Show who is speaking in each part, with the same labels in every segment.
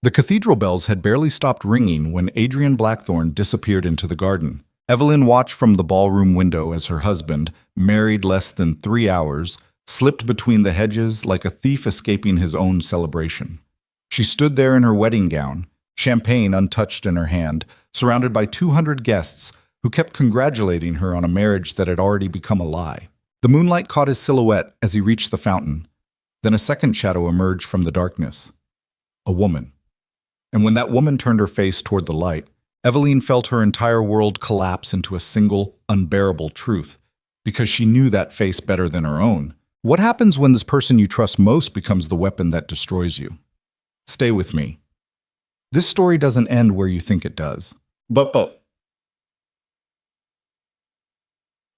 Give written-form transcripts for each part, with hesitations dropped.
Speaker 1: The cathedral bells had barely stopped ringing when Adrian Blackthorne disappeared into the garden. Evelyn watched from the ballroom window as her husband, married less than 3 hours, slipped between the hedges like a thief escaping his own celebration. She stood there in her wedding gown, champagne untouched in her hand, surrounded by 200 guests who kept congratulating her on a marriage that had already become a lie. The moonlight caught his silhouette as he reached the fountain. Then a second shadow emerged from the darkness. A woman. And when that woman turned her face toward the light, Evelyn felt her entire world collapse into a single, unbearable truth, because she knew that face better than her own. What happens when this person you trust most becomes the weapon that destroys you? Stay with me. This story doesn't end where you think it does. But.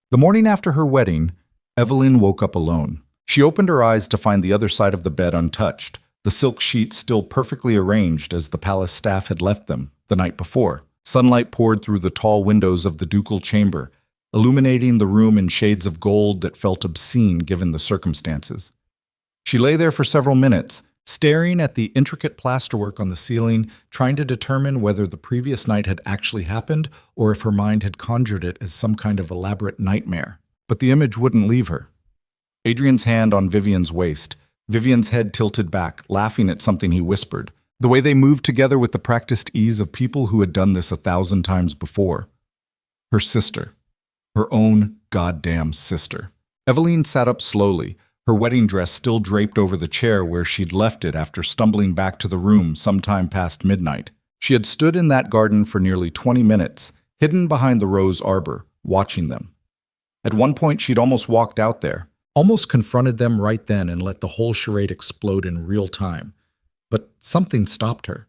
Speaker 1: The morning after her wedding, Evelyn woke up alone. She opened her eyes to find the other side of the bed untouched, the silk sheets still perfectly arranged as the palace staff had left them the night before. Sunlight poured through the tall windows of the ducal chamber, illuminating the room in shades of gold that felt obscene given the circumstances. She lay there for several minutes, staring at the intricate plasterwork on the ceiling, trying to determine whether the previous night had actually happened or if her mind had conjured it as some kind of elaborate nightmare. But the image wouldn't leave her. Adrian's hand on Vivian's waist, Vivian's head tilted back, laughing at something he whispered, the way they moved together with the practiced ease of people who had done this 1,000 times before. Her sister. Her own goddamn sister. Evelyn sat up slowly, her wedding dress still draped over the chair where she'd left it after stumbling back to the room sometime past midnight. She had stood in that garden for nearly 20 minutes, hidden behind the rose arbor, watching them. At one point, she'd almost walked out there, almost confronted them right then and let the whole charade explode in real time. But something stopped her.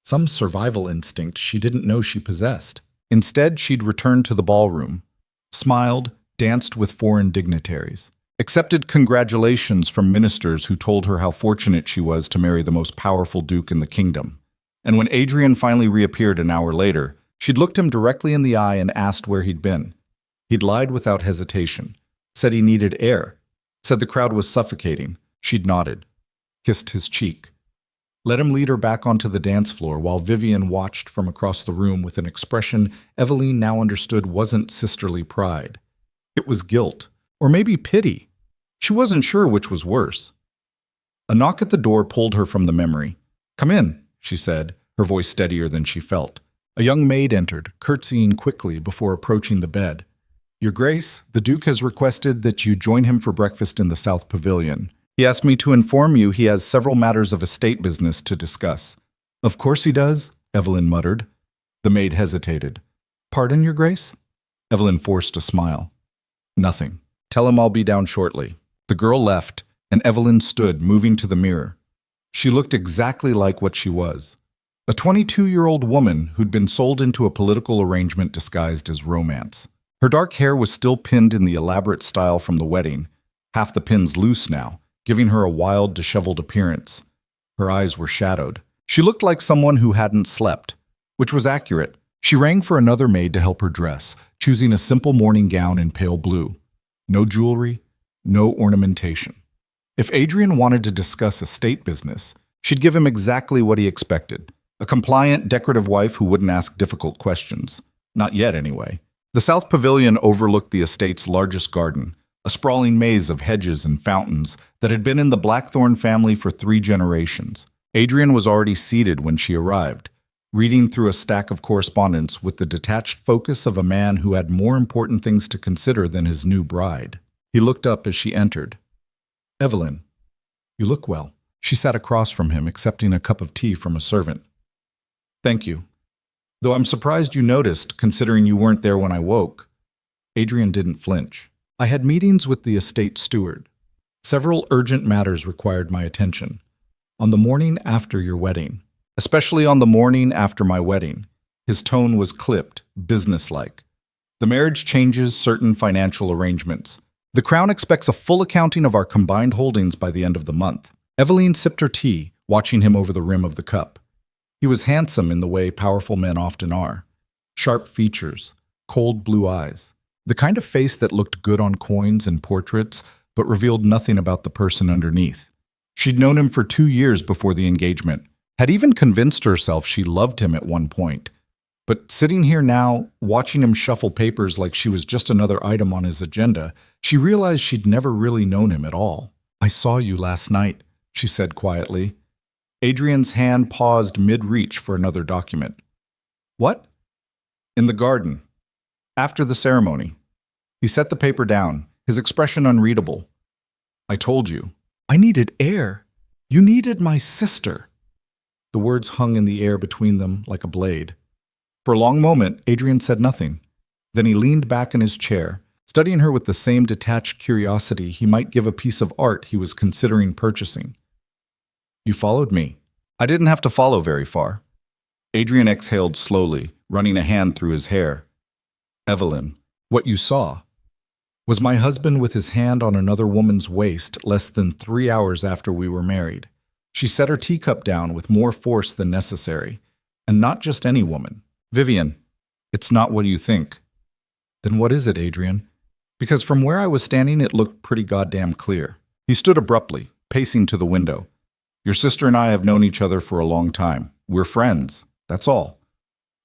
Speaker 1: Some survival instinct she didn't know she possessed. Instead, she'd returned to the ballroom, smiled, danced with foreign dignitaries, accepted congratulations from ministers who told her how fortunate she was to marry the most powerful duke in the kingdom. And when Adrian finally reappeared an hour later, she'd looked him directly in the eye and asked where he'd been. He'd lied without hesitation, said he needed air, said the crowd was suffocating. She'd nodded, kissed his cheek. Let him lead her back onto the dance floor while Vivian watched from across the room with an expression Evelyn now understood wasn't sisterly pride. It was guilt, or maybe pity. She wasn't sure which was worse. A knock at the door pulled her from the memory. "Come in," she said, her voice steadier than she felt. A young maid entered, curtsying quickly before approaching the bed. "Your Grace, the Duke has requested that you join him for breakfast in the South Pavilion. He asked me to inform you he has several matters of estate business to discuss." "Of course he does," Evelyn muttered. The maid hesitated. "Pardon, Your Grace?" Evelyn forced a smile. "Nothing. Tell him I'll be down shortly." The girl left, and Evelyn stood, moving to the mirror. She looked exactly like what she was. A 22-year-old woman who'd been sold into a political arrangement disguised as romance. Her dark hair was still pinned in the elaborate style from the wedding, half the pins loose now, giving her a wild, disheveled appearance. Her eyes were shadowed. She looked like someone who hadn't slept, which was accurate. She rang for another maid to help her dress, choosing a simple morning gown in pale blue. No jewelry, no ornamentation. If Adrian wanted to discuss estate business, she'd give him exactly what he expected. A compliant, decorative wife who wouldn't ask difficult questions. Not yet, anyway. The South Pavilion overlooked the estate's largest garden, a sprawling maze of hedges and fountains that had been in the Blackthorne family for 3 generations. Adrian was already seated when she arrived, reading through a stack of correspondence with the detached focus of a man who had more important things to consider than his new bride. He looked up as she entered. "Evelyn, you look well." She sat across from him, accepting a cup of tea from a servant. "Thank you. Though I'm surprised you noticed, considering you weren't there when I woke." Adrian didn't flinch. "I had meetings with the estate steward. Several urgent matters required my attention. On the morning after your wedding. Especially on the morning after my wedding." His tone was clipped, businesslike. "The marriage changes certain financial arrangements. The Crown expects a full accounting of our combined holdings by the end of the month." Evelyn sipped her tea, watching him over the rim of the cup. He was handsome in the way powerful men often are. Sharp features, cold blue eyes. The kind of face that looked good on coins and portraits, but revealed nothing about the person underneath. She'd known him for 2 years before the engagement, had even convinced herself she loved him at one point. But sitting here now, watching him shuffle papers like she was just another item on his agenda, she realized she'd never really known him at all. "I saw you last night," she said quietly. Adrian's hand paused mid-reach for another document. "What?" "In the garden. After the ceremony." He set the paper down, his expression unreadable. "I told you. I needed air. You needed my sister." The words hung in the air between them like a blade. For a long moment, Adrian said nothing. Then he leaned back in his chair, studying her with the same detached curiosity he might give a piece of art he was considering purchasing. "You followed me." "I didn't have to follow very far." Adrian exhaled slowly, running a hand through his hair. "Evelyn, what you saw was my husband with his hand on another woman's waist less than 3 hours after we were married." She set her teacup down with more force than necessary. "And not just any woman. Vivian, it's not what you think." "Then what is it, Adrian?" Because from where I was standing, it looked pretty goddamn clear. He stood abruptly, pacing to the window. "Your sister and I have known each other for a long time. We're friends. That's all.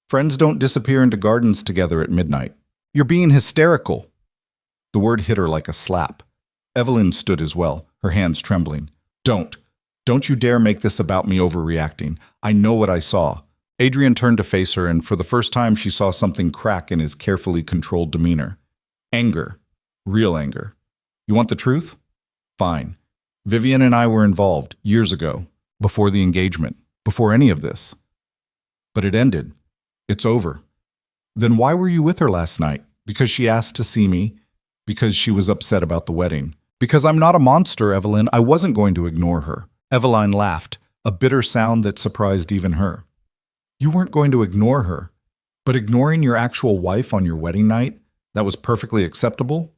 Speaker 1: Friends don't disappear into gardens together at midnight." "You're being hysterical." The word hit her like a slap. Evelyn stood as well, her hands trembling. Don't you dare make this about me overreacting. I know what I saw." Adrian turned to face her, and for the first time she saw something crack in his carefully controlled demeanor. Anger. Real anger. "You want the truth? Fine. Vivian and I were involved, years ago, before the engagement, before any of this. But it ended. It's over." "Then why were you with her last night? Because she asked to see me? Because she was upset about the wedding?" "Because I'm not a monster, Evelyn. I wasn't going to ignore her." Eveline laughed, a bitter sound that surprised even her. "You weren't going to ignore her, but ignoring your actual wife on your wedding night, that was perfectly acceptable?"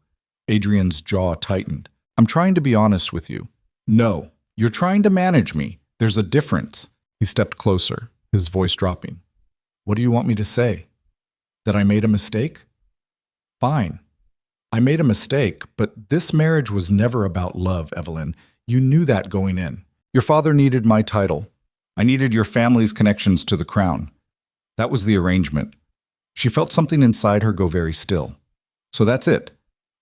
Speaker 1: Adrian's jaw tightened. "I'm trying to be honest with you." "No, you're trying to manage me. There's a difference." He stepped closer, his voice dropping. "What do you want me to say? That I made a mistake? Fine. I made a mistake, but this marriage was never about love, Evelyn. You knew that going in. Your father needed my title. I needed your family's connections to the crown. That was the arrangement." She felt something inside her go very still. "So that's it.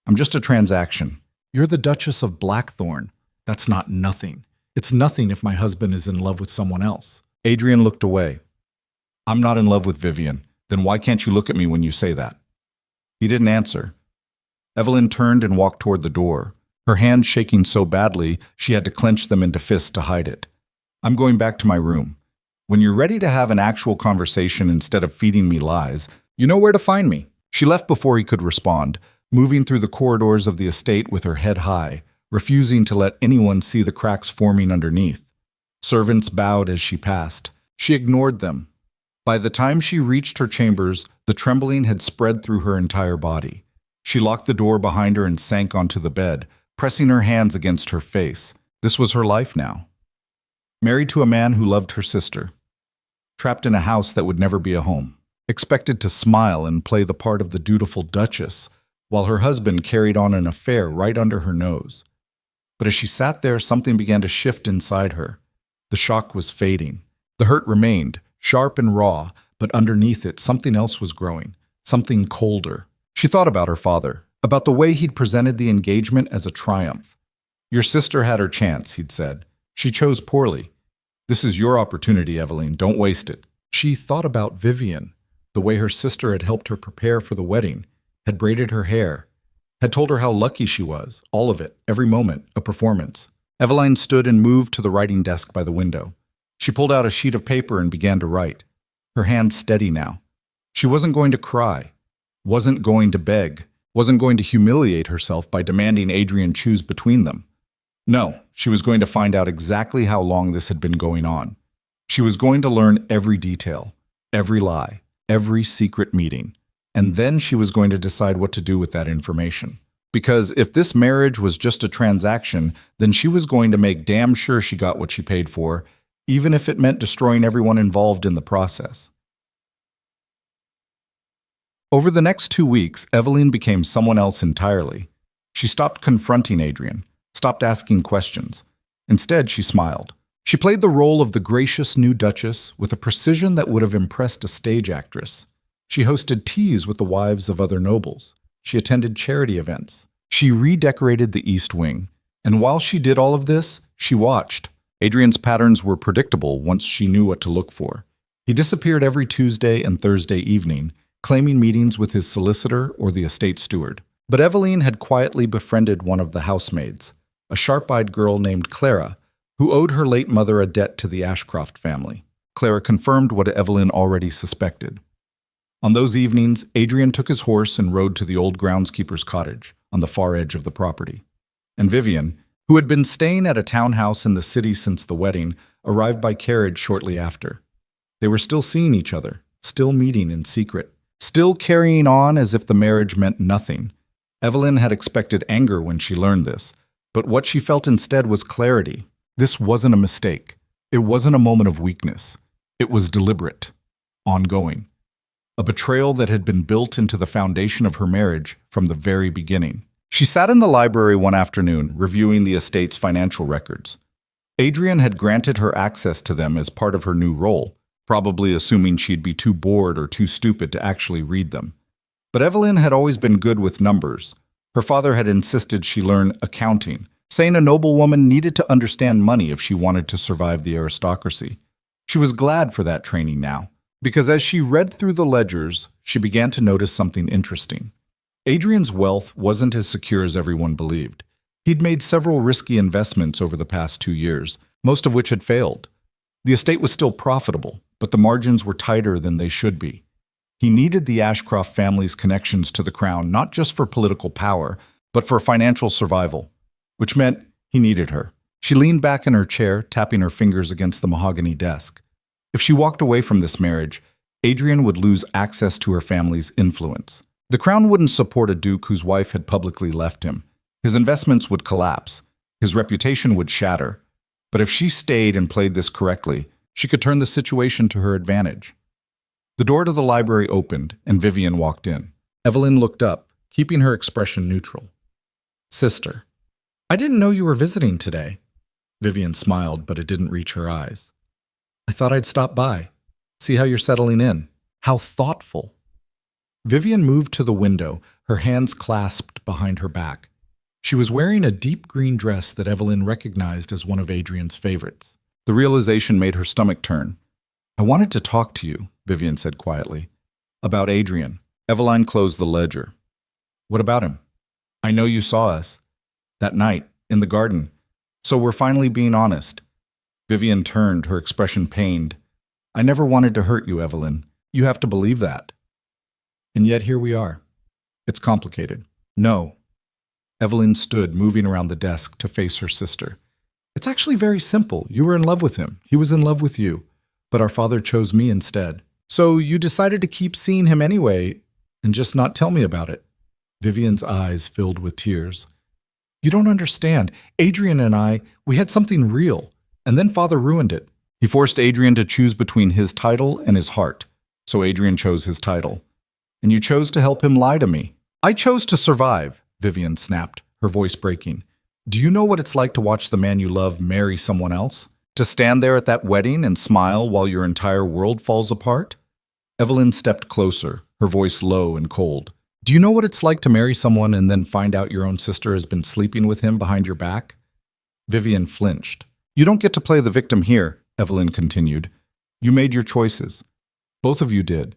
Speaker 1: I'm just a transaction. You're the Duchess of Blackthorn. That's not nothing. It's nothing if my husband is in love with someone else." Adrian looked away. "I'm not in love with Vivian. Then why can't you look at me when you say that?" He didn't answer. Evelyn turned and walked toward the door, her hands shaking so badly she had to clench them into fists to hide it. "I'm going back to my room. When you're ready to have an actual conversation instead of feeding me lies, you know where to find me." She left before he could respond, moving through the corridors of the estate with her head high, refusing to let anyone see the cracks forming underneath. Servants bowed as she passed. She ignored them. By the time she reached her chambers, the trembling had spread through her entire body. She locked the door behind her and sank onto the bed, pressing her hands against her face. This was her life now. Married to a man who loved her sister. Trapped in a house that would never be a home. Expected to smile and play the part of the dutiful duchess, while her husband carried on an affair right under her nose. But as she sat there, something began to shift inside her. The shock was fading. The hurt remained, sharp and raw, but underneath it, something else was growing, something colder. She thought about her father, about the way he'd presented the engagement as a triumph. "Your sister had her chance," he'd said. "She chose poorly. This is your opportunity, Evelyn. Don't waste it." She thought about Vivian, the way her sister had helped her prepare for the wedding, had braided her hair, had told her how lucky she was, all of it, every moment, a performance. Eveline stood and moved to the writing desk by the window. She pulled out a sheet of paper and began to write, her hand steady now. She wasn't going to cry, wasn't going to beg, wasn't going to humiliate herself by demanding Adrian choose between them. No, she was going to find out exactly how long this had been going on. She was going to learn every detail, every lie, every secret meeting, and then she was going to decide what to do with that information. Because if this marriage was just a transaction, then she was going to make damn sure she got what she paid for, even if it meant destroying everyone involved in the process. Over the next 2 weeks, Evelyn became someone else entirely. She stopped confronting Adrian, stopped asking questions. Instead, she smiled. She played the role of the gracious new Duchess with a precision that would have impressed a stage actress. She hosted teas with the wives of other nobles. She attended charity events. She redecorated the East Wing. And while she did all of this, she watched. Adrian's patterns were predictable once she knew what to look for. He disappeared every Tuesday and Thursday evening, claiming meetings with his solicitor or the estate steward. But Eveline had quietly befriended one of the housemaids, a sharp-eyed girl named Clara, who owed her late mother a debt to the Ashcroft family. Clara confirmed what Eveline already suspected. On those evenings, Adrian took his horse and rode to the old groundskeeper's cottage on the far edge of the property. And Vivian, who had been staying at a townhouse in the city since the wedding, arrived by carriage shortly after. They were still seeing each other, still meeting in secret, still carrying on as if the marriage meant nothing. Eveline had expected anger when she learned this, but what she felt instead was clarity. This wasn't a mistake. It wasn't a moment of weakness. It was deliberate, ongoing. A betrayal that had been built into the foundation of her marriage from the very beginning. She sat in the library one afternoon, reviewing the estate's financial records. Adrian had granted her access to them as part of her new role, probably assuming she'd be too bored or too stupid to actually read them. But Eveline had always been good with numbers. Her father had insisted she learn accounting, saying a noblewoman needed to understand money if she wanted to survive the aristocracy. She was glad for that training now, because as she read through the ledgers, she began to notice something interesting. Adrian's wealth wasn't as secure as everyone believed. He'd made several risky investments over the past 2 years, most of which had failed. The estate was still profitable, but the margins were tighter than they should be. He needed the Ashcroft family's connections to the crown not just for political power, but for financial survival, which meant he needed her. She leaned back in her chair, tapping her fingers against the mahogany desk. If she walked away from this marriage, Adrian would lose access to her family's influence. The crown wouldn't support a duke whose wife had publicly left him. His investments would collapse. His reputation would shatter. But if she stayed and played this correctly, she could turn the situation to her advantage. The door to the library opened, and Vivian walked in. Eveline looked up, keeping her expression neutral. "Sister, I didn't know you were visiting today." Vivian smiled, but it didn't reach her eyes. "I thought I'd stop by. See how you're settling in. How thoughtful." Vivian moved to the window, her hands clasped behind her back. She was wearing a deep green dress that Eveline recognized as one of Adrian's favorites. The realization made her stomach turn. "I wanted to talk to you," Vivian said quietly. "About Adrian." Eveline closed the ledger. "What about him? I know you saw us. That night, in the garden. So we're finally being honest." Vivian turned, her expression pained. "I never wanted to hurt you, Eveline. You have to believe that. And yet here we are. It's complicated." "No." Eveline stood, moving around the desk to face her sister. "It's actually very simple. You were in love with him. He was in love with you. But our father chose me instead. So you decided to keep seeing him anyway and just not tell me about it." Vivian's eyes filled with tears. "You don't understand. Adrian and I, we had something real. And then father ruined it. He forced Adrian to choose between his title and his heart. So Adrian chose his title. And you chose to help him lie to me." "I chose to survive," Vivian snapped, her voice breaking. "Do you know what it's like to watch the man you love marry someone else? To stand there at that wedding and smile while your entire world falls apart?" Eveline stepped closer, her voice low and cold. "Do you know what it's like to marry someone and then find out your own sister has been sleeping with him behind your back?" Vivian flinched. "You don't get to play the victim here," Eveline continued. "You made your choices. Both of you did.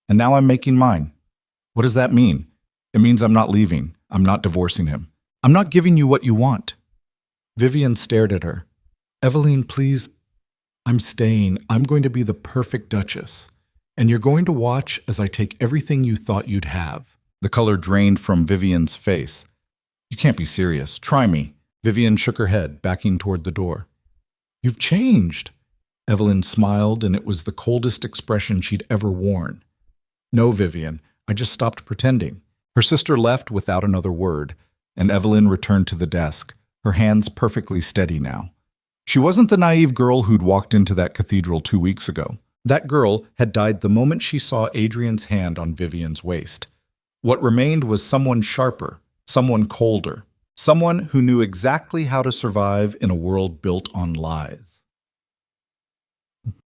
Speaker 1: And now I'm making mine." "What does that mean?" "It means I'm not leaving. I'm not divorcing him. I'm not giving you what you want." Vivian stared at her. "Eveline, please. I'm staying. I'm going to be the perfect Duchess. And you're going to watch as I take everything you thought you'd have." The color drained from Vivian's face. "You can't be serious. Try me." Vivian shook her head, backing toward the door. "You've changed." Eveline smiled, and it was the coldest expression she'd ever worn. "No, Vivian. I just stopped pretending." Her sister left without another word, and Eveline returned to the desk, her hands perfectly steady now. She wasn't the naive girl who'd walked into that cathedral 2 weeks ago. That girl had died the moment she saw Adrian's hand on Vivian's waist. What remained was someone sharper, someone colder, someone who knew exactly how to survive in a world built on lies.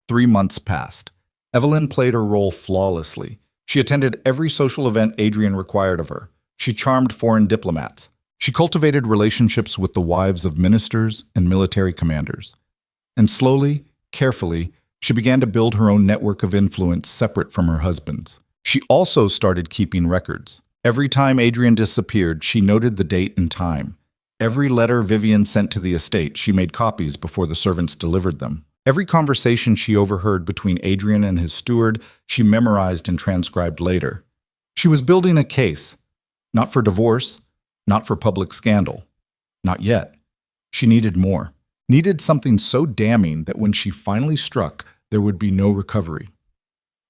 Speaker 1: 3 months passed. Evelyn played her role flawlessly. She attended every social event Adrian required of her. She charmed foreign diplomats. She cultivated relationships with the wives of ministers and military commanders. And slowly, carefully, she began to build her own network of influence separate from her husband's. She also started keeping records. Every time Adrian disappeared, she noted the date and time. Every letter Vivian sent to the estate, she made copies before the servants delivered them. Every conversation she overheard between Adrian and his steward, she memorized and transcribed later. She was building a case, not for divorce, not for public scandal. Not yet. She needed more. Needed something so damning that when she finally struck, there would be no recovery.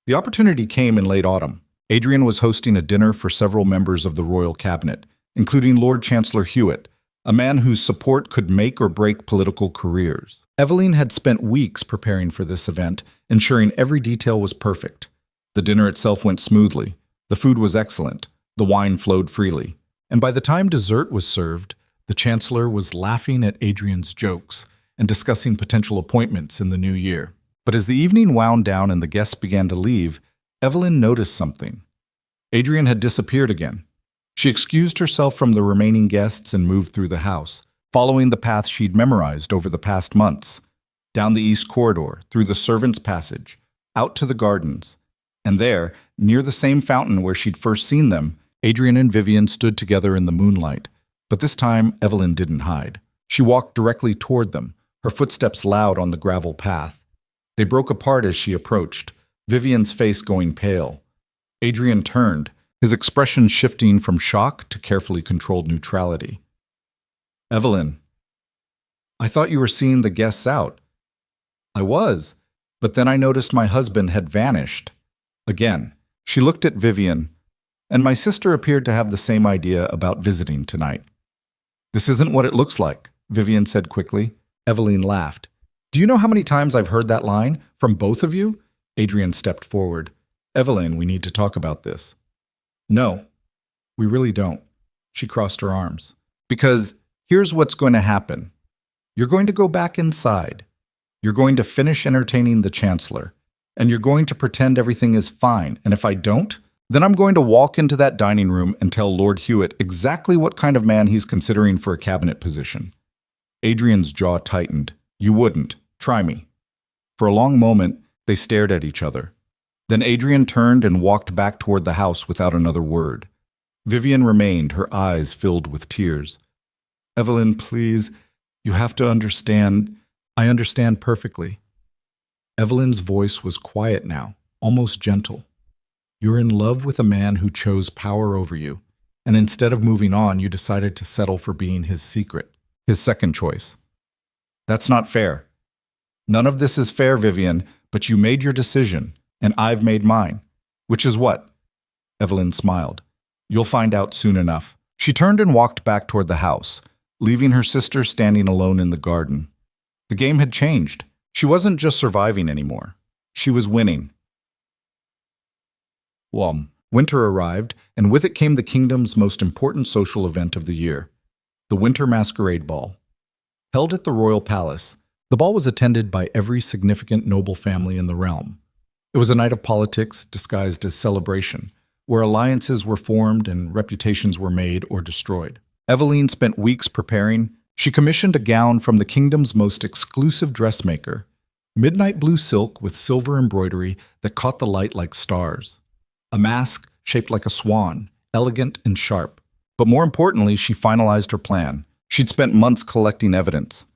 Speaker 1: The opportunity came in late autumn. Adrian was hosting a dinner for several members of the royal cabinet, including Lord Chancellor Hewitt, a man whose support could make or break political careers. Evelyn had spent weeks preparing for this event, ensuring every detail was perfect. The dinner itself went smoothly. The food was excellent. The wine flowed freely. And by the time dessert was served, the Chancellor was laughing at Adrian's jokes and discussing potential appointments in the new year. But as the evening wound down and the guests began to leave, Evelyn noticed something. Adrian had disappeared again. She excused herself from the remaining guests and moved through the house, following the path she'd memorized over the past months, down the east corridor, through the servants' passage, out to the gardens. And there, near the same fountain where she'd first seen them, Adrian and Vivian stood together in the moonlight. But this time, Evelyn didn't hide. She walked directly toward them, her footsteps loud on the gravel path. They broke apart as she approached, Vivian's face going pale. Adrian turned, his expression shifting from shock to carefully controlled neutrality. "Evelyn, I thought you were seeing the guests out." "I was, but then I noticed my husband had vanished." Again, she looked at Vivian, and my sister appeared to have the same idea about visiting tonight. "This isn't what it looks like," Vivian said quickly. Evelyn laughed. "Do you know how many times I've heard that line? From both of you?" Adrian stepped forward. "Evelyn, we need to talk about this." "No, we really don't." She crossed her arms. "Because here's what's going to happen. You're going to go back inside. You're going to finish entertaining the Chancellor. And you're going to pretend everything is fine. And if I don't, then I'm going to walk into that dining room and tell Lord Hewitt exactly what kind of man he's considering for a cabinet position." Adrian's jaw tightened. "You wouldn't. Try me." For a long moment, they stared at each other. Then Adrian turned and walked back toward the house without another word. Vivian remained, her eyes filled with tears. "Evelyn, please, you have to understand." "I understand perfectly." Evelyn's voice was quiet now, almost gentle. "You're in love with a man who chose power over you, and instead of moving on, you decided to settle for being his secret, his second choice. That's not fair." "None of this is fair, Vivian, but you made your decision, and I've made mine." "Which is what?" Evelyn smiled. "You'll find out soon enough." She turned and walked back toward the house, leaving her sister standing alone in the garden. The game had changed. She wasn't just surviving anymore. She was winning. Winter arrived, and with it came the kingdom's most important social event of the year, the Winter Masquerade Ball. Held at the royal palace, the ball was attended by every significant noble family in the realm. It was a night of politics disguised as celebration, where alliances were formed and reputations were made or destroyed. Evelyn spent weeks preparing. She commissioned a gown from the kingdom's most exclusive dressmaker, midnight blue silk with silver embroidery that caught the light like stars. A mask shaped like a swan, elegant and sharp. But more importantly, she finalized her plan. She'd spent months collecting evidence.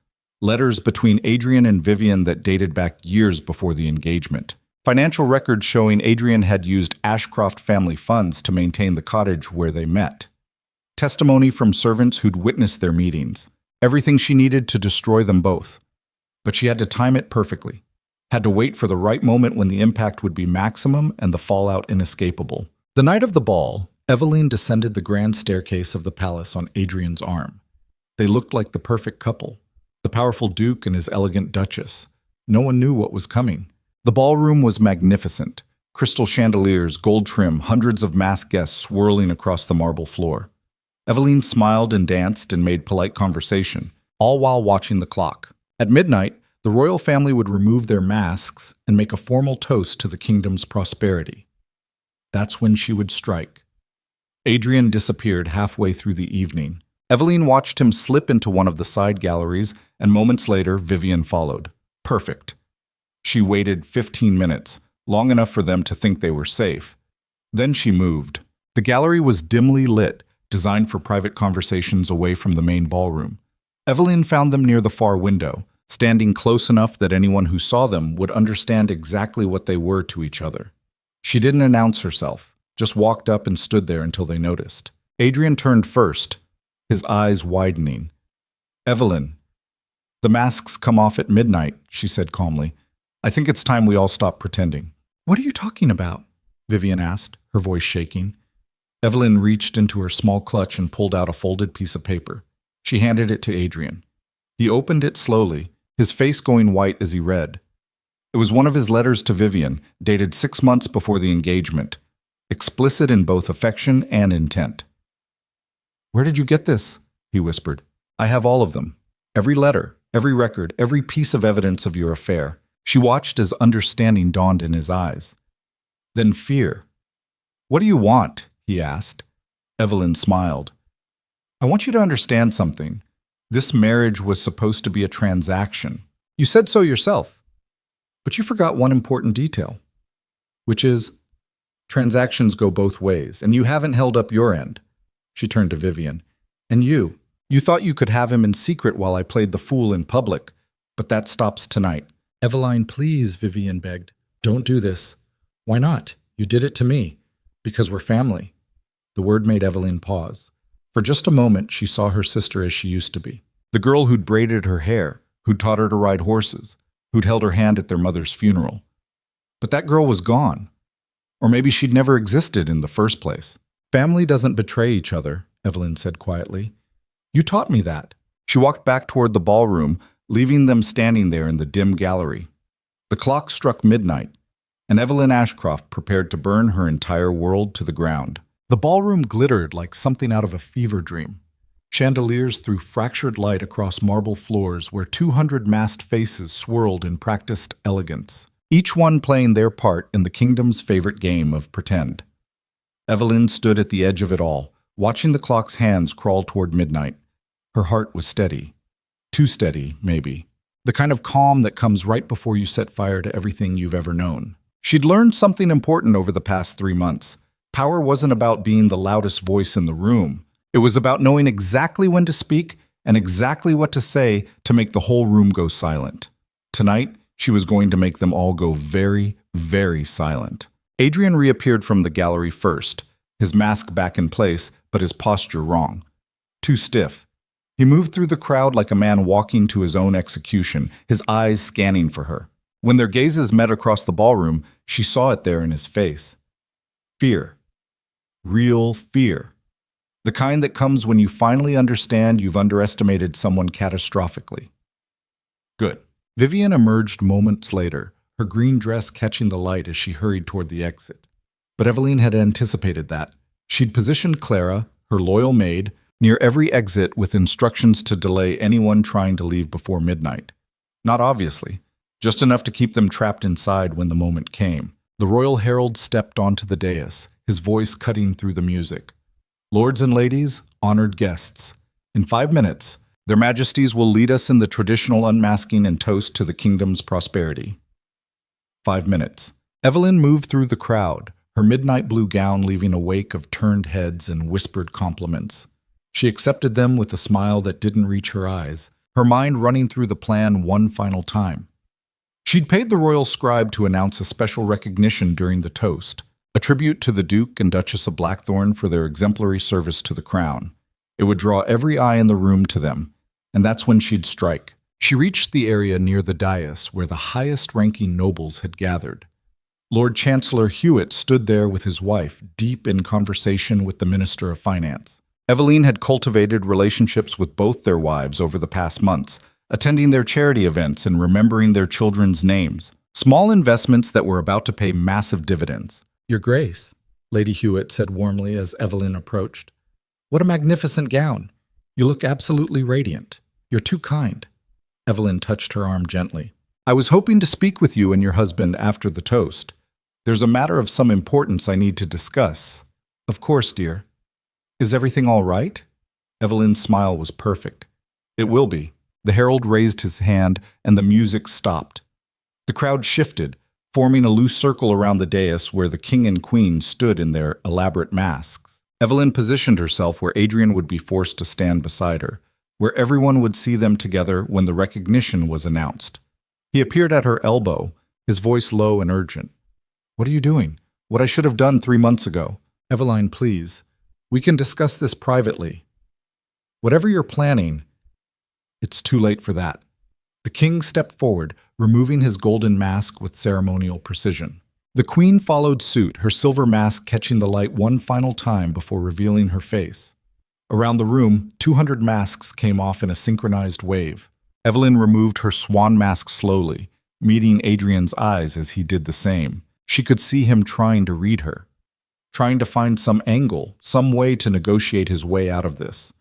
Speaker 1: Letters between Adrian and Vivian that dated back years before the engagement. Financial records showing Adrian had used Ashcroft family funds to maintain the cottage where they met. Testimony from servants who'd witnessed their meetings. Everything she needed to destroy them both. But she had to time it perfectly. Had to wait for the right moment when the impact would be maximum and the fallout inescapable. The night of the ball, Evelyn descended the grand staircase of the palace on Adrian's arm. They looked like the perfect couple, the powerful duke and his elegant duchess. No one knew what was coming. The ballroom was magnificent. Crystal chandeliers, gold trim, hundreds of masked guests swirling across the marble floor. Evelyn smiled and danced and made polite conversation, all while watching the clock. At midnight, The royal family would remove their masks and make a formal toast to the kingdom's prosperity. That's when she would strike. Adrian disappeared halfway through the evening. Eveline watched him slip into one of the side galleries, and moments later, Vivian followed. Perfect. She waited 15 minutes, long enough for them to think they were safe. Then she moved. The gallery was dimly lit, designed for private conversations away from the main ballroom. Eveline found them near the far window, standing close enough that anyone who saw them would understand exactly what they were to each other. She didn't announce herself, just walked up and stood there until they noticed. Adrian turned first, his eyes widening. "Eveline, the masks come off at midnight," she said calmly. "I think it's time we all stop pretending." "What are you talking about?" Vivian asked, her voice shaking. Eveline reached into her small clutch and pulled out a folded piece of paper. She handed it to Adrian. He opened it slowly, his face going white as he read. It was one of his letters to Vivian, dated 6 months before the engagement, explicit in both affection and intent. "Where did you get this?" he whispered. "I have all of them. Every letter, every record, every piece of evidence of your affair." She watched as understanding dawned in his eyes. Then fear. "What do you want?" he asked. Eveline smiled. "I want you to understand something. This marriage was supposed to be a transaction. You said so yourself. But you forgot one important detail, which is transactions go both ways, and you haven't held up your end." She turned to Vivian. "And you thought you could have him in secret while I played the fool in public, but that stops tonight." "Eveline, please," Vivian begged. "Don't do this." "Why not? You did it to me. Because we're family." The word made Eveline pause. For just a moment, she saw her sister as she used to be. The girl who'd braided her hair, who'd taught her to ride horses, who'd held her hand at their mother's funeral. But that girl was gone. Or maybe she'd never existed in the first place. "Family doesn't betray each other," Eveline said quietly. "You taught me that." She walked back toward the ballroom, leaving them standing there in the dim gallery. The clock struck midnight, and Eveline Ashcroft prepared to burn her entire world to the ground. The ballroom glittered like something out of a fever dream. Chandeliers threw fractured light across marble floors where 200 masked faces swirled in practiced elegance, each one playing their part in the kingdom's favorite game of pretend. Eveline stood at the edge of it all, watching the clock's hands crawl toward midnight. Her heart was steady. Too steady, maybe. The kind of calm that comes right before you set fire to everything you've ever known. She'd learned something important over the past 3 months. Power wasn't about being the loudest voice in the room. It was about knowing exactly when to speak and exactly what to say to make the whole room go silent. Tonight, she was going to make them all go very, very silent. Adrian reappeared from the gallery first, his mask back in place, but his posture wrong. Too stiff. He moved through the crowd like a man walking to his own execution, his eyes scanning for her. When their gazes met across the ballroom, she saw it there in his face. Fear. Real fear. The kind that comes when you finally understand you've underestimated someone catastrophically. Good. Vivian emerged moments later, her green dress catching the light as she hurried toward the exit. But Eveline had anticipated that. She'd positioned Clara, her loyal maid, near every exit with instructions to delay anyone trying to leave before midnight. Not obviously, just enough to keep them trapped inside when the moment came. The royal herald stepped onto the dais, his voice cutting through the music. "Lords and ladies, honored guests, in 5 minutes, their majesties will lead us in the traditional unmasking and toast to the kingdom's prosperity." 5 minutes. Eveline moved through the crowd, her midnight blue gown leaving a wake of turned heads and whispered compliments. She accepted them with a smile that didn't reach her eyes, her mind running through the plan one final time. She'd paid the royal scribe to announce a special recognition during the toast, a tribute to the Duke and Duchess of Blackthorn for their exemplary service to the crown. It would draw every eye in the room to them, and that's when she'd strike. She reached the area near the dais where the highest-ranking nobles had gathered. Lord Chancellor Hewitt stood there with his wife, deep in conversation with the Minister of Finance. Eveline had cultivated relationships with both their wives over the past months, attending their charity events and remembering their children's names. Small investments that were about to pay massive dividends. "Your Grace," Lady Hewitt said warmly as Eveline approached. "What a magnificent gown. You look absolutely radiant. You're too kind." Evelyn touched her arm gently. I was hoping to speak with you and your husband after the toast. There's a matter of some importance I need to discuss. Of course, dear. Is everything all right? Evelyn's smile was perfect. It will be. The herald raised his hand, and the music stopped. The crowd shifted, forming a loose circle around the dais where the king and queen stood in their elaborate masks. Evelyn positioned herself where Adrian would be forced to stand beside her, where everyone would see them together when the recognition was announced. He appeared at her elbow, his voice low and urgent. What are you doing? What I should have done 3 months ago. Eveline, please. We can discuss this privately. Whatever you're planning, it's too late for that. The king stepped forward, removing his golden mask with ceremonial precision. The queen followed suit, her silver mask catching the light one final time before revealing her face. Around the room, 200 masks came off in a synchronized wave. Evelyn removed her swan mask slowly, meeting Adrian's eyes as he did the same. She could see him trying to read her, trying to find some angle, some way to negotiate his way out of this.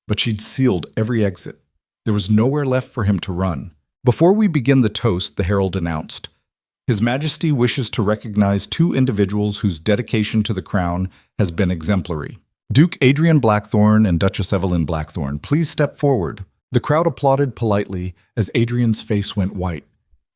Speaker 1: But she'd sealed every exit. There was nowhere left for him to run. Before we begin the toast, the herald announced, His Majesty wishes to recognize 2 individuals whose dedication to the crown has been exemplary. Duke Adrian Blackthorne and Duchess Evelyn Blackthorne, please step forward. The crowd applauded politely as Adrian's face went white.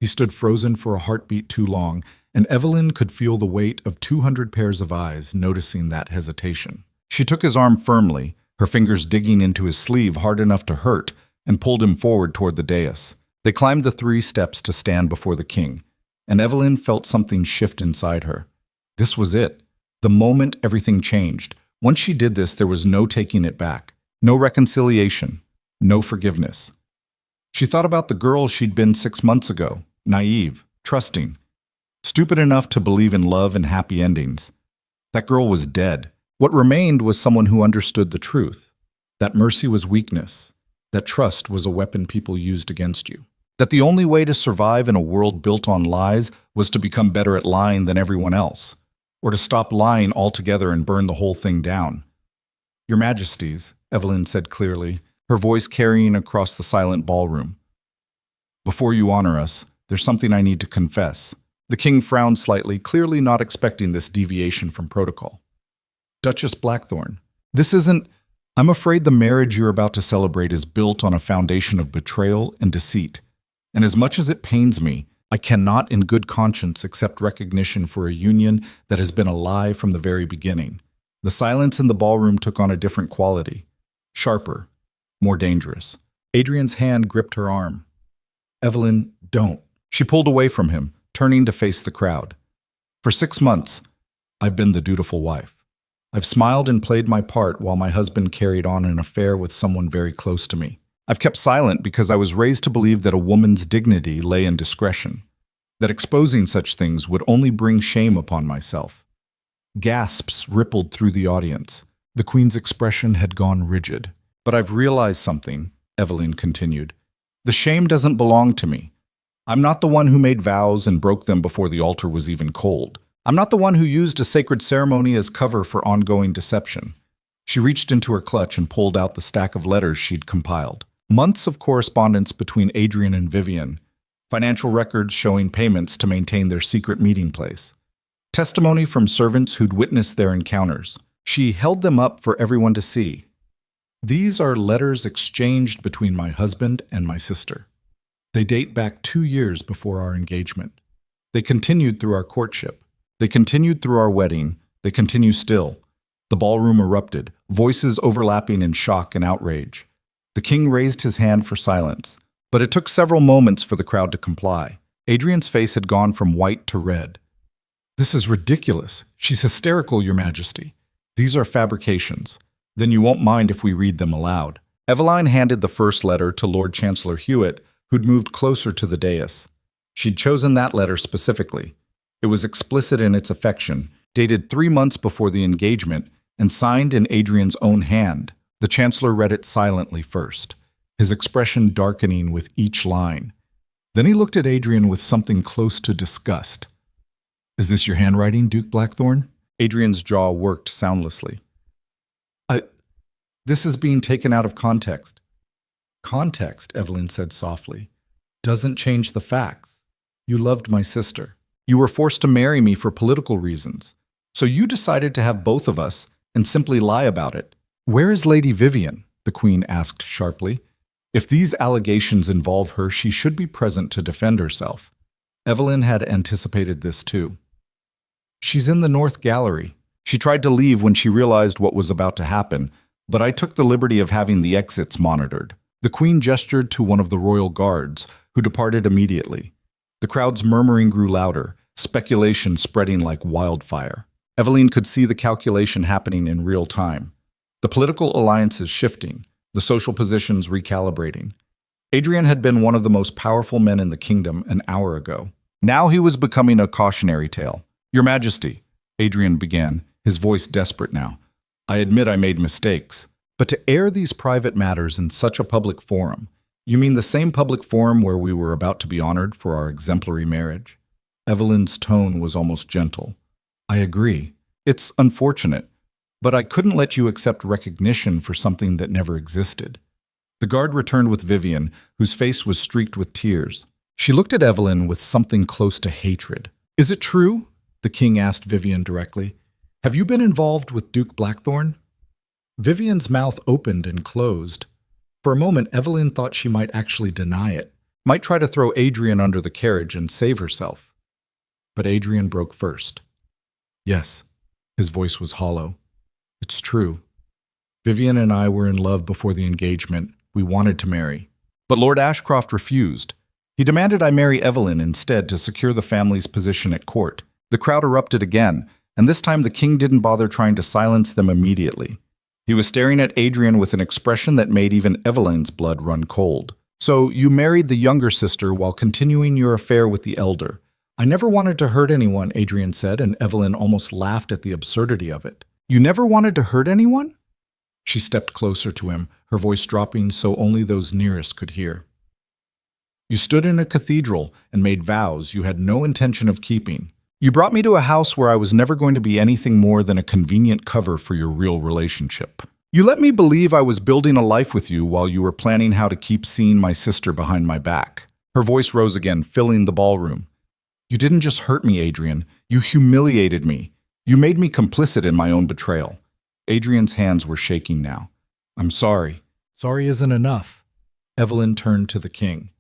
Speaker 1: He stood frozen for a heartbeat too long, and Evelyn could feel the weight of 200 pairs of eyes noticing that hesitation. She took his arm firmly, her fingers digging into his sleeve hard enough to hurt, and pulled him forward toward the dais. They climbed the 3 steps to stand before the king, and Evelyn felt something shift inside her. This was it. The moment everything changed. Once she did this, there was no taking it back. No reconciliation. No forgiveness. She thought about the girl she'd been 6 months ago, naive, trusting, stupid enough to believe in love and happy endings. That girl was dead. What remained was someone who understood the truth, that mercy was weakness, that trust was a weapon people used against you, that the only way to survive in a world built on lies was to become better at lying than everyone else, or to stop lying altogether and burn the whole thing down. Your Majesties, Evelyn said clearly, her voice carrying across the silent ballroom. Before you honor us, there's something I need to confess. The king frowned slightly, clearly not expecting this deviation from protocol. Duchess Blackthorne, I'm afraid the marriage you're about to celebrate is built on a foundation of betrayal and deceit. And as much as it pains me, I cannot in good conscience accept recognition for a union that has been a lie from the very beginning. The silence in the ballroom took on a different quality. Sharper, more dangerous. Adrian's hand gripped her arm. Evelyn, don't. She pulled away from him, turning to face the crowd. For 6 months, I've been the dutiful wife. I've smiled and played my part while my husband carried on an affair with someone very close to me. I've kept silent because I was raised to believe that a woman's dignity lay in discretion, that exposing such things would only bring shame upon myself. Gasps rippled through the audience. The Queen's expression had gone rigid. But I've realized something, Evelyn continued. The shame doesn't belong to me. I'm not the one who made vows and broke them before the altar was even cold. I'm not the one who used a sacred ceremony as cover for ongoing deception. She reached into her clutch and pulled out the stack of letters she'd compiled. Months of correspondence between Adrian and Vivian, financial records showing payments to maintain their secret meeting place, testimony from servants who'd witnessed their encounters. She held them up for everyone to see. These are letters exchanged between my husband and my sister. They date back 2 years before our engagement. They continued through our courtship. They continued through our wedding. They continue still. The ballroom erupted, voices overlapping in shock and outrage. The king raised his hand for silence, but it took several moments for the crowd to comply. Adrian's face had gone from white to red. This is ridiculous. She's hysterical, Your Majesty. These are fabrications. Then you won't mind if we read them aloud. Eveline handed the first letter to Lord Chancellor Hewitt, who'd moved closer to the dais. She'd chosen that letter specifically. It was explicit in its affection, dated 3 months before the engagement, and signed in Adrian's own hand. The Chancellor read it silently first, his expression darkening with each line. Then he looked at Adrian with something close to disgust. Is this your handwriting, Duke Blackthorne? Adrian's jaw worked soundlessly. This is being taken out of context. Context, Evelyn said softly. doesn't change the facts. You loved my sister. You were forced to marry me for political reasons. So you decided to have both of us and simply lie about it. Where is Lady Vivian? The Queen asked sharply. If these allegations involve her, she should be present to defend herself. Evelyn had anticipated this too. She's in the North Gallery. She tried to leave when she realized what was about to happen, but I took the liberty of having the exits monitored. The Queen gestured to one of the royal guards, who departed immediately. The crowd's murmuring grew louder, speculation spreading like wildfire. Evelyn could see the calculation happening in real time. The political alliances shifting, the social positions recalibrating. Adrian had been one of the most powerful men in the kingdom an hour ago. Now he was becoming a cautionary tale. Your Majesty, Adrian began, his voice desperate now. I admit I made mistakes. But to air these private matters in such a public forum, you mean the same public forum where we were about to be honored for our exemplary marriage? Evelyn's tone was almost gentle. I agree. It's unfortunate, but I couldn't let you accept recognition for something that never existed. The guard returned with Vivian, whose face was streaked with tears. She looked at Evelyn with something close to hatred. Is it true? The king asked Vivian directly. Have you been involved with Duke Blackthorn? Vivian's mouth opened and closed. For a moment, Evelyn thought she might actually deny it, might try to throw Adrian under the carriage and save herself. But Adrian broke first. Yes, his voice was hollow. It's true. Vivian and I were in love before the engagement. We wanted to marry. But Lord Ashcroft refused. He demanded I marry Evelyn instead to secure the family's position at court. The crowd erupted again, and this time the king didn't bother trying to silence them immediately. He was staring at Adrian with an expression that made even Evelyn's blood run cold. So you married the younger sister while continuing your affair with the elder. I never wanted to hurt anyone, Adrian said, and Evelyn almost laughed at the absurdity of it. You never wanted to hurt anyone? She stepped closer to him, her voice dropping so only those nearest could hear. You stood in a cathedral and made vows you had no intention of keeping. You brought me to a house where I was never going to be anything more than a convenient cover for your real relationship. You let me believe I was building a life with you while you were planning how to keep seeing my sister behind my back. Her voice rose again, filling the ballroom. You didn't just hurt me, Adrian. You humiliated me. You made me complicit in my own betrayal. Adrian's hands were shaking now. I'm sorry. Sorry isn't enough. Evelyn turned to the king.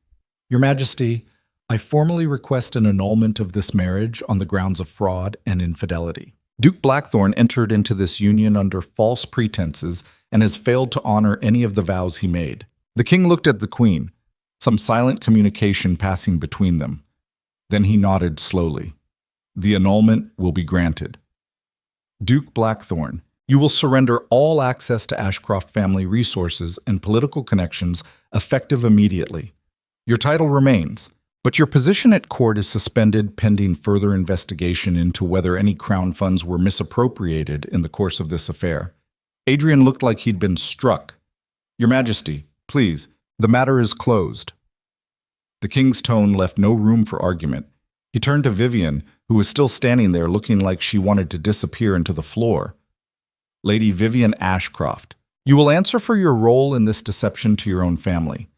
Speaker 1: Your Majesty, I formally request an annulment of this marriage on the grounds of fraud and infidelity. Duke Blackthorn entered into this union under false pretenses and has failed to honor any of the vows he made. The king looked at the queen, some silent communication passing between them. Then he nodded slowly. The annulment will be granted. Duke Blackthorn, you will surrender all access to Ashcroft family resources and political connections effective immediately. Your title remains, but your position at court is suspended pending further investigation into whether any crown funds were misappropriated in the course of this affair. Adrian looked like he'd been struck. Your Majesty, please, the matter is closed. The king's tone left no room for argument. He turned to Vivian, who was still standing there looking like she wanted to disappear into the floor. Lady Vivian Ashcroft, you will answer for your role in this deception to your own family.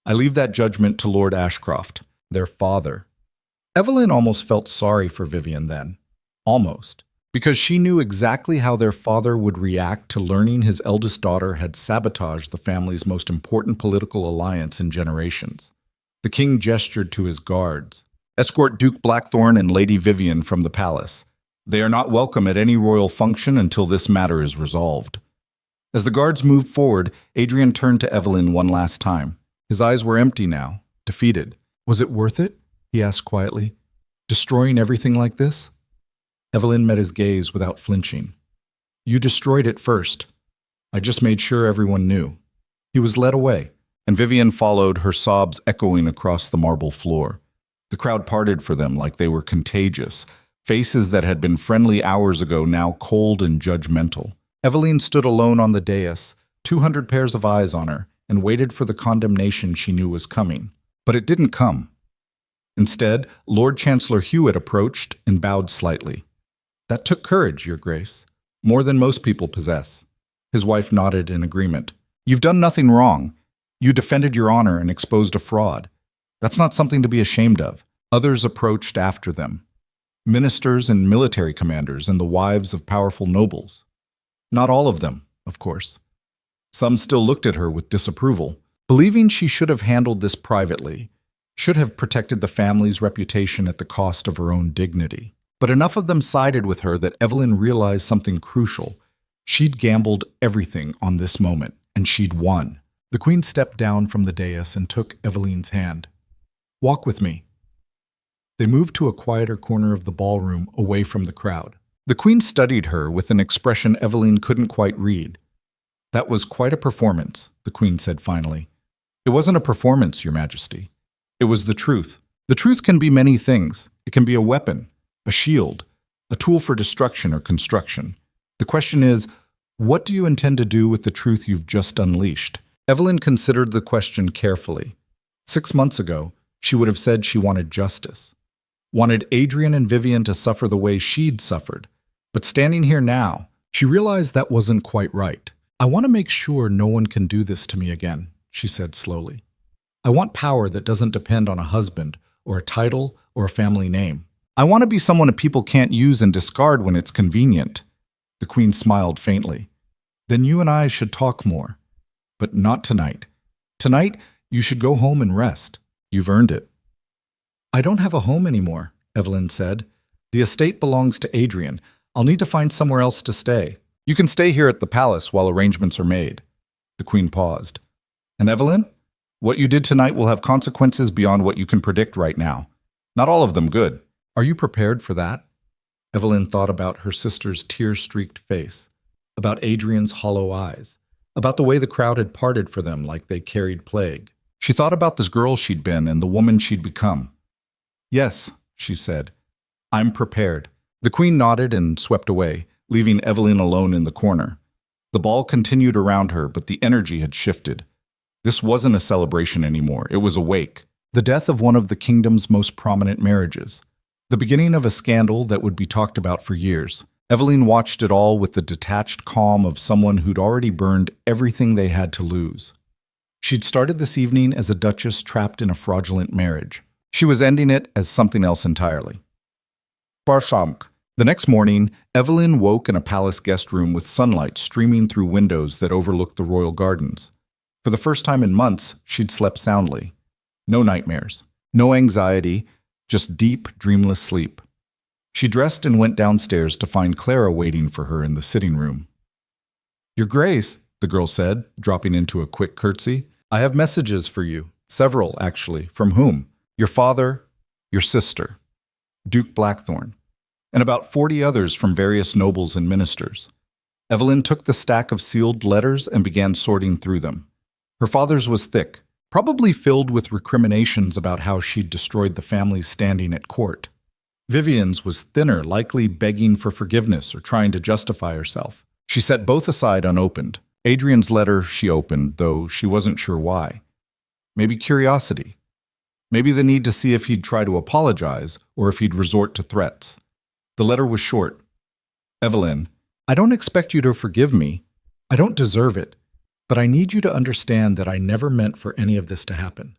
Speaker 1: I leave that judgment to Lord Ashcroft, their father. Evelyn almost felt sorry for Vivian then. Almost. Because she knew exactly how their father would react to learning his eldest daughter had sabotaged the family's most important political alliance in generations. The king gestured to his guards. Escort Duke Blackthorn and Lady Vivian from the palace. They are not welcome at any royal function until this matter is resolved. As the guards moved forward, Adrian turned to Evelyn one last time. His eyes were empty now, defeated. Was it worth it? He asked quietly. Destroying everything like this? Evelyn met his gaze without flinching. You destroyed it first. I just made sure everyone knew. He was led away, and Vivian followed, her sobs echoing across the marble floor. The crowd parted for them like they were contagious, faces that had been friendly hours ago now cold and judgmental. Evelyn stood alone on the dais, 200 pairs of eyes on her, and waited for the condemnation she knew was coming. But it didn't come. Instead, Lord Chancellor Hewitt approached and bowed slightly. That took courage, Your Grace, more than most people possess. His wife nodded in agreement. You've done nothing wrong. You defended your honor and exposed a fraud. That's not something to be ashamed of. Others approached after them. Ministers and military commanders and the wives of powerful nobles. Not all of them, of course. Some still looked at her with disapproval, believing she should have handled this privately, should have protected the family's reputation at the cost of her own dignity. But enough of them sided with her that Evelyn realized something crucial. She'd gambled everything on this moment, and she'd won. The Queen stepped down from the dais and took Evelyn's hand. "Walk with me." They moved to a quieter corner of the ballroom, away from the crowd. The Queen studied her with an expression Evelyn couldn't quite read. "That was quite a performance," the Queen said finally. "It wasn't a performance, Your Majesty. It was the truth. The truth can be many things. It can be a weapon, a shield, a tool for destruction or construction. The question is, what do you intend to do with the truth you've just unleashed?" Evelyn considered the question carefully. 6 months ago, she would have said she wanted justice. Wanted Adrian and Vivian to suffer the way she'd suffered. But standing here now, she realized that wasn't quite right. "I want to make sure no one can do this to me again," she said slowly. "I want power that doesn't depend on a husband, or a title, or a family name. I want to be someone people can't use and discard when it's convenient." The Queen smiled faintly. "Then you and I should talk more. But not tonight. Tonight, you should go home and rest. You've earned it." "I don't have a home anymore," Evelyn said. "The estate belongs to Adrian. I'll need to find somewhere else to stay. You can stay here at the palace while arrangements are made." The Queen paused. "And Evelyn, what you did tonight will have consequences beyond what you can predict right now. Not all of them good. Are you prepared for that?" Evelyn thought about her sister's tear-streaked face, about Adrian's hollow eyes, about the way the crowd had parted for them like they carried plague. She thought about this girl she'd been and the woman she'd become. "Yes," she said, "I'm prepared." The Queen nodded and swept away, leaving Evelyn alone in the corner. The ball continued around her, but the energy had shifted. This wasn't a celebration anymore, it was a wake. The death of one of the kingdom's most prominent marriages. The beginning of a scandal that would be talked about for years. Evelyn watched it all with the detached calm of someone who'd already burned everything they had to lose. She'd started this evening as a duchess trapped in a fraudulent marriage. She was ending it as something else entirely. Barsamk. The next morning, Evelyn woke in a palace guest room with sunlight streaming through windows that overlooked the royal gardens. For the first time in months, she'd slept soundly. No nightmares, no anxiety, just deep, dreamless sleep. She dressed and went downstairs to find Clara waiting for her in the sitting room. "Your Grace," the girl said, dropping into a quick curtsy, "I have messages for you. Several, actually. From whom? Your father, your sister, Duke Blackthorn, and about 40 others from various nobles and ministers." Evelyn took the stack of sealed letters and began sorting through them. Her father's was thick, probably filled with recriminations about how she'd destroyed the family's standing at court. Vivian's was thinner, likely begging for forgiveness or trying to justify herself. She set both aside unopened. Adrian's letter she opened, though she wasn't sure why. Maybe curiosity. Maybe the need to see if he'd try to apologize or if he'd resort to threats. The letter was short. "Evelyn, I don't expect you to forgive me. I don't deserve it. But I need you to understand that I never meant for any of this to happen.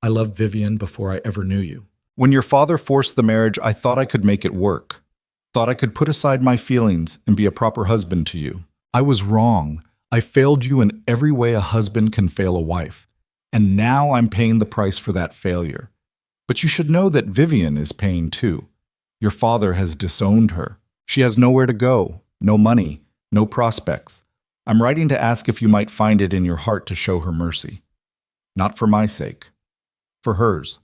Speaker 1: I loved Vivian before I ever knew you. When your father forced the marriage, I thought I could make it work. Thought I could put aside my feelings and be a proper husband to you. I was wrong. I failed you in every way a husband can fail a wife. And now I'm paying the price for that failure. But you should know that Vivian is paying too. Your father has disowned her. She has nowhere to go, no money, no prospects. I'm writing to ask if you might find it in your heart to show her mercy. Not for my sake, for hers."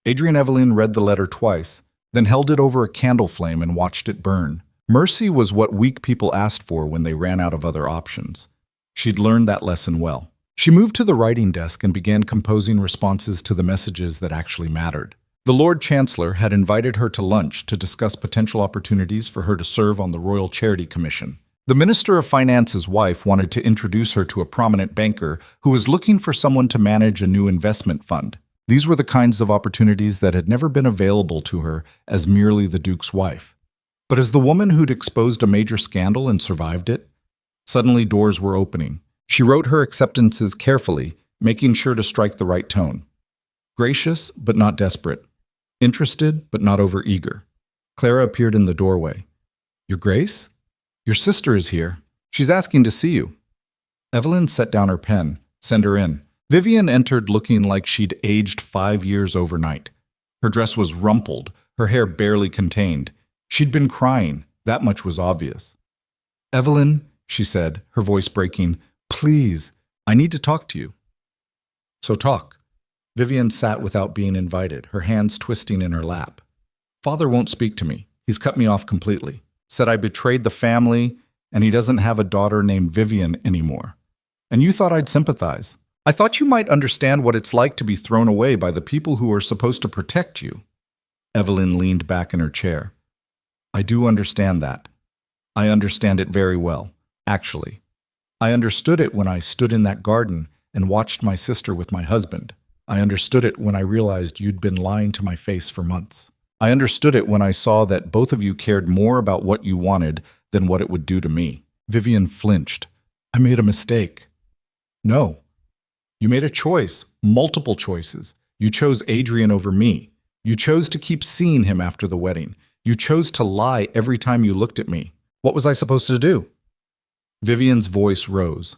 Speaker 1: Adrian Evelyn read the letter twice, then held it over a candle flame and watched it burn. Mercy was what weak people asked for when they ran out of other options. She'd learned that lesson well. She moved to the writing desk and began composing responses to the messages that actually mattered. The Lord Chancellor had invited her to lunch to discuss potential opportunities for her to serve on the Royal Charity Commission. The Minister of Finance's wife wanted to introduce her to a prominent banker who was looking for someone to manage a new investment fund. These were the kinds of opportunities that had never been available to her as merely the Duke's wife. But as the woman who'd exposed a major scandal and survived it, suddenly doors were opening. She wrote her acceptances carefully, making sure to strike the right tone. Gracious, but not desperate. Interested, but not overeager. Clara appeared in the doorway. Your Grace? Your sister is here. She's asking to see you. Evelyn set down her pen. Send her in. Vivian entered looking like she'd aged 5 years overnight. Her dress was rumpled, her hair barely contained. She'd been crying, that much was obvious. Evelyn, she said, her voice breaking, please, I need to talk to you. So talk. Vivian sat without being invited, her hands twisting in her lap. Father won't speak to me. He's cut me off completely. Said I betrayed the family, and he doesn't have a daughter named Vivian anymore. And you thought I'd sympathize. I thought you might understand what it's like to be thrown away by the people who are supposed to protect you. Evelyn leaned back in her chair. I do understand that. I understand it very well, actually. I understood it when I stood in that garden and watched my sister with my husband. I understood it when I realized you'd been lying to my face for months. I understood it when I saw that both of you cared more about what you wanted than what it would do to me. Vivian flinched. I made a mistake. No. You made a choice, multiple choices. You chose Adrian over me. You chose to keep seeing him after the wedding. You chose to lie every time you looked at me. What was I supposed to do? Vivian's voice rose.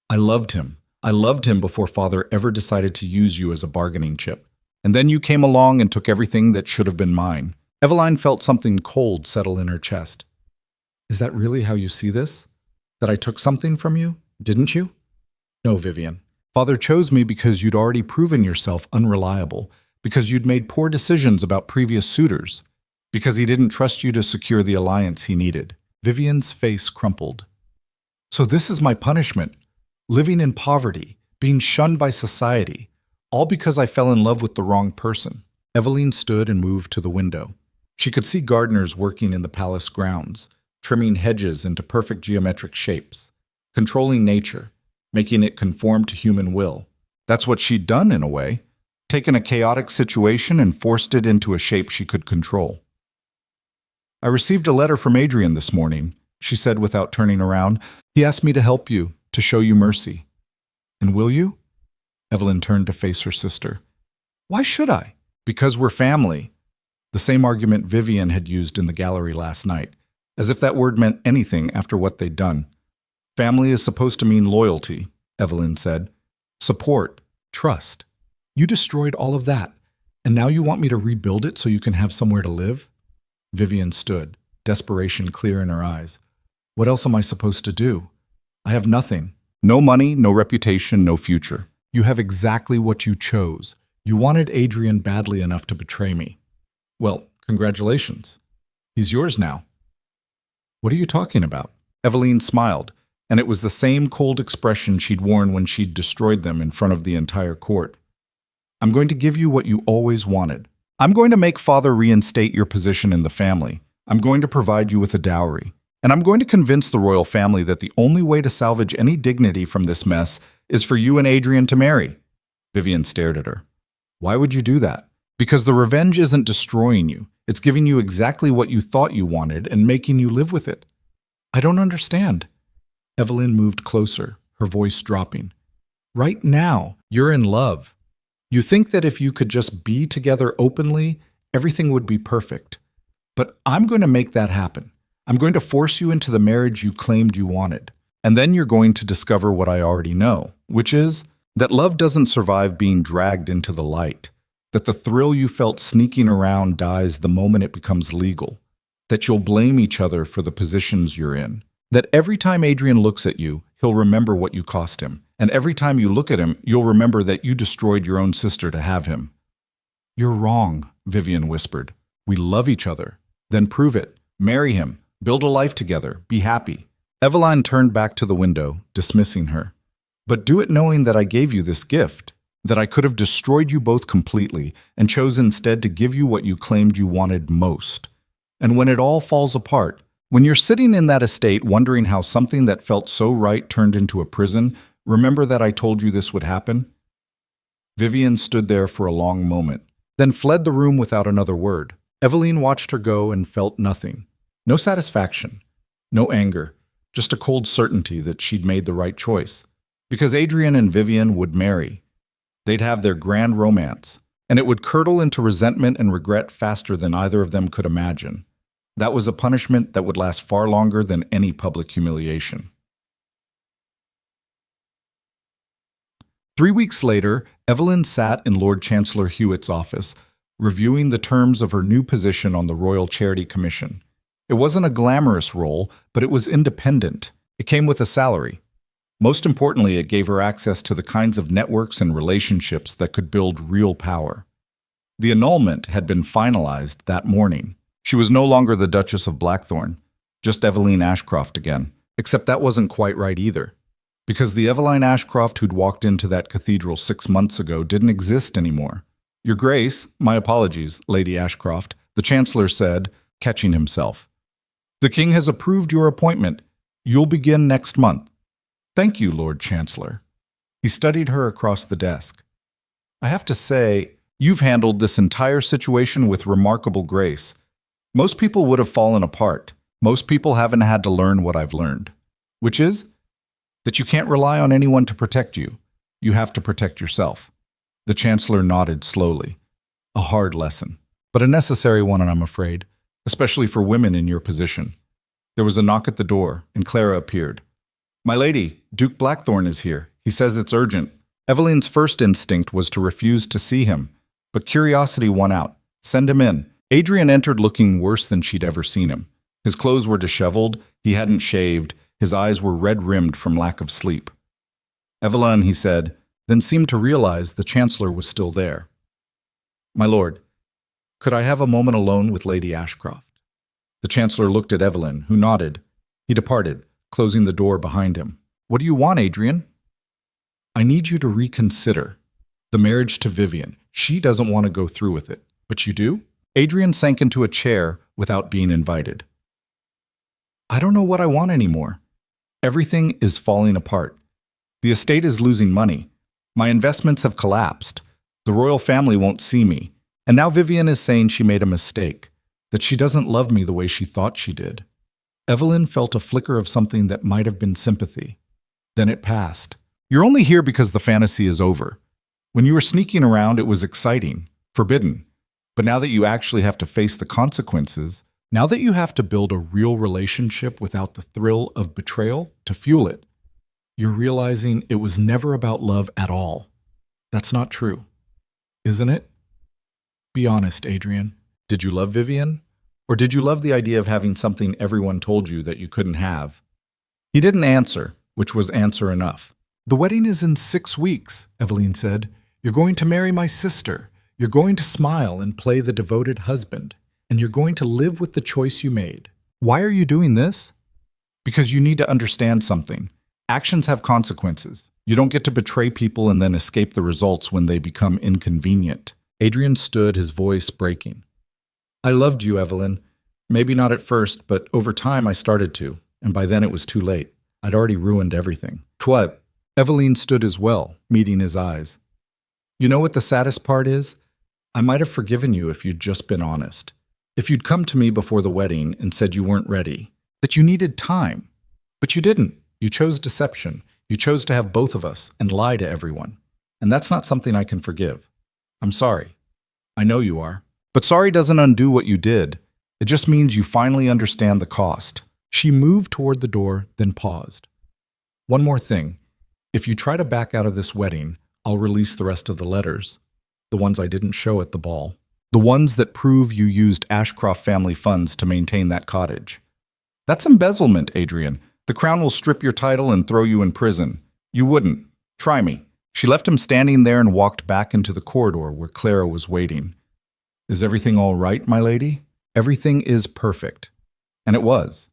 Speaker 1: I loved him. I loved him before Father ever decided to use you as a bargaining chip. And then you came along and took everything that should have been mine. Eveline felt something cold settle in her chest. Is that really how you see this? That I took something from you, didn't you? No, Vivian. Father chose me because you'd already proven yourself unreliable, because you'd made poor decisions about previous suitors, because he didn't trust you to secure the alliance he needed. Vivian's face crumpled. So this is my punishment, living in poverty, being shunned by society, all because I fell in love with the wrong person. Eveline stood and moved to the window. She could see gardeners working in the palace grounds, trimming hedges into perfect geometric shapes, controlling nature, making it conform to human will. That's what she'd done in a way, taken a chaotic situation and forced it into a shape she could control. I received a letter from Adrian this morning, she said without turning around. He asked me to help you, to show you mercy. And will you? Evelyn turned to face her sister. Why should I? Because we're family. The same argument Vivian had used in the gallery last night, as if that word meant anything after what they'd done. Family is supposed to mean loyalty, Evelyn said. Support, trust. You destroyed all of that, and now you want me to rebuild it so you can have somewhere to live? Vivian stood, desperation clear in her eyes. What else am I supposed to do? I have nothing. No money, no reputation, no future. You have exactly what you chose. You wanted Adrian badly enough to betray me. Well, congratulations. He's yours now. What are you talking about? Eveline smiled, and it was the same cold expression she'd worn when she'd destroyed them in front of the entire court. I'm going to give you what you always wanted. I'm going to make Father reinstate your position in the family. I'm going to provide you with a dowry. And I'm going to convince the royal family that the only way to salvage any dignity from this mess is for you and Adrian to marry. Vivian stared at her. Why would you do that? Because the revenge isn't destroying you. It's giving you exactly what you thought you wanted and making you live with it. I don't understand. Evelyn moved closer, her voice dropping. Right now, you're in love. You think that if you could just be together openly, everything would be perfect. But I'm going to make that happen. I'm going to force you into the marriage you claimed you wanted. And then you're going to discover what I already know, which is that love doesn't survive being dragged into the light, that the thrill you felt sneaking around dies the moment it becomes legal, that you'll blame each other for the positions you're in, that every time Adrian looks at you, he'll remember what you cost him, and every time you look at him, you'll remember that you destroyed your own sister to have him. You're wrong, Vivian whispered. We love each other. Then prove it. Marry him. Build a life together. Be happy. Eveline turned back to the window, dismissing her. But do it knowing that I gave you this gift, that I could have destroyed you both completely and chose instead to give you what you claimed you wanted most. And when it all falls apart, when you're sitting in that estate wondering how something that felt so right turned into a prison, remember that I told you this would happen? Vivian stood there for a long moment, then fled the room without another word. Eveline watched her go and felt nothing. No satisfaction, no anger, just a cold certainty that she'd made the right choice. Because Adrian and Vivian would marry. They'd have their grand romance, and it would curdle into resentment and regret faster than either of them could imagine. That was a punishment that would last far longer than any public humiliation. 3 weeks later, Evelyn sat in Lord Chancellor Hewitt's office, reviewing the terms of her new position on the Royal Charity Commission. It wasn't a glamorous role, but it was independent. It came with a salary. Most importantly, it gave her access to the kinds of networks and relationships that could build real power. The annulment had been finalized that morning. She was no longer the Duchess of Blackthorn, just Eveline Ashcroft again, except that wasn't quite right either. Because the Eveline Ashcroft who'd walked into that cathedral 6 months ago didn't exist anymore. "Your Grace, my apologies, Lady Ashcroft," the Chancellor said, catching himself. "The King has approved your appointment. You'll begin next month." "Thank you, Lord Chancellor." He studied her across the desk. "I have to say, you've handled this entire situation with remarkable grace. Most people would have fallen apart. Most people haven't had to learn what I've learned. Which is that you can't rely on anyone to protect you. You have to protect yourself." The Chancellor nodded slowly. "A hard lesson, but a necessary one, I'm afraid, especially for women in your position." There was a knock at the door, and Clara appeared. "My lady, Duke Blackthorn is here. He says it's urgent." Eveline's first instinct was to refuse to see him, but curiosity won out. "Send him in." Adrian entered looking worse than she'd ever seen him. His clothes were disheveled, he hadn't shaved, his eyes were red-rimmed from lack of sleep. "Evelyn," he said, then seemed to realize the Chancellor was still there. "My lord, could I have a moment alone with Lady Ashcroft?" The Chancellor looked at Evelyn, who nodded. He departed, closing the door behind him. "What do you want, Adrian?" "I need you to reconsider the marriage to Vivian. She doesn't want to go through with it. But you do?" Adrian sank into a chair without being invited. "I don't know what I want anymore. Everything is falling apart. The estate is losing money. My investments have collapsed. The royal family won't see me. And now Vivian is saying she made a mistake, that she doesn't love me the way she thought she did." Evelyn felt a flicker of something that might have been sympathy. Then it passed. "You're only here because the fantasy is over. When you were sneaking around, it was exciting, forbidden. But now that you actually have to face the consequences, now that you have to build a real relationship without the thrill of betrayal to fuel it, you're realizing it was never about love at all. That's not true, isn't it? Be honest, Adrian. Did you love Vivian? Or did you love the idea of having something everyone told you that you couldn't have?" He didn't answer, which was answer enough. "The wedding is in 6 weeks, Eveline said. You're going to marry my sister. You're going to smile and play the devoted husband. And you're going to live with the choice you made. Why are you doing this? Because you need to understand something. Actions have consequences. You don't get to betray people and then escape the results when they become inconvenient." Adrian stood, his voice breaking. "I loved you, Evelyn. Maybe not at first, but over time I started to, and by then it was too late. I'd already ruined everything." "What?" Eveline stood as well, meeting his eyes. "You know what the saddest part is? I might have forgiven you if you'd just been honest. If you'd come to me before the wedding and said you weren't ready, that you needed time. But you didn't. You chose deception. You chose to have both of us and lie to everyone. And that's not something I can forgive. I'm sorry. I know you are. But sorry doesn't undo what you did. It just means you finally understand the cost." She moved toward the door, then paused. "One more thing. If you try to back out of this wedding, I'll release the rest of the letters. The ones I didn't show at the ball. The ones that prove you used Ashcroft family funds to maintain that cottage. That's embezzlement, Adrian. The Crown will strip your title and throw you in prison. You wouldn't. Try me." She left him standing there and walked back into the corridor where Clara was waiting. "Is everything all right, my lady?" "Everything is perfect." And it was.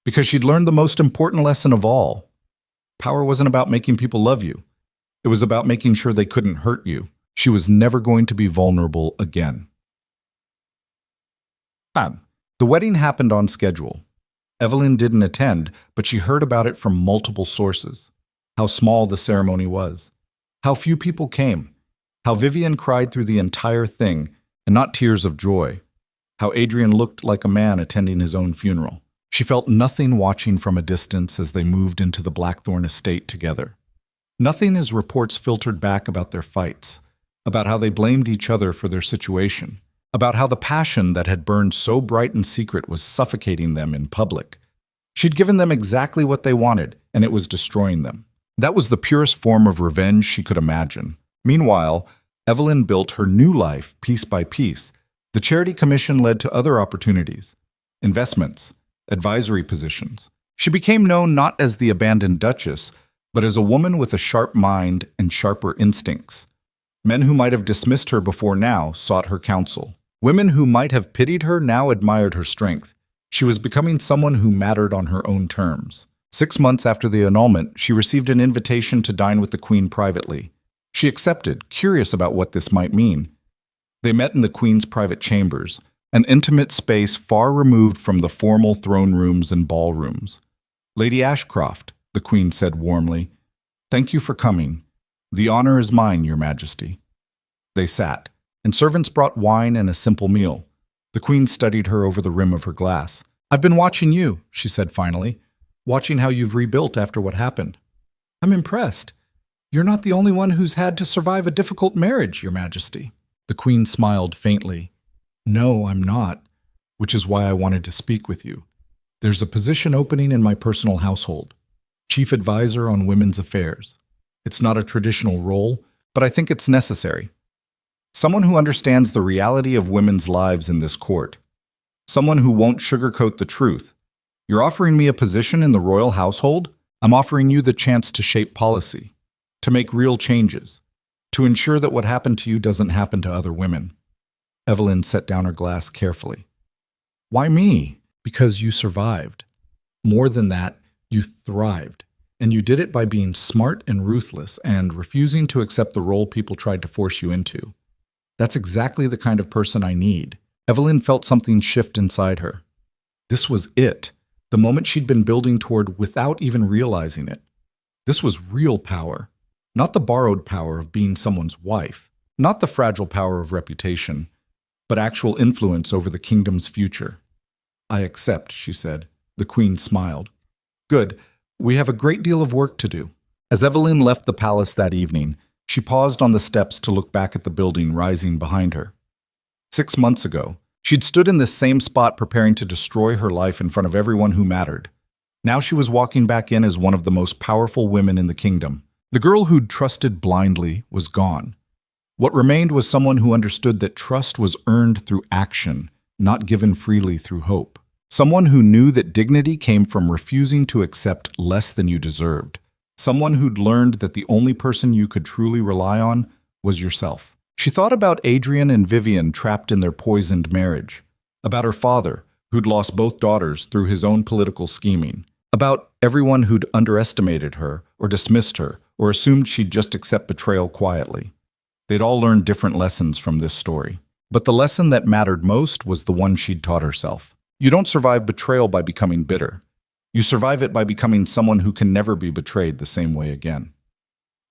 Speaker 1: Because she'd learned the most important lesson of all. Power wasn't about making people love you. It was about making sure they couldn't hurt you. She was never going to be vulnerable again. The wedding happened on schedule. Evelyn didn't attend, but she heard about it from multiple sources. How small the ceremony was. How few people came. How Vivian cried through the entire thing, and not tears of joy. How Adrian looked like a man attending his own funeral. She felt nothing watching from a distance as they moved into the Blackthorn estate together. Nothing as reports filtered back about their fights, about how they blamed each other for their situation, about how the passion that had burned so bright in secret was suffocating them in public. She'd given them exactly what they wanted, and it was destroying them. That was the purest form of revenge she could imagine. Meanwhile, Evelyn built her new life piece by piece. The charity commission led to other opportunities, investments, advisory positions. She became known not as the abandoned duchess, but as a woman with a sharp mind and sharper instincts. Men who might have dismissed her before now sought her counsel. Women who might have pitied her now admired her strength. She was becoming someone who mattered on her own terms. 6 months after the annulment, she received an invitation to dine with the Queen privately. She accepted, curious about what this might mean. They met in the Queen's private chambers, an intimate space far removed from the formal throne rooms and ballrooms. "Lady Ashcroft," the Queen said warmly, "thank you for coming. The honor is mine, Your Majesty." They sat, and servants brought wine and a simple meal. The Queen studied her over the rim of her glass. "I've been watching you," she said finally, "watching how you've rebuilt after what happened. I'm impressed. You're not the only one who's had to survive a difficult marriage, Your Majesty." The Queen smiled faintly. "No, I'm not, which is why I wanted to speak with you. There's a position opening in my personal household, Chief Advisor on Women's Affairs. It's not a traditional role, but I think it's necessary. Someone who understands the reality of women's lives in this court. Someone who won't sugarcoat the truth. You're offering me a position in the royal household? I'm offering you the chance to shape policy, to make real changes, to ensure that what happened to you doesn't happen to other women." Evelyn set down her glass carefully. "Why me?" "Because you survived. More than that, you thrived. And you did it by being smart and ruthless and refusing to accept the role people tried to force you into. That's exactly the kind of person I need." Evelyn felt something shift inside her. This was it, the moment she'd been building toward without even realizing it. This was real power, not the borrowed power of being someone's wife, not the fragile power of reputation, but actual influence over the kingdom's future. "I accept," she said. The Queen smiled. "Good. We have a great deal of work to do." As Evelyn left the palace that evening, she paused on the steps to look back at the building rising behind her. 6 months ago, she'd stood in this same spot preparing to destroy her life in front of everyone who mattered. Now she was walking back in as one of the most powerful women in the kingdom. The girl who'd trusted blindly was gone. What remained was someone who understood that trust was earned through action, not given freely through hope. Someone who knew that dignity came from refusing to accept less than you deserved. Someone who'd learned that the only person you could truly rely on was yourself. She thought about Adrian and Vivian trapped in their poisoned marriage, about her father, who'd lost both daughters through his own political scheming, about everyone who'd underestimated her or dismissed her or assumed she'd just accept betrayal quietly. They'd all learned different lessons from this story. But the lesson that mattered most was the one she'd taught herself. You don't survive betrayal by becoming bitter. You survive it by becoming someone who can never be betrayed the same way again.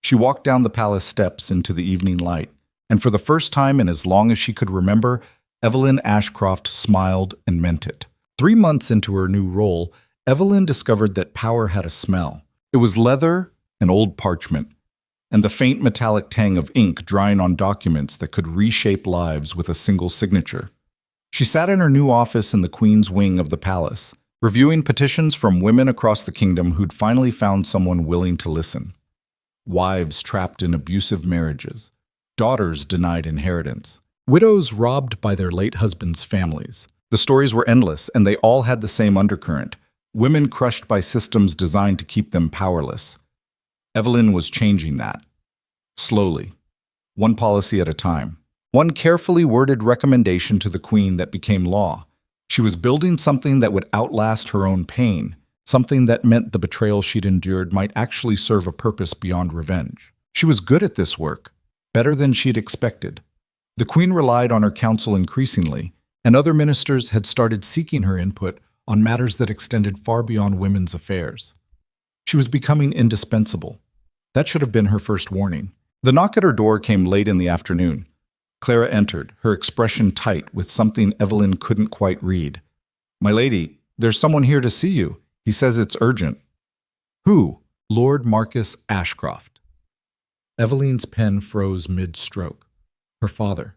Speaker 1: She walked down the palace steps into the evening light, and for the first time in as long as she could remember, Evelyn Ashcroft smiled and meant it. 3 months into her new role, Evelyn discovered that power had a smell. It was leather and old parchment, and the faint metallic tang of ink drying on documents that could reshape lives with a single signature. She sat in her new office in the Queen's wing of the palace, reviewing petitions from women across the kingdom who'd finally found someone willing to listen. Wives trapped in abusive marriages, daughters denied inheritance, widows robbed by their late husbands' families. The stories were endless, and they all had the same undercurrent: women crushed by systems designed to keep them powerless. Evelyn was changing that. Slowly, one policy at a time. One carefully worded recommendation to the Queen that became law. She was building something that would outlast her own pain, something that meant the betrayal she'd endured might actually serve a purpose beyond revenge. She was good at this work, better than she'd expected. The Queen relied on her counsel increasingly, and other ministers had started seeking her input on matters that extended far beyond women's affairs. She was becoming indispensable. That should have been her first warning. The knock at her door came late in the afternoon. Clara entered, her expression tight with something Evelyn couldn't quite read. "My lady, there's someone here to see you. He says it's urgent." "Who?" "Lord Marcus Ashcroft." Evelyn's pen froze mid-stroke. Her father.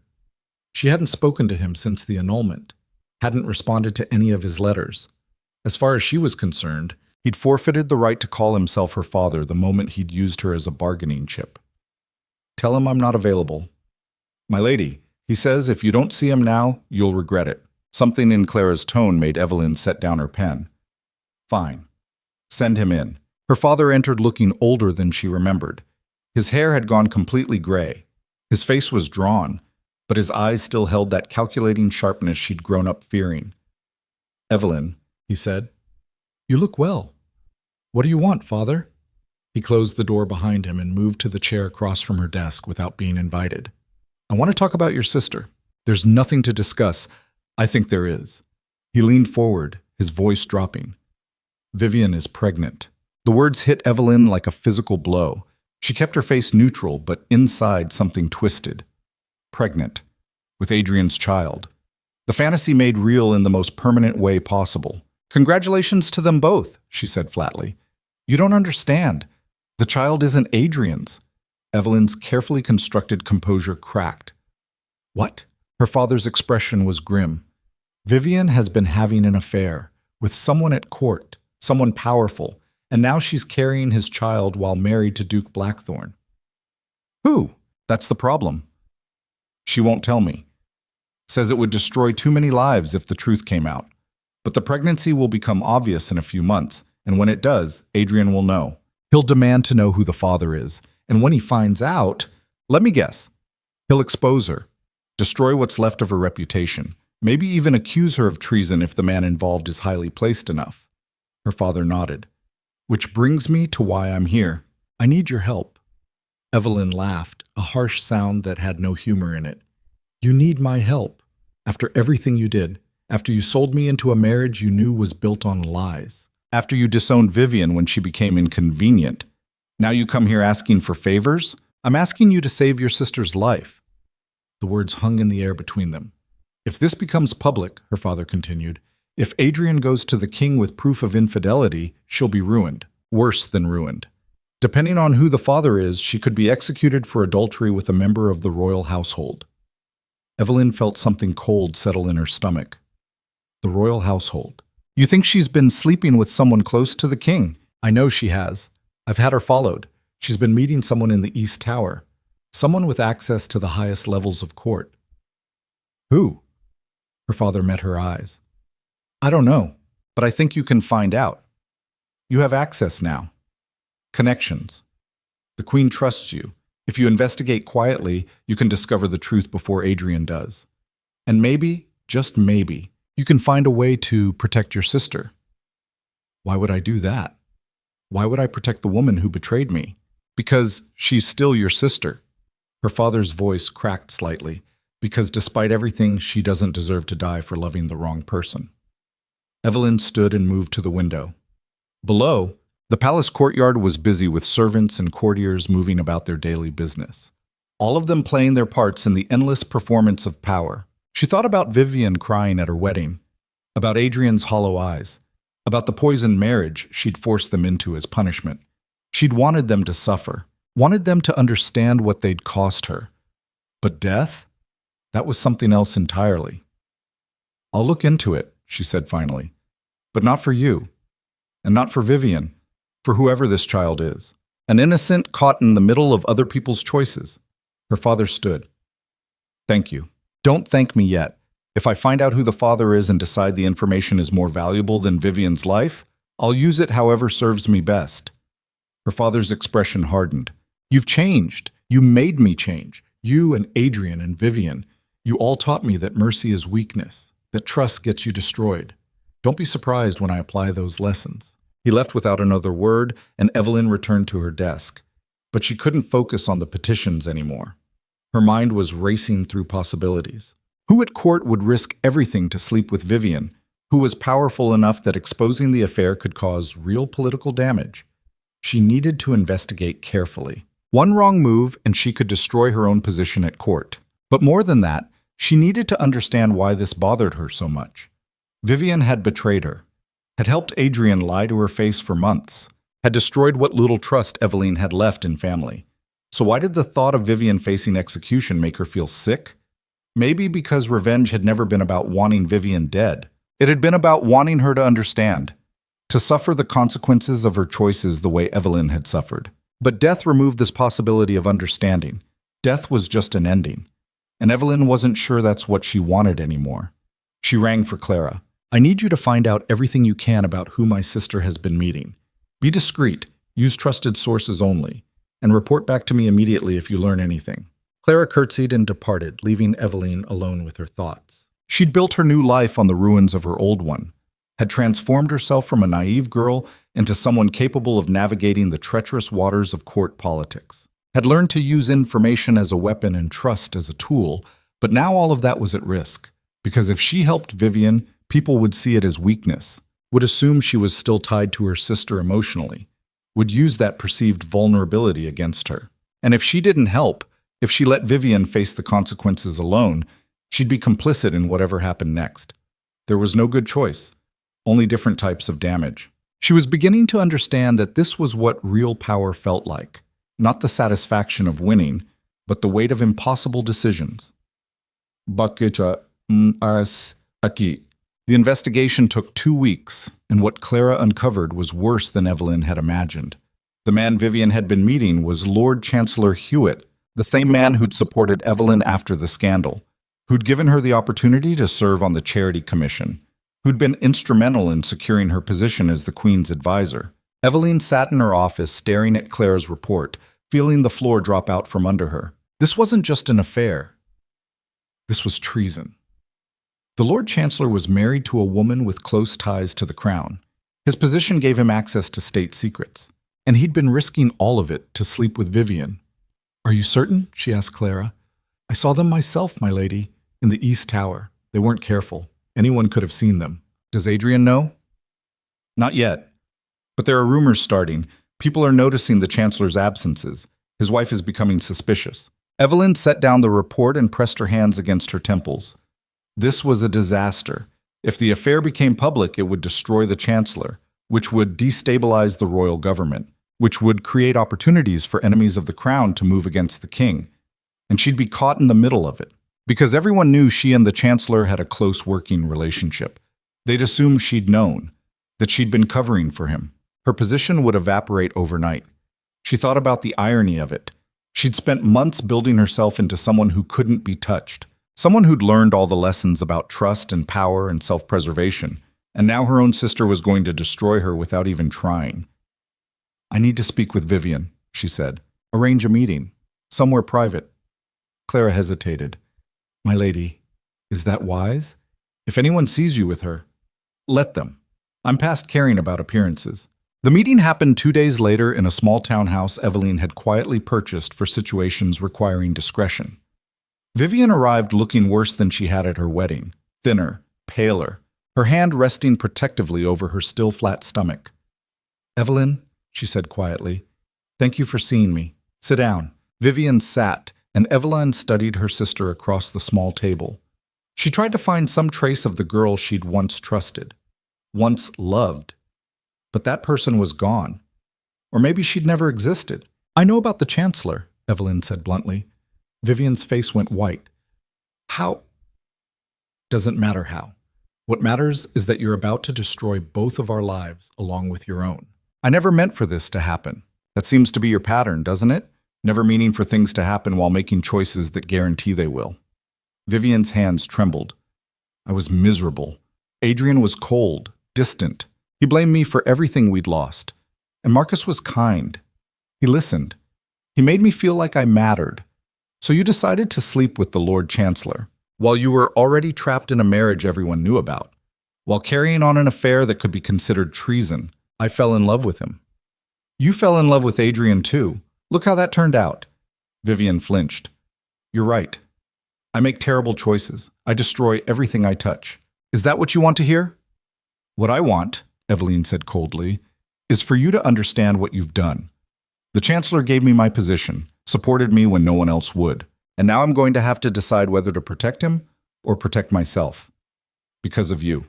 Speaker 1: She hadn't spoken to him since the annulment, hadn't responded to any of his letters. As far as she was concerned, he'd forfeited the right to call himself her father the moment he'd used her as a bargaining chip. Tell him I'm not available. My lady, he says if you don't see him now, you'll regret it. Something in Clara's tone made Evelyn set down her pen. Fine. Send him in. Her father entered looking older than she remembered. His hair had gone completely gray. His face was drawn, but his eyes still held that calculating sharpness she'd grown up fearing. Evelyn, he said, you look well. What do you want, father? He closed the door behind him and moved to the chair across from her desk without being invited. I want to talk about your sister. There's nothing to discuss. I think there is. He leaned forward, his voice dropping. Vivian is pregnant. The words hit Evelyn like a physical blow. She kept her face neutral, but inside something twisted. Pregnant. With Adrian's child. The fantasy made real in the most permanent way possible. Congratulations to them both, she said flatly. You don't understand. The child isn't Adrian's. Evelyn's carefully constructed composure cracked. What? Her father's expression was grim. Vivian has been having an affair with someone at court, someone powerful, and now she's carrying his child while married to Duke Blackthorn. Who? That's the problem. She won't tell me. Says it would destroy too many lives if the truth came out. But the pregnancy will become obvious in a few months, and when it does, Adrian will know. He'll demand to know who the father is, and when he finds out, let me guess, he'll expose her, destroy what's left of her reputation, maybe even accuse her of treason if the man involved is highly placed enough. Her father nodded. Which brings me to why I'm here. I need your help. Evelyn laughed, a harsh sound that had no humor in it. You need my help. After everything you did, after you sold me into a marriage you knew was built on lies, after you disowned Vivian when she became inconvenient, now you come here asking for favors? I'm asking you to save your sister's life. The words hung in the air between them. If this becomes public, her father continued, if Adrian goes to the king with proof of infidelity, she'll be ruined, worse than ruined. Depending on who the father is, she could be executed for adultery with a member of the royal household. Evelyn felt something cold settle in her stomach. The royal household. You think she's been sleeping with someone close to the king? I know she has. I've had her followed. She's been meeting someone in the East Tower. Someone with access to the highest levels of court. Who? Her father met her eyes. I don't know, but I think you can find out. You have access now. Connections. The Queen trusts you. If you investigate quietly, you can discover the truth before Adrian does. And maybe, just maybe, you can find a way to protect your sister. Why would I do that? Why would I protect the woman who betrayed me? Because she's still your sister. Her father's voice cracked slightly, because despite everything, she doesn't deserve to die for loving the wrong person. Evelyn stood and moved to the window. Below, the palace courtyard was busy with servants and courtiers moving about their daily business, all of them playing their parts in the endless performance of power. She thought about Vivian crying at her wedding, about Adrian's hollow eyes, about the poisoned marriage she'd forced them into as punishment. She'd wanted them to suffer, wanted them to understand what they'd cost her. But death? That was something else entirely. I'll look into it, she said finally, but not for you, and not for Vivian, for whoever this child is. An innocent caught in the middle of other people's choices. Her father stood. Thank you. Don't thank me yet. If I find out who the father is and decide the information is more valuable than Vivian's life, I'll use it however serves me best. Her father's expression hardened. You've changed. You made me change. You and Adrian and Vivian. You all taught me that mercy is weakness, that trust gets you destroyed. Don't be surprised when I apply those lessons. He left without another word, and Evelyn returned to her desk. But she couldn't focus on the petitions anymore. Her mind was racing through possibilities. Who at court would risk everything to sleep with Vivian? Who was powerful enough that exposing the affair could cause real political damage? She needed to investigate carefully. One wrong move, and she could destroy her own position at court. But more than that, she needed to understand why this bothered her so much. Vivian had betrayed her, had helped Adrian lie to her face for months, had destroyed what little trust Evelyn had left in family. So why did the thought of Vivian facing execution make her feel sick? Maybe because revenge had never been about wanting Vivian dead. It had been about wanting her to understand, to suffer the consequences of her choices the way Evelyn had suffered. But death removed this possibility of understanding. Death was just an ending. And Evelyn wasn't sure that's what she wanted anymore. She rang for Clara. I need you to find out everything you can about who my sister has been meeting. Be discreet, use trusted sources only, and report back to me immediately if you learn anything. Clara curtsied and departed, leaving Evelyn alone with her thoughts. She'd built her new life on the ruins of her old one, had transformed herself from a naive girl into someone capable of navigating the treacherous waters of court politics, had learned to use information as a weapon and trust as a tool, but now all of that was at risk, because if she helped Vivian, people would see it as weakness, would assume she was still tied to her sister emotionally, would use that perceived vulnerability against her. And if she didn't help, if she let Vivian face the consequences alone, she'd be complicit in whatever happened next. There was no good choice, only different types of damage. She was beginning to understand that this was what real power felt like, not the satisfaction of winning, but the weight of impossible decisions. The investigation took 2 weeks, and what Clara uncovered was worse than Evelyn had imagined. The man Vivian had been meeting was Lord Chancellor Hewitt, the same man who'd supported Evelyn after the scandal, who'd given her the opportunity to serve on the Charity Commission, who'd been instrumental in securing her position as the Queen's advisor. Evelyn sat in her office staring at Clara's report, feeling the floor drop out from under her. This wasn't just an affair. This was treason. The Lord Chancellor was married to a woman with close ties to the crown. His position gave him access to state secrets, and he'd been risking all of it to sleep with Vivian. Are you certain? She asked Clara. I saw them myself, my lady, in the East Tower. They weren't careful. Anyone could have seen them. Does Adrian know? Not yet. But there are rumors starting. People are noticing the Chancellor's absences. His wife is becoming suspicious. Evelyn set down the report and pressed her hands against her temples. This was a disaster. If the affair became public, it would destroy the Chancellor, which would destabilize the royal government, which would create opportunities for enemies of the crown to move against the king. And she'd be caught in the middle of it. Because everyone knew she and the Chancellor had a close working relationship. They'd assume she'd known, that she'd been covering for him. Her position would evaporate overnight. She thought about the irony of it. She'd spent months building herself into someone who couldn't be touched, someone who'd learned all the lessons about trust and power and self-preservation, and now her own sister was going to destroy her without even trying. I need to speak with Vivian, she said. Arrange a meeting, somewhere private. Clara hesitated. My lady, is that wise? If anyone sees you with her, let them. I'm past caring about appearances. The meeting happened 2 days later in a small townhouse Evelyn had quietly purchased for situations requiring discretion. Vivian arrived looking worse than she had at her wedding, thinner, paler, her hand resting protectively over her still flat stomach. Evelyn, she said quietly, thank you for seeing me. Sit down. Vivian sat, and Evelyn studied her sister across the small table. She tried to find some trace of the girl she'd once trusted, once loved. But that person was gone. Or maybe she'd never existed. I know about the Chancellor, Evelyn said bluntly. Vivian's face went white. How? Doesn't matter how. What matters is that you're about to destroy both of our lives along with your own. I never meant for this to happen. That seems to be your pattern, doesn't it? Never meaning for things to happen while making choices that guarantee they will. Vivian's hands trembled. I was miserable. Adrian was cold, distant. He blamed me for everything we'd lost. And Marcus was kind. He listened. He made me feel like I mattered. So you decided to sleep with the Lord Chancellor, while you were already trapped in a marriage everyone knew about. While carrying on an affair that could be considered treason, I fell in love with him. You fell in love with Adrian too. Look how that turned out. Vivian flinched. You're right. I make terrible choices. I destroy everything I touch. Is that what you want to hear? What I want, Evelyn said coldly, is for you to understand what you've done. The Chancellor gave me my position, supported me when no one else would, and now I'm going to have to decide whether to protect him or protect myself. Because of you.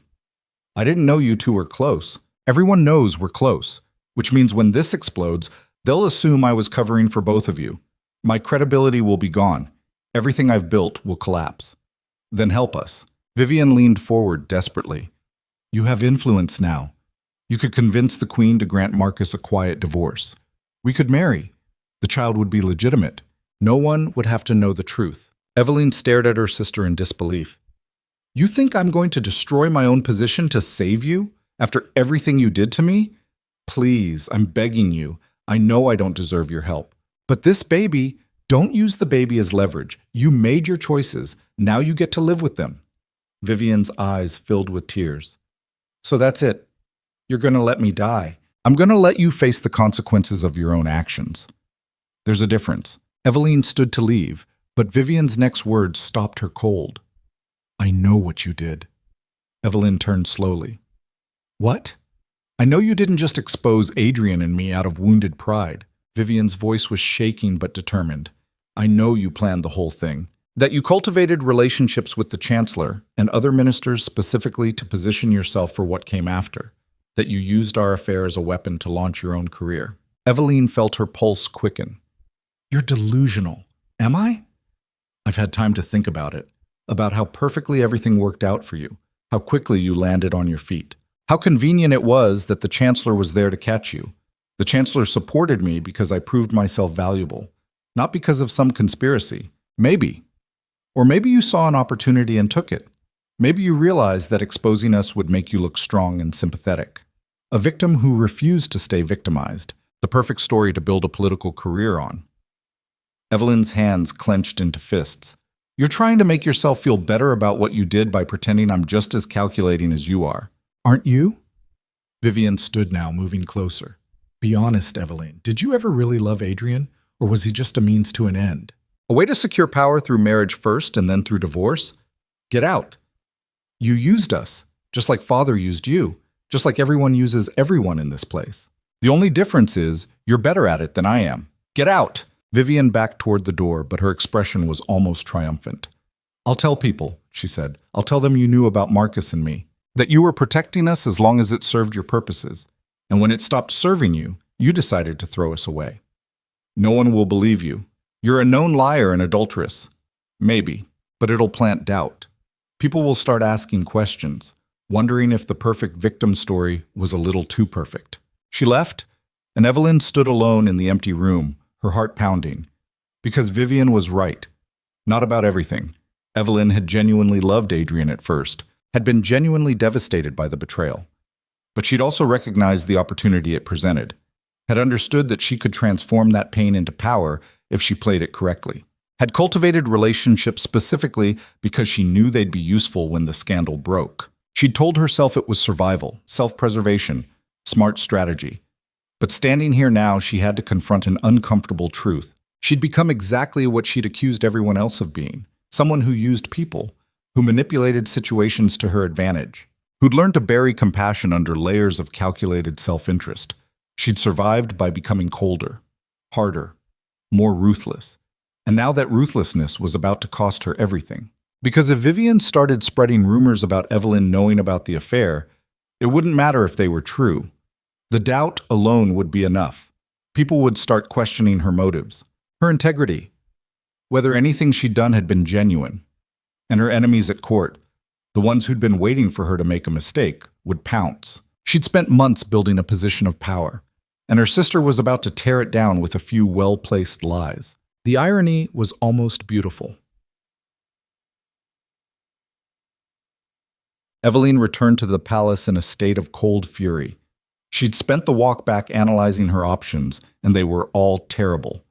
Speaker 1: I didn't know you two were close. Everyone knows we're close, which means when this explodes, they'll assume I was covering for both of you. My credibility will be gone. Everything I've built will collapse. Then help us. Vivian leaned forward desperately. You have influence now. You could convince the Queen to grant Marcus a quiet divorce. We could marry. The child would be legitimate. No one would have to know the truth. Evelyn stared at her sister in disbelief. You think I'm going to destroy my own position to save you? After everything you did to me? Please, I'm begging you. I know I don't deserve your help. But this baby, don't use the baby as leverage. You made your choices. Now you get to live with them. Vivian's eyes filled with tears. So that's it. You're going to let me die. I'm going to let you face the consequences of your own actions. There's a difference. Evelyn stood to leave, but Vivian's next words stopped her cold. I know what you did. Evelyn turned slowly. What? I know you didn't just expose Adrian and me out of wounded pride. Vivian's voice was shaking but determined. I know you planned the whole thing. That you cultivated relationships with the Chancellor and other ministers specifically to position yourself for what came after. That you used our affair as a weapon to launch your own career. Evelyn felt her pulse quicken. You're delusional. Am I? I've had time to think about it. About how perfectly everything worked out for you. How quickly you landed on your feet. How convenient it was that the Chancellor was there to catch you. The Chancellor supported me because I proved myself valuable. Not because of some conspiracy. Maybe. Or maybe you saw an opportunity and took it. Maybe you realized that exposing us would make you look strong and sympathetic. A victim who refused to stay victimized. The perfect story to build a political career on. Evelyn's hands clenched into fists. You're trying to make yourself feel better about what you did by pretending I'm just as calculating as you are. Aren't you? Vivian stood now, moving closer. Be honest, Evelyn. Did you ever really love Adrian? Or was he just a means to an end? A way to secure power through marriage first and then through divorce? Get out. You used us, just like Father used you, just like everyone uses everyone in this place. The only difference is you're better at it than I am. Get out. Vivian backed toward the door, but her expression was almost triumphant. I'll tell people, she said. I'll tell them you knew about Marcus and me, that you were protecting us as long as it served your purposes. And when it stopped serving you, you decided to throw us away. No one will believe you. You're a known liar and adulteress. Maybe, but it'll plant doubt. People will start asking questions, wondering if the perfect victim story was a little too perfect. She left, and Evelyn stood alone in the empty room, her heart pounding. Because Vivian was right. Not about everything. Evelyn had genuinely loved Adrian at first, had been genuinely devastated by the betrayal. But she'd also recognized the opportunity it presented, had understood that she could transform that pain into power if she played it correctly, had cultivated relationships specifically because she knew they'd be useful when the scandal broke. She'd told herself it was survival, self-preservation, smart strategy. But standing here now, she had to confront an uncomfortable truth. She'd become exactly what she'd accused everyone else of being, someone who used people, who manipulated situations to her advantage, who'd learned to bury compassion under layers of calculated self-interest. She'd survived by becoming colder, harder, more ruthless. And now that ruthlessness was about to cost her everything. Because if Vivian started spreading rumors about Evelyn knowing about the affair, it wouldn't matter if they were true. The doubt alone would be enough. People would start questioning her motives, her integrity, whether anything she'd done had been genuine. And her enemies at court, the ones who'd been waiting for her to make a mistake, would pounce. She'd spent months building a position of power, and her sister was about to tear it down with a few well-placed lies. The irony was almost beautiful. Evelyn returned to the palace in a state of cold fury. She'd spent the walk back analyzing her options, and they were all terrible.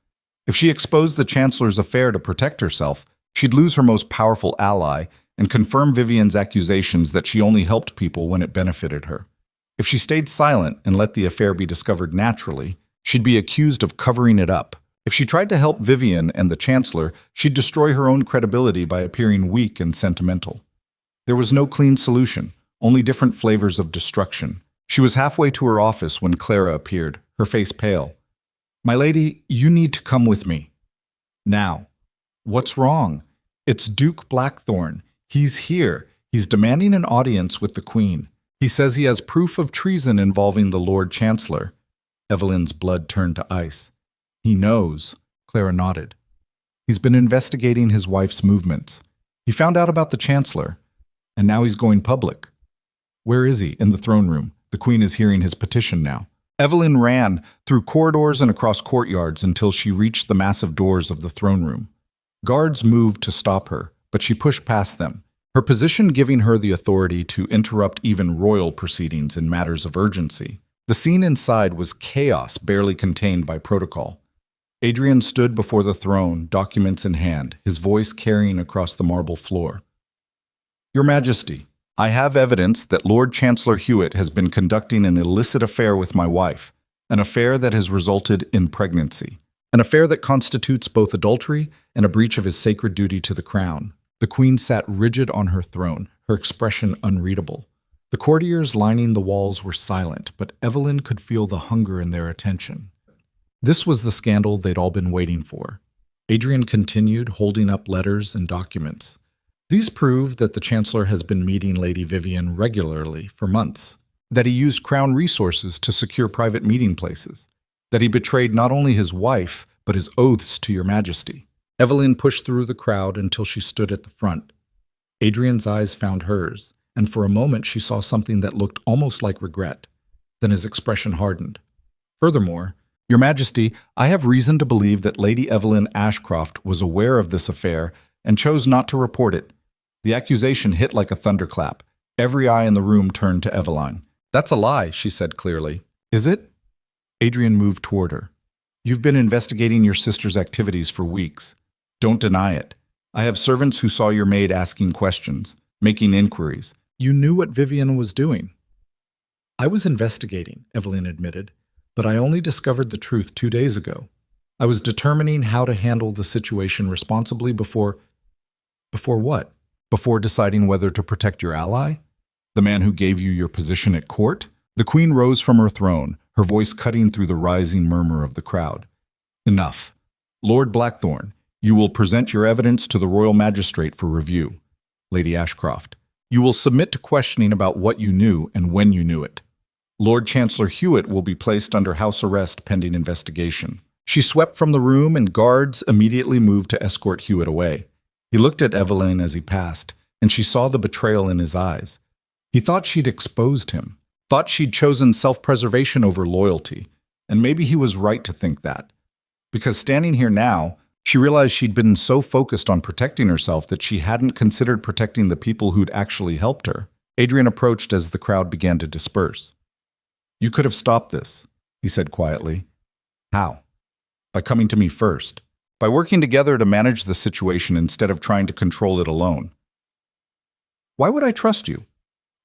Speaker 1: If she exposed the Chancellor's affair to protect herself, she'd lose her most powerful ally and confirm Vivian's accusations that she only helped people when it benefited her. If she stayed silent and let the affair be discovered naturally, she'd be accused of covering it up. If she tried to help Vivian and the Chancellor, she'd destroy her own credibility by appearing weak and sentimental. There was no clean solution, only different flavors of destruction. She was halfway to her office when Clara appeared, her face pale. "My lady, you need to come with me. Now." "What's wrong?" "It's Duke Blackthorne. He's here. He's demanding an audience with the Queen. He says he has proof of treason involving the Lord Chancellor." Evelyn's blood turned to ice. "He knows." Clara nodded. He's been investigating his wife's movements. He found out about the Chancellor, and now he's going public. Where is he? In the throne room. The Queen is hearing his petition now. Evelyn ran through corridors and across courtyards until she reached the massive doors of the throne room. Guards moved to stop her, but she pushed past them, her position giving her the authority to interrupt even royal proceedings in matters of urgency. The scene inside was chaos barely contained by protocol. Adrian stood before the throne, documents in hand, his voice carrying across the marble floor. Your Majesty, I have evidence that Lord Chancellor Hewitt has been conducting an illicit affair with my wife, an affair that has resulted in pregnancy, an affair that constitutes both adultery and a breach of his sacred duty to the crown. The Queen sat rigid on her throne, her expression unreadable. The courtiers lining the walls were silent, but Evelyn could feel the hunger in their attention. This was the scandal they'd all been waiting for. Adrian continued, holding up letters and documents. These prove that the Chancellor has been meeting Lady Vivian regularly for months, that he used Crown resources to secure private meeting places, that he betrayed not only his wife, but his oaths to your Majesty. Evelyn pushed through the crowd until she stood at the front. Adrian's eyes found hers, and for a moment she saw something that looked almost like regret. Then his expression hardened. Furthermore, Your Majesty, I have reason to believe that Lady Evelyn Ashcroft was aware of this affair and chose not to report it. The accusation hit like a thunderclap. Every eye in the room turned to Evelyn. That's a lie, she said clearly. Is it? Adrian moved toward her. You've been investigating your sister's activities for weeks. Don't deny it. I have servants who saw your maid asking questions, making inquiries. You knew what Vivian was doing. I was investigating, Evelyn admitted, but I only discovered the truth 2 days ago. I was determining how to handle the situation responsibly before what? Before deciding whether to protect your ally? The man who gave you your position at court? The Queen rose from her throne, her voice cutting through the rising murmur of the crowd. Enough. Lord Blackthorne, you will present your evidence to the royal magistrate for review. Lady Ashcroft, you will submit to questioning about what you knew and when you knew it. Lord Chancellor Hewitt will be placed under house arrest pending investigation. She swept from the room and guards immediately moved to escort Hewitt away. He looked at Evelyn as he passed, and she saw the betrayal in his eyes. He thought she'd exposed him, thought she'd chosen self-preservation over loyalty, and maybe he was right to think that. Because standing here now, she realized she'd been so focused on protecting herself that she hadn't considered protecting the people who'd actually helped her. Adrian approached as the crowd began to disperse. You could have stopped this, he said quietly. How? By coming to me first. By working together to manage the situation instead of trying to control it alone. Why would I trust you?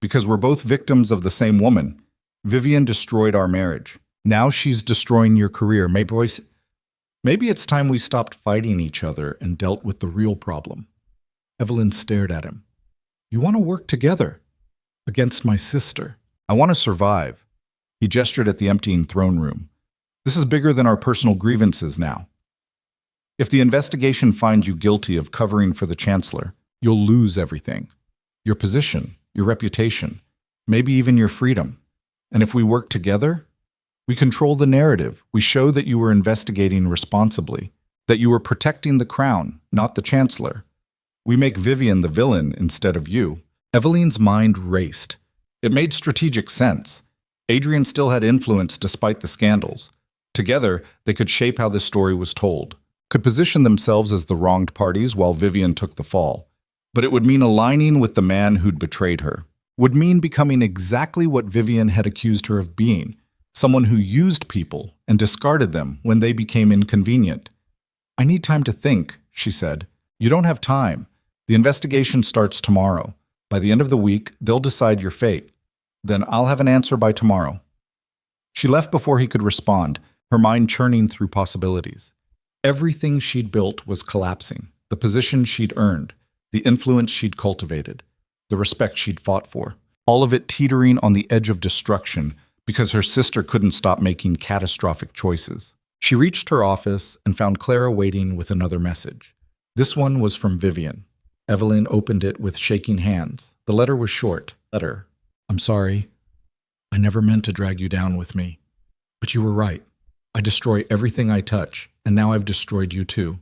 Speaker 1: Because we're both victims of the same woman. Vivian destroyed our marriage. Now she's destroying your career. Maybe it's time we stopped fighting each other and dealt with the real problem. Evelyn stared at him. You want to work together? Against my sister. I want to survive. He gestured at the emptying throne room. This is bigger than our personal grievances now. If the investigation finds you guilty of covering for the Chancellor, you'll lose everything. Your position, your reputation, maybe even your freedom. And if we work together, we control the narrative. We show that you were investigating responsibly, that you were protecting the crown, not the Chancellor. We make Vivian the villain instead of you. Evelyn's mind raced. It made strategic sense. Adrian still had influence despite the scandals. Together, they could shape how this story was told, could position themselves as the wronged parties while Vivian took the fall. But it would mean aligning with the man who'd betrayed her, would mean becoming exactly what Vivian had accused her of being, someone who used people and discarded them when they became inconvenient. I need time to think, she said. You don't have time. The investigation starts tomorrow. By the end of the week, they'll decide your fate. Then I'll have an answer by tomorrow. She left before he could respond, her mind churning through possibilities. Everything she'd built was collapsing, the position she'd earned, the influence she'd cultivated, the respect she'd fought for, all of it teetering on the edge of destruction because her sister couldn't stop making catastrophic choices. She reached her office and found Clara waiting with another message. This one was from Vivian. Evelyn opened it with shaking hands. The letter was short. Letter. I'm sorry. I never meant to drag you down with me. But you were right. I destroy everything I touch, and now I've destroyed you too.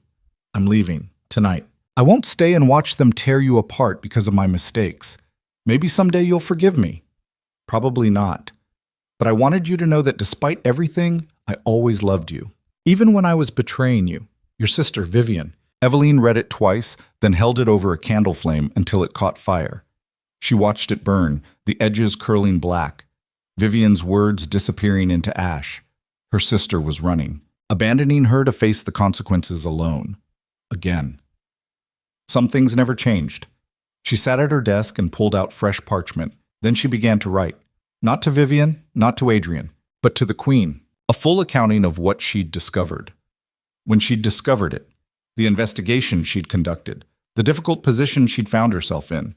Speaker 1: I'm leaving, tonight. I won't stay and watch them tear you apart because of my mistakes. Maybe someday you'll forgive me. Probably not. But I wanted you to know that despite everything, I always loved you. Even when I was betraying you. Your sister, Vivian. Eveline read it twice, then held it over a candle flame until it caught fire. She watched it burn, the edges curling black. Vivian's words disappearing into ash. Her sister was running, abandoning her to face the consequences alone. Again. Some things never changed. She sat at her desk and pulled out fresh parchment. Then she began to write. Not to Vivian, not to Adrian, but to the Queen. A full accounting of what she'd discovered. When she'd discovered it. The investigation she'd conducted. The difficult position she'd found herself in.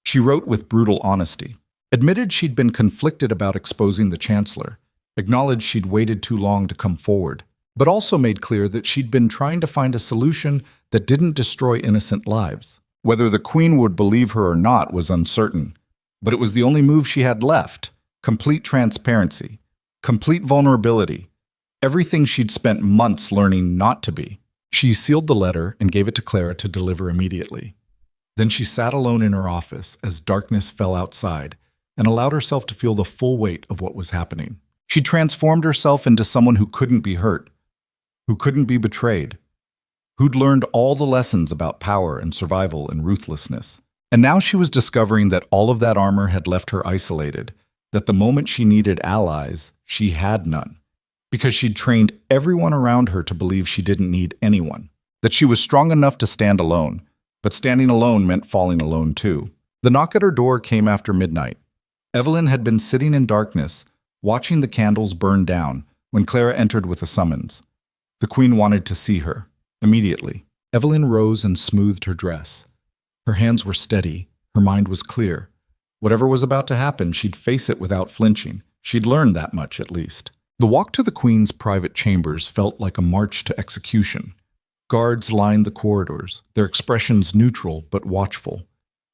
Speaker 1: She wrote with brutal honesty. Admitted she'd been conflicted about exposing the Chancellor. Acknowledged she'd waited too long to come forward. But also made clear that she'd been trying to find a solution that didn't destroy innocent lives. Whether the Queen would believe her or not was uncertain. But it was the only move she had left. Complete transparency. Complete vulnerability. Everything she'd spent months learning not to be. She sealed the letter and gave it to Clara to deliver immediately. Then she sat alone in her office as darkness fell outside and allowed herself to feel the full weight of what was happening. She transformed herself into someone who couldn't be hurt, who couldn't be betrayed, who'd learned all the lessons about power and survival and ruthlessness. And now she was discovering that all of that armor had left her isolated, that the moment she needed allies, she had none. Because she'd trained everyone around her to believe she didn't need anyone, that she was strong enough to stand alone, but standing alone meant falling alone too. The knock at her door came after midnight. Eveline had been sitting in darkness, watching the candles burn down, when Clara entered with a summons. The Queen wanted to see her, immediately. Eveline rose and smoothed her dress. Her hands were steady, her mind was clear. Whatever was about to happen, she'd face it without flinching. She'd learned that much, at least. The walk to the Queen's private chambers felt like a march to execution. Guards lined the corridors, their expressions neutral but watchful.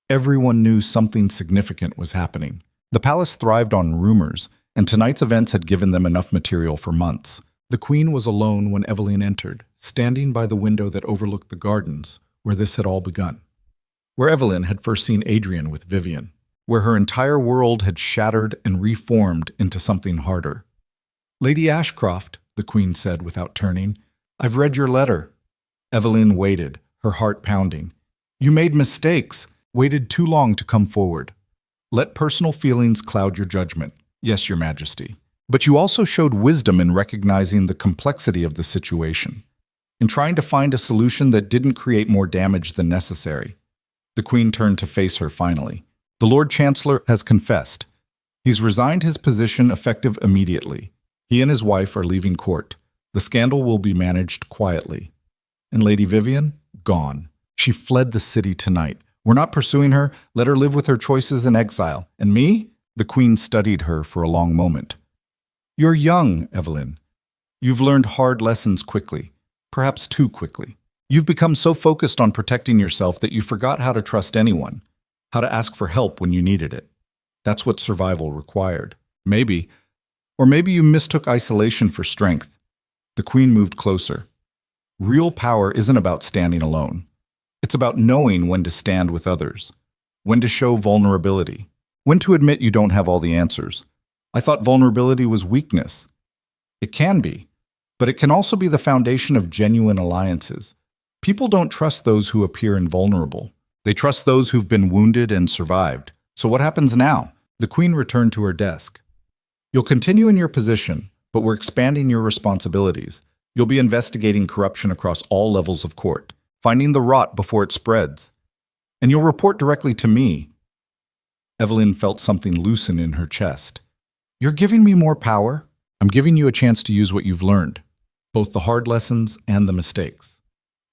Speaker 1: Everyone knew something significant was happening. The palace thrived on rumors, and tonight's events had given them enough material for months. The Queen was alone when Eveline entered, standing by the window that overlooked the gardens, where this had all begun. Where Eveline had first seen Adrian with Vivian. Where her entire world had shattered and reformed into something harder. "Lady Ashcroft," the Queen said without turning, "I've read your letter." Eveline waited, her heart pounding. "You made mistakes, waited too long to come forward. Let personal feelings cloud your judgment. Yes, Your Majesty. But you also showed wisdom in recognizing the complexity of the situation, in trying to find a solution that didn't create more damage than necessary." The Queen turned to face her finally. "The Lord Chancellor has confessed. He's resigned his position effective immediately. He and his wife are leaving court. The scandal will be managed quietly. And Lady Vivian? Gone. She fled the city tonight. We're not pursuing her. Let her live with her choices in exile. And me?" The Queen studied her for a long moment. "You're young, Eveline. You've learned hard lessons quickly, perhaps too quickly. You've become so focused on protecting yourself that you forgot how to trust anyone, how to ask for help when you needed it. That's what survival required. Maybe, or maybe you mistook isolation for strength." The Queen moved closer. Real power isn't about standing alone. It's about knowing when to stand with others, when to show vulnerability, when to admit you don't have all the answers. I thought vulnerability was weakness. It can be, but it can also be the foundation of genuine alliances. People don't trust those who appear invulnerable. They trust those who've been wounded and survived. So what happens now? The Queen returned to her desk. "You'll continue in your position, but we're expanding your responsibilities. You'll be investigating corruption across all levels of court, finding the rot before it spreads. And you'll report directly to me." Eveline felt something loosen in her chest. "You're giving me more power?" "I'm giving you a chance to use what you've learned, both the hard lessons and the mistakes.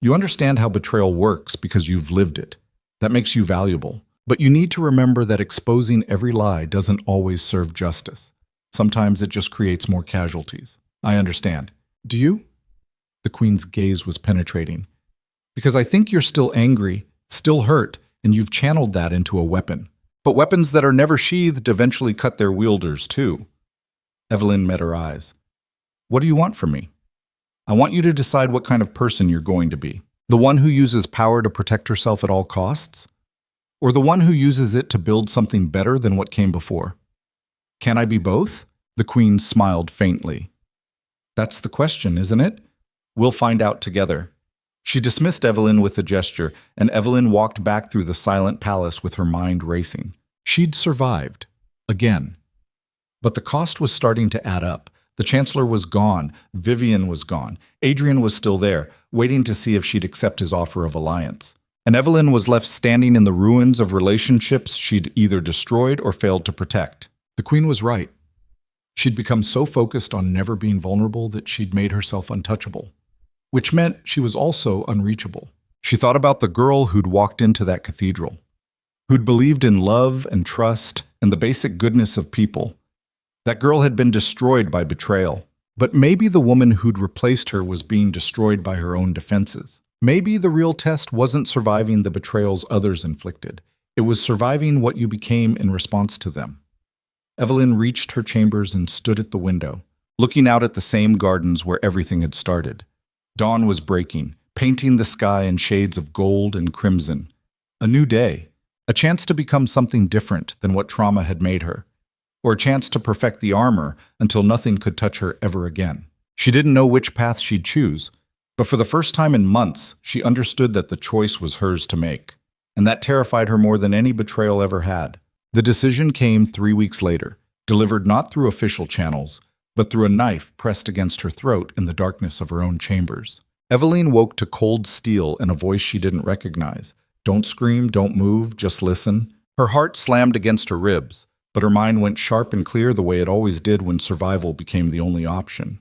Speaker 1: You understand how betrayal works because you've lived it. That makes you valuable. But you need to remember that exposing every lie doesn't always serve justice. Sometimes it just creates more casualties." "I understand. Do you?" The Queen's gaze was penetrating. "Because I think you're still angry, still hurt, and you've channeled that into a weapon. But weapons that are never sheathed eventually cut their wielders too." Eveline met her eyes. "What do you want from me?" "I want you to decide what kind of person you're going to be. The one who uses power to protect herself at all costs? Or the one who uses it to build something better than what came before? Can I be both? The queen smiled faintly. That's the question, isn't it? We'll find out together. She dismissed Evelyn with a gesture, and Evelyn walked back through the silent palace with her mind racing. She'd survived. Again. But the cost was starting to add up. The Chancellor was gone. Vivian was gone. Adrian was still there, waiting to see if she'd accept his offer of alliance. And Evelyn was left standing in the ruins of relationships she'd either destroyed or failed to protect. The queen was right. She'd become so focused on never being vulnerable that she'd made herself untouchable, which meant she was also unreachable. She thought about the girl who'd walked into that cathedral, who'd believed in love and trust and the basic goodness of people. That girl had been destroyed by betrayal, but maybe the woman who'd replaced her was being destroyed by her own defenses. Maybe the real test wasn't surviving the betrayals others inflicted. It was surviving what you became in response to them. Evelyn reached her chambers and stood at the window, looking out at the same gardens where everything had started. Dawn was breaking, painting the sky in shades of gold and crimson. A new day, a chance to become something different than what trauma had made her, or a chance to perfect the armor until nothing could touch her ever again. She didn't know which path she'd choose, but for the first time in months, she understood that the choice was hers to make, and that terrified her more than any betrayal ever had. The decision came 3 weeks later, delivered not through official channels, but through a knife pressed against her throat in the darkness of her own chambers. Evelyn woke to cold steel and a voice she didn't recognize. Don't scream, don't move, just listen. Her heart slammed against her ribs, but her mind went sharp and clear the way it always did when survival became the only option.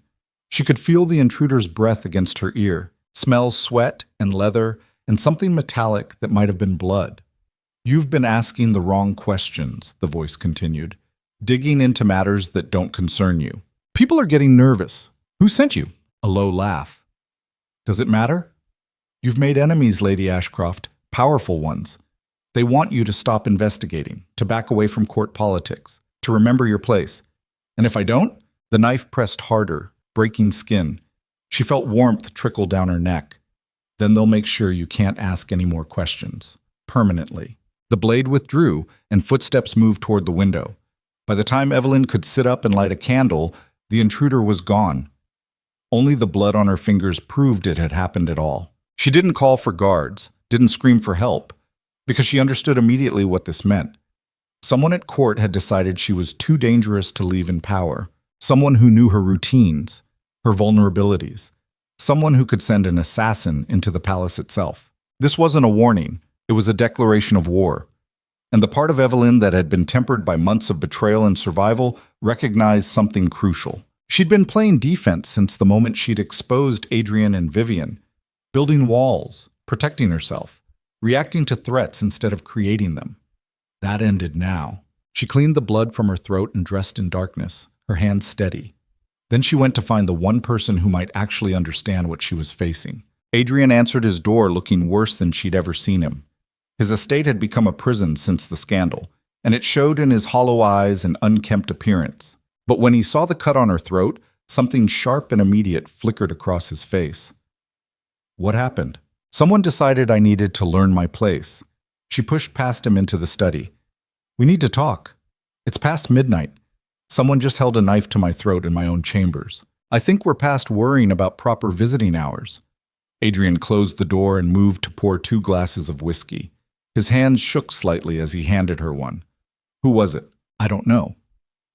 Speaker 1: She could feel the intruder's breath against her ear, smell sweat and leather and something metallic that might have been blood. You've been asking the wrong questions, the voice continued, digging into matters that don't concern you. People are getting nervous. Who sent you? A low laugh. Does it matter? You've made enemies, Lady Ashcroft, powerful ones. They want you to stop investigating, to back away from court politics, to remember your place. And if I don't? The knife pressed harder, breaking skin. She felt warmth trickle down her neck. Then they'll make sure you can't ask any more questions. Permanently. The blade withdrew, and footsteps moved toward the window. By the time Evelyn could sit up and light a candle, the intruder was gone. Only the blood on her fingers proved it had happened at all. She didn't call for guards, didn't scream for help, because she understood immediately what this meant. Someone at court had decided she was too dangerous to leave in power. Someone who knew her routines, her vulnerabilities. Someone who could send an assassin into the palace itself. This wasn't a warning. It was a declaration of war. And the part of Evelyn that had been tempered by months of betrayal and survival recognized something crucial. She'd been playing defense since the moment she'd exposed Adrian and Vivian, building walls, protecting herself, reacting to threats instead of creating them. That ended now. She cleaned the blood from her throat and dressed in darkness, her hands steady. Then she went to find the one person who might actually understand what she was facing. Adrian answered his door looking worse than she'd ever seen him. His estate had become a prison since the scandal, and it showed in his hollow eyes and unkempt appearance. But when he saw the cut on her throat, something sharp and immediate flickered across his face. What happened? Someone decided I needed to learn my place. She pushed past him into the study. We need to talk. It's past midnight. Someone just held a knife to my throat in my own chambers. I think we're past worrying about proper visiting hours. Adrian closed the door and moved to pour 2 glasses of whiskey. His hands shook slightly as he handed her one. Who was it? I don't know.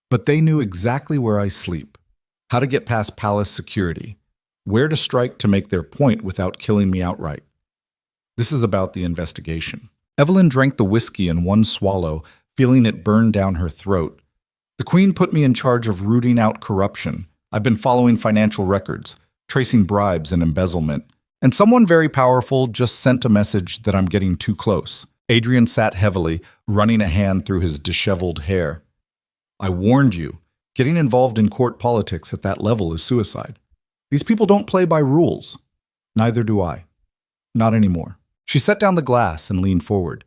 Speaker 1: But they knew exactly where I sleep, how to get past palace security, where to strike to make their point without killing me outright. This is about the investigation. Evelyn drank the whiskey in one swallow, feeling it burn down her throat. The Queen put me in charge of rooting out corruption. I've been following financial records, tracing bribes and embezzlement. And someone very powerful just sent a message that I'm getting too close. Adrian sat heavily, running a hand through his disheveled hair. I warned you. Getting involved in court politics at that level is suicide. These people don't play by rules. Neither do I. Not anymore. She set down the glass and leaned forward.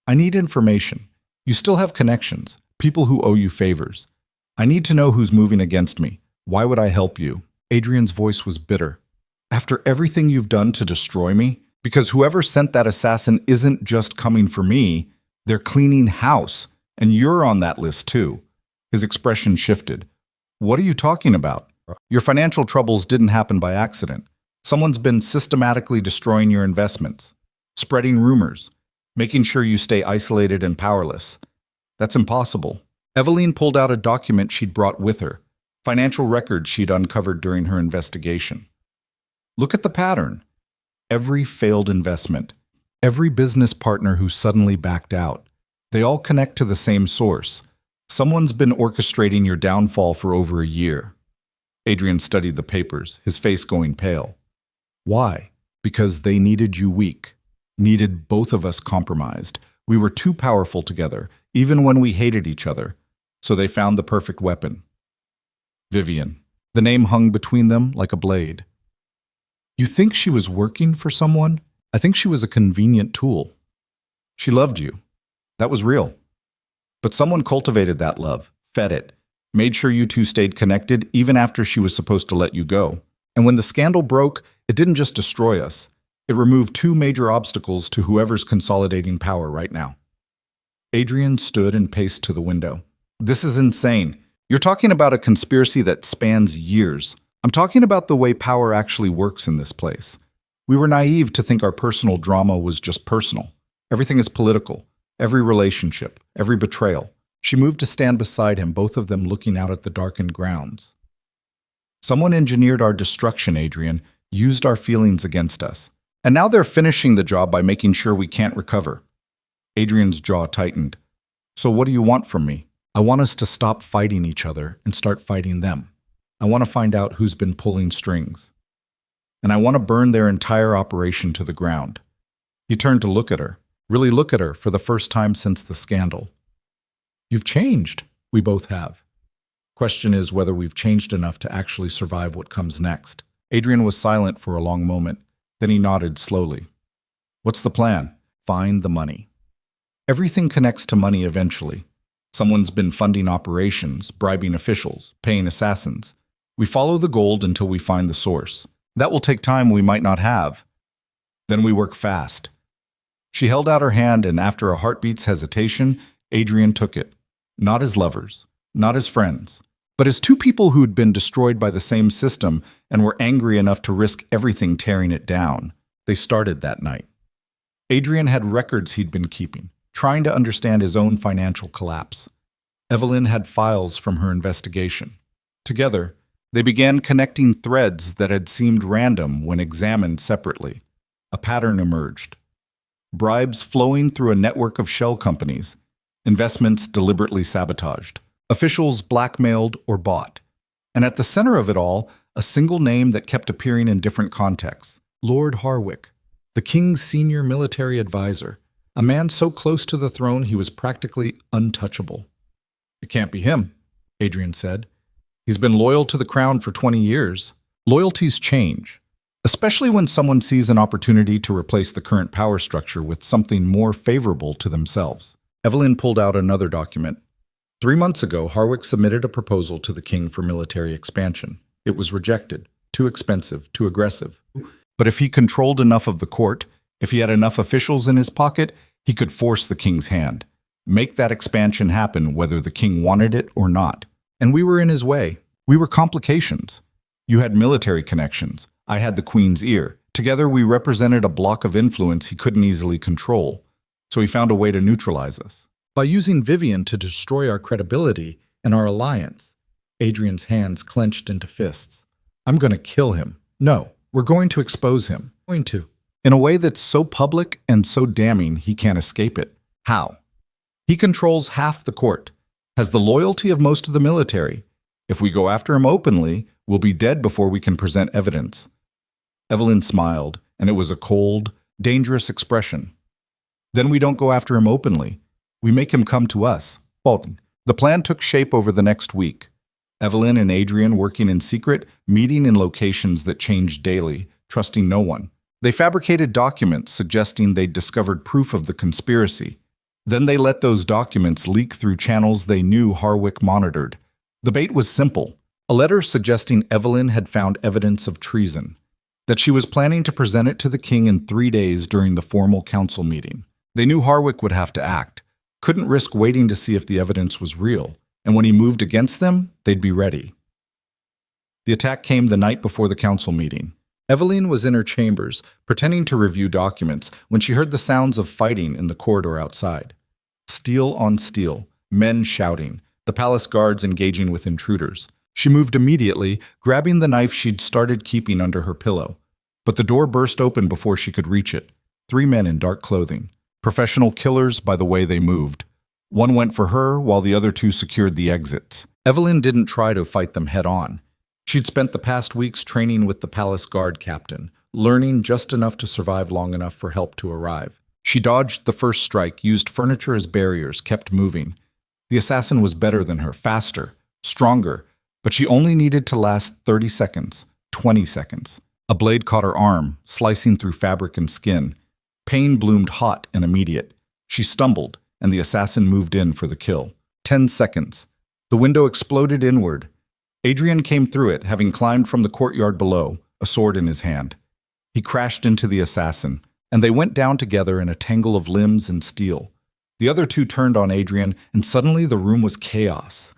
Speaker 1: I need information. You still have connections, people who owe you favors. I need to know who's moving against me. Why would I help you? Adrian's voice was bitter. After everything you've done to destroy me, Because whoever sent that assassin isn't just coming for me, they're cleaning house, and you're on that list too. His expression shifted. What are you talking about? Your financial troubles didn't happen by accident. Someone's been systematically destroying your investments, spreading rumors, making sure you stay isolated and powerless. That's impossible. Evelyn pulled out a document she'd brought with her, financial records she'd uncovered during her investigation. Look at the pattern. Every failed investment, every business partner who suddenly backed out, they all connect to the same source. Someone's been orchestrating your downfall for over a year. Adrian studied the papers, his face going pale. Why? Because they needed you weak, needed both of us compromised. We were too powerful together, even when we hated each other. So they found the perfect weapon. Vivian. The name hung between them like a blade. You think she was working for someone? I think she was a convenient tool. She loved you. That was real. But someone cultivated that love, fed it, made sure you two stayed connected even after she was supposed to let you go. And when the scandal broke, it didn't just destroy us. It removed two major obstacles to whoever's consolidating power right now. Adrian stood and paced to the window. This is insane. You're talking about a conspiracy that spans years. I'm talking about the way power actually works in this place. We were naive to think our personal drama was just personal. Everything is political. Every relationship, every betrayal. She moved to stand beside him, both of them looking out at the darkened grounds. Someone engineered our destruction, Adrian, used our feelings against us. And now they're finishing the job by making sure we can't recover. Adrian's jaw tightened. So what do you want from me? I want us to stop fighting each other and start fighting them. I want to find out who's been pulling strings. And I want to burn their entire operation to the ground. He turned to look at her, really look at her for the first time since the scandal. You've changed. We both have. Question is whether we've changed enough to actually survive what comes next. Adrian was silent for a long moment. Then he nodded slowly. What's the plan? Find the money. Everything connects to money eventually. Someone's been funding operations, bribing officials, paying assassins. We follow the gold until we find the source. That will take time we might not have. Then we work fast. She held out her hand, and after a heartbeat's hesitation, Adrian took it. Not as lovers, not as friends, but as two people who'd been destroyed by the same system and were angry enough to risk everything tearing it down. They started that night. Adrian had records he'd been keeping, trying to understand his own financial collapse. Evelyn had files from her investigation. Together, they began connecting threads that had seemed random when examined separately. A pattern emerged. Bribes flowing through a network of shell companies, investments deliberately sabotaged, officials blackmailed or bought. And at the center of it all, a single name that kept appearing in different contexts. Lord Harwick, the king's senior military advisor, a man so close to the throne he was practically untouchable. It can't be him, Adrian said. He's been loyal to the crown for 20 years. Loyalties change, especially when someone sees an opportunity to replace the current power structure with something more favorable to themselves. Evelyn pulled out another document. 3 months ago, Harwick submitted a proposal to the king for military expansion. It was rejected. Too expensive, too aggressive. But if he controlled enough of the court, if he had enough officials in his pocket, he could force the king's hand. Make that expansion happen whether the king wanted it or not. And we were in his way. We were complications. You had military connections. I had the queen's ear. Together we represented a block of influence he couldn't easily control. So he found a way to neutralize us. By using Vivian to destroy our credibility and our alliance. Adrian's hands clenched into fists. I'm going to kill him. No, we're going to expose him. Going to. In a way that's so public and so damning he can't escape it. How? He controls half the court, has the loyalty of most of the military. If we go after him openly, we'll be dead before we can present evidence. Evelyn smiled, and it was a cold, dangerous expression. Then we don't go after him openly. We make him come to us. Bolton. The plan took shape over the next week. Evelyn and Adrian working in secret, meeting in locations that changed daily, trusting no one. They fabricated documents suggesting they'd discovered proof of the conspiracy. Then they let those documents leak through channels they knew Harwick monitored. The bait was simple. A letter suggesting Evelyn had found evidence of treason. that she was planning to present it to the king in 3 days during the formal council meeting. They knew Harwick would have to act, couldn't risk waiting to see if the evidence was real, and when he moved against them, they'd be ready. The attack came the night before the council meeting. Evelyn was in her chambers, pretending to review documents, when she heard the sounds of fighting in the corridor outside. Steel on steel, men shouting, the palace guards engaging with intruders. She moved immediately, grabbing the knife she'd started keeping under her pillow. But the door burst open before she could reach it. 3 men in dark clothing, professional killers by the way they moved. One went for her, while the other 2 secured the exits. Evelyn didn't try to fight them head-on. She'd spent the past weeks training with the palace guard captain, learning just enough to survive long enough for help to arrive. She dodged the first strike, used furniture as barriers, kept moving. The assassin was better than her, faster, stronger, but she only needed to last 30 seconds, 20 seconds. A blade caught her arm, slicing through fabric and skin. Pain bloomed hot and immediate. She stumbled, and the assassin moved in for the kill. 10 seconds. The window exploded inward. Adrian came through it, having climbed from the courtyard below, a sword in his hand. He crashed into the assassin, and they went down together in a tangle of limbs and steel. The other 2 turned on Adrian, and suddenly the room was chaos.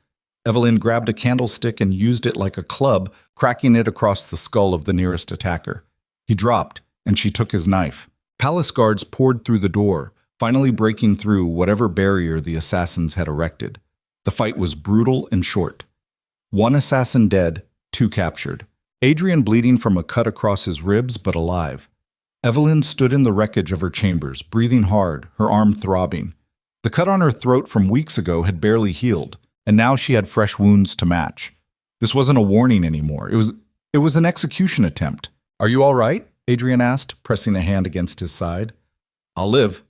Speaker 1: Evelyn grabbed a candlestick and used it like a club, cracking it across the skull of the nearest attacker. He dropped, and she took his knife. Palace guards poured through the door, finally breaking through whatever barrier the assassins had erected. The fight was brutal and short. 1 assassin dead, 2 captured. Adrian bleeding from a cut across his ribs, but alive. Evelyn stood in the wreckage of her chambers, breathing hard, her arm throbbing. The cut on her throat from weeks ago had barely healed, and now she had fresh wounds to match. This wasn't a warning anymore. It was an execution attempt. "Are you all right?" Adrian asked, pressing a hand against his side. "I'll live."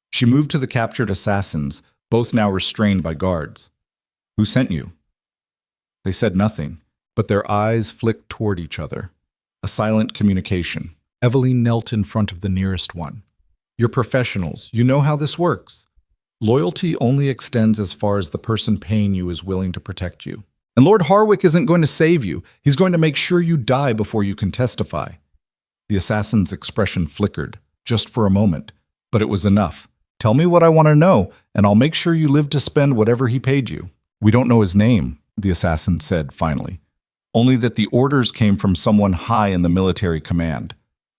Speaker 1: She moved to the captured assassins, both now restrained by guards. "Who sent you?" They said nothing, but their eyes flicked toward each other. A silent communication. Evelyn knelt in front of the nearest one. "You're professionals. You know how this works. Loyalty only extends as far as the person paying you is willing to protect you. And Lord Harwick isn't going to save you. He's going to make sure you die before you can testify." The assassin's expression flickered, just for a moment, but it was enough. "Tell me what I want to know, and I'll make sure you live to spend whatever he paid you." "We don't know his name," the assassin said finally. "Only that the orders came from someone high in the military command.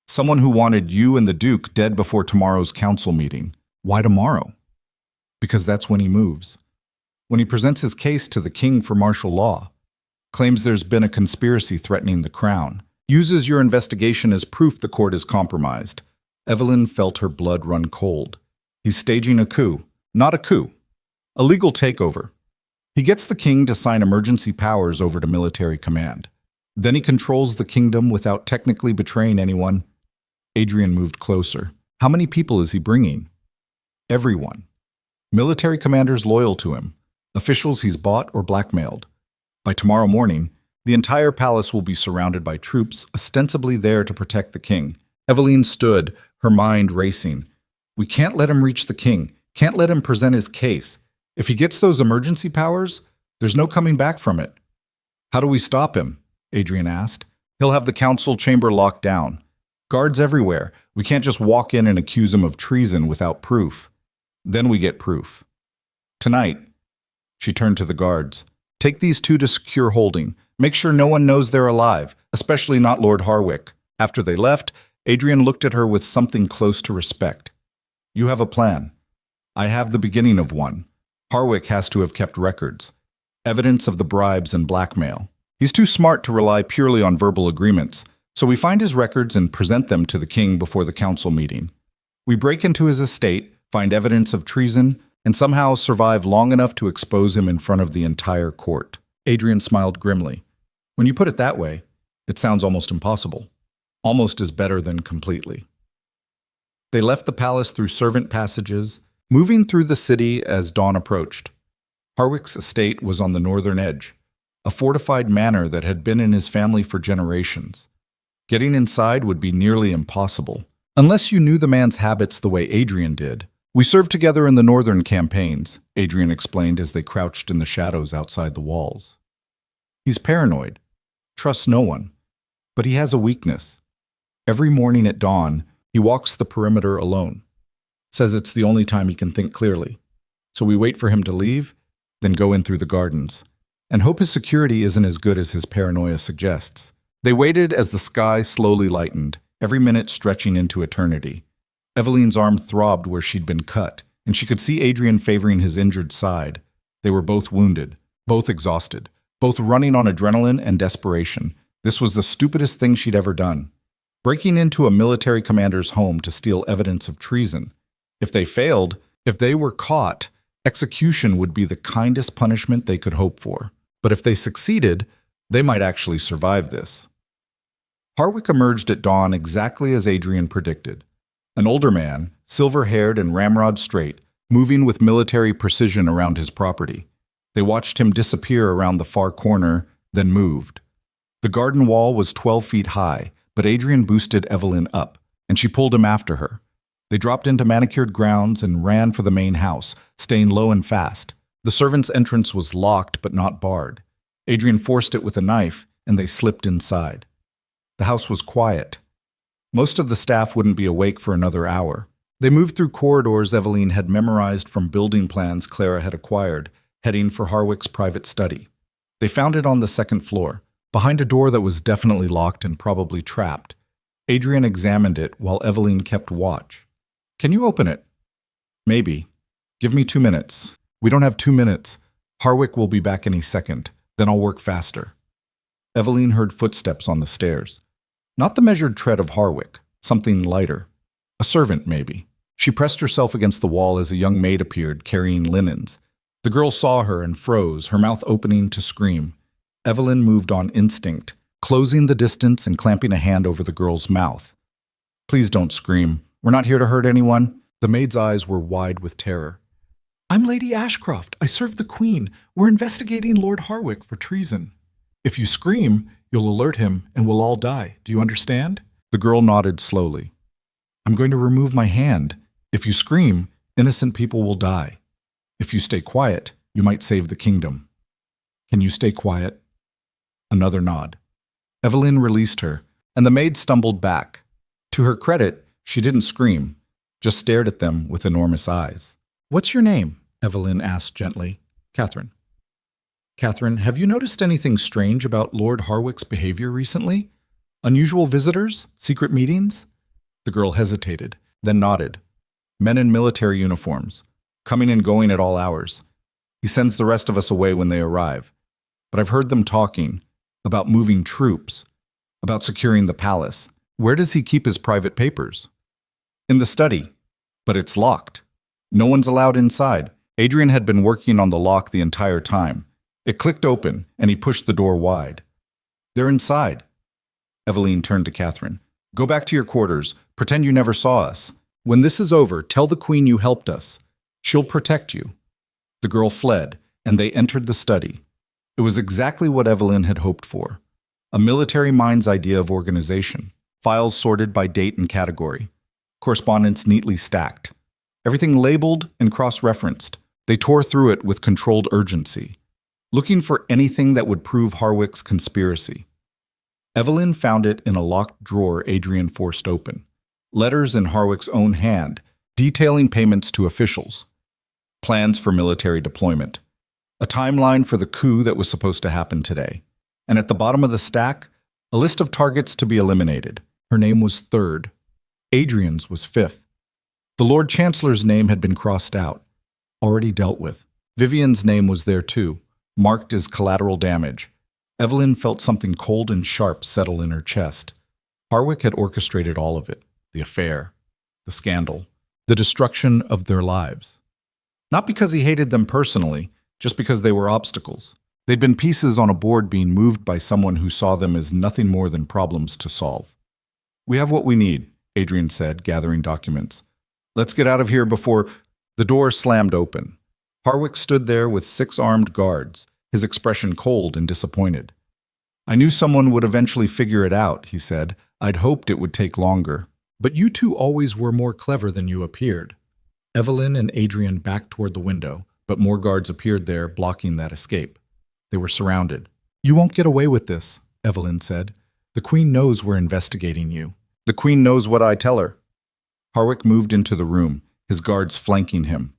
Speaker 1: Someone who wanted you and the Duke dead before tomorrow's council meeting." "Why tomorrow?" "Because that's when he moves. When he presents his case to the king for martial law. Claims there's been a conspiracy threatening the crown. Uses your investigation as proof the court is compromised." Evelyn felt her blood run cold. "He's staging a coup. Not a coup. A legal takeover. He gets the king to sign emergency powers over to military command. Then he controls the kingdom without technically betraying anyone." Adrian moved closer. "How many people is he bringing?" "Everyone. Military commanders loyal to him. Officials he's bought or blackmailed. By tomorrow morning, the entire palace will be surrounded by troops ostensibly there to protect the king." Evelyn stood, her mind racing. "We can't let him reach the king. Can't let him present his case. If he gets those emergency powers, there's no coming back from it." "How do we stop him?" Adrian asked. "He'll have the council chamber locked down. Guards everywhere. We can't just walk in and accuse him of treason without proof. Then we get proof. Tonight," she turned to the guards, "take these 2 to secure holding. Make sure no one knows they're alive, especially not Lord Harwick." After they left, Adrian looked at her with something close to respect. "You have a plan. I have the beginning of one. Harwick has to have kept records. Evidence of the bribes and blackmail. He's too smart to rely purely on verbal agreements, so we find his records and present them to the king before the council meeting. We break into his estate, find evidence of treason, and somehow survive long enough to expose him in front of the entire court." Adrian smiled grimly. "When you put it that way, it sounds almost impossible. Almost is better than completely." They left the palace through servant passages, moving through the city as dawn approached. Harwick's estate was on the northern edge, a fortified manor that had been in his family for generations. Getting inside would be nearly impossible, unless you knew the man's habits the way Adrian did. "We served together in the northern campaigns," Adrian explained as they crouched in the shadows outside the walls. "He's paranoid, trusts no one, but he has a weakness. Every morning at dawn, he walks the perimeter alone. Says it's the only time he can think clearly. So we wait for him to leave, then go in through the gardens, and hope his security isn't as good as his paranoia suggests. They waited as the sky slowly lightened, every minute stretching into eternity. Eveline's arm throbbed where she'd been cut, and she could see Adrian favoring his injured side. They were both wounded, both exhausted, both running on adrenaline and desperation. This was the stupidest thing she'd ever done. Breaking into a military commander's home to steal evidence of treason. If they failed, if they were caught, execution would be the kindest punishment they could hope for. But if they succeeded, they might actually survive this. Harwick emerged at dawn exactly as Adrian predicted. An older man, silver-haired and ramrod straight, moving with military precision around his property. They watched him disappear around the far corner, then moved. The garden wall was 12 feet high, but Adrian boosted Evelyn up, and she pulled him after her. They dropped into manicured grounds and ran for the main house, staying low and fast. The servants' entrance was locked but not barred. Adrian forced it with a knife, and they slipped inside. The house was quiet. Most of the staff wouldn't be awake for another hour. They moved through corridors Evelyn had memorized from building plans Clara had acquired, heading for Harwick's private study. They found it on the second floor, behind a door that was definitely locked and probably trapped. Adrian examined it while Evelyn kept watch. "Can you open it?" "Maybe. Give me 2 minutes." "We don't have 2 minutes. Harwick will be back any second. Then I'll work faster." Evelyn heard footsteps on the stairs. Not the measured tread of Harwick, something lighter. A servant, maybe. She pressed herself against the wall as a young maid appeared, carrying linens. The girl saw her and froze, her mouth opening to scream. Evelyn moved on instinct, closing the distance and clamping a hand over the girl's mouth. "Please don't scream. We're not here to hurt anyone." The maid's eyes were wide with terror. "I'm Lady Ashcroft. I serve the Queen. We're investigating Lord Harwick for treason. If you scream, you'll alert him and we'll all die. Do you understand?" The girl nodded slowly. "I'm going to remove my hand. If you scream, innocent people will die. If you stay quiet, you might save the kingdom. Can you stay quiet?" Another nod. Evelyn released her, and the maid stumbled back. To her credit, she didn't scream, just stared at them with enormous eyes. "What's your name?" Evelyn asked gently. "Catherine." "Catherine, have you noticed anything strange about Lord Harwick's behavior recently? Unusual visitors? Secret meetings?" The girl hesitated, then nodded. "Men in military uniforms, coming and going at all hours. He sends the rest of us away when they arrive. But I've heard them talking about moving troops, about securing the palace. Where does he keep his private papers?" "In the study, but it's locked. No one's allowed inside." Adrian had been working on the lock the entire time. It clicked open, and he pushed the door wide. "They're inside." Evelyn turned to Catherine. "Go back to your quarters. Pretend you never saw us. When this is over, tell the Queen you helped us. She'll protect you." The girl fled, and they entered the study. It was exactly what Evelyn had hoped for. A military mind's idea of organization. Files sorted by date and category. Correspondence neatly stacked. Everything labeled and cross-referenced. They tore through it with controlled urgency, looking for anything that would prove Harwick's conspiracy. Evelyn found it in a locked drawer Adrian forced open. Letters in Harwick's own hand, detailing payments to officials. Plans for military deployment. A timeline for the coup that was supposed to happen today. And at the bottom of the stack, a list of targets to be eliminated. Her name was third. Adrian's was fifth. The Lord Chancellor's name had been crossed out, already dealt with. Vivian's name was there too, marked as collateral damage. Evelyn felt something cold and sharp settle in her chest. Harwick had orchestrated all of it. The affair, the scandal, the destruction of their lives. Not because he hated them personally, just because they were obstacles. They'd been pieces on a board being moved by someone who saw them as nothing more than problems to solve. "We have what we need," Adrian said, gathering documents. "Let's get out of here before—" The door slammed open. Harwick stood there with 6 armed guards, his expression cold and disappointed. "I knew someone would eventually figure it out," he said. "I'd hoped it would take longer. But you two always were more clever than you appeared." Evelyn and Adrian backed toward the window, but more guards appeared there, blocking that escape. They were surrounded. "You won't get away with this," Evelyn said. "The Queen knows we're investigating you. The queen knows what I tell her. Harwick moved into the room, his guards flanking him.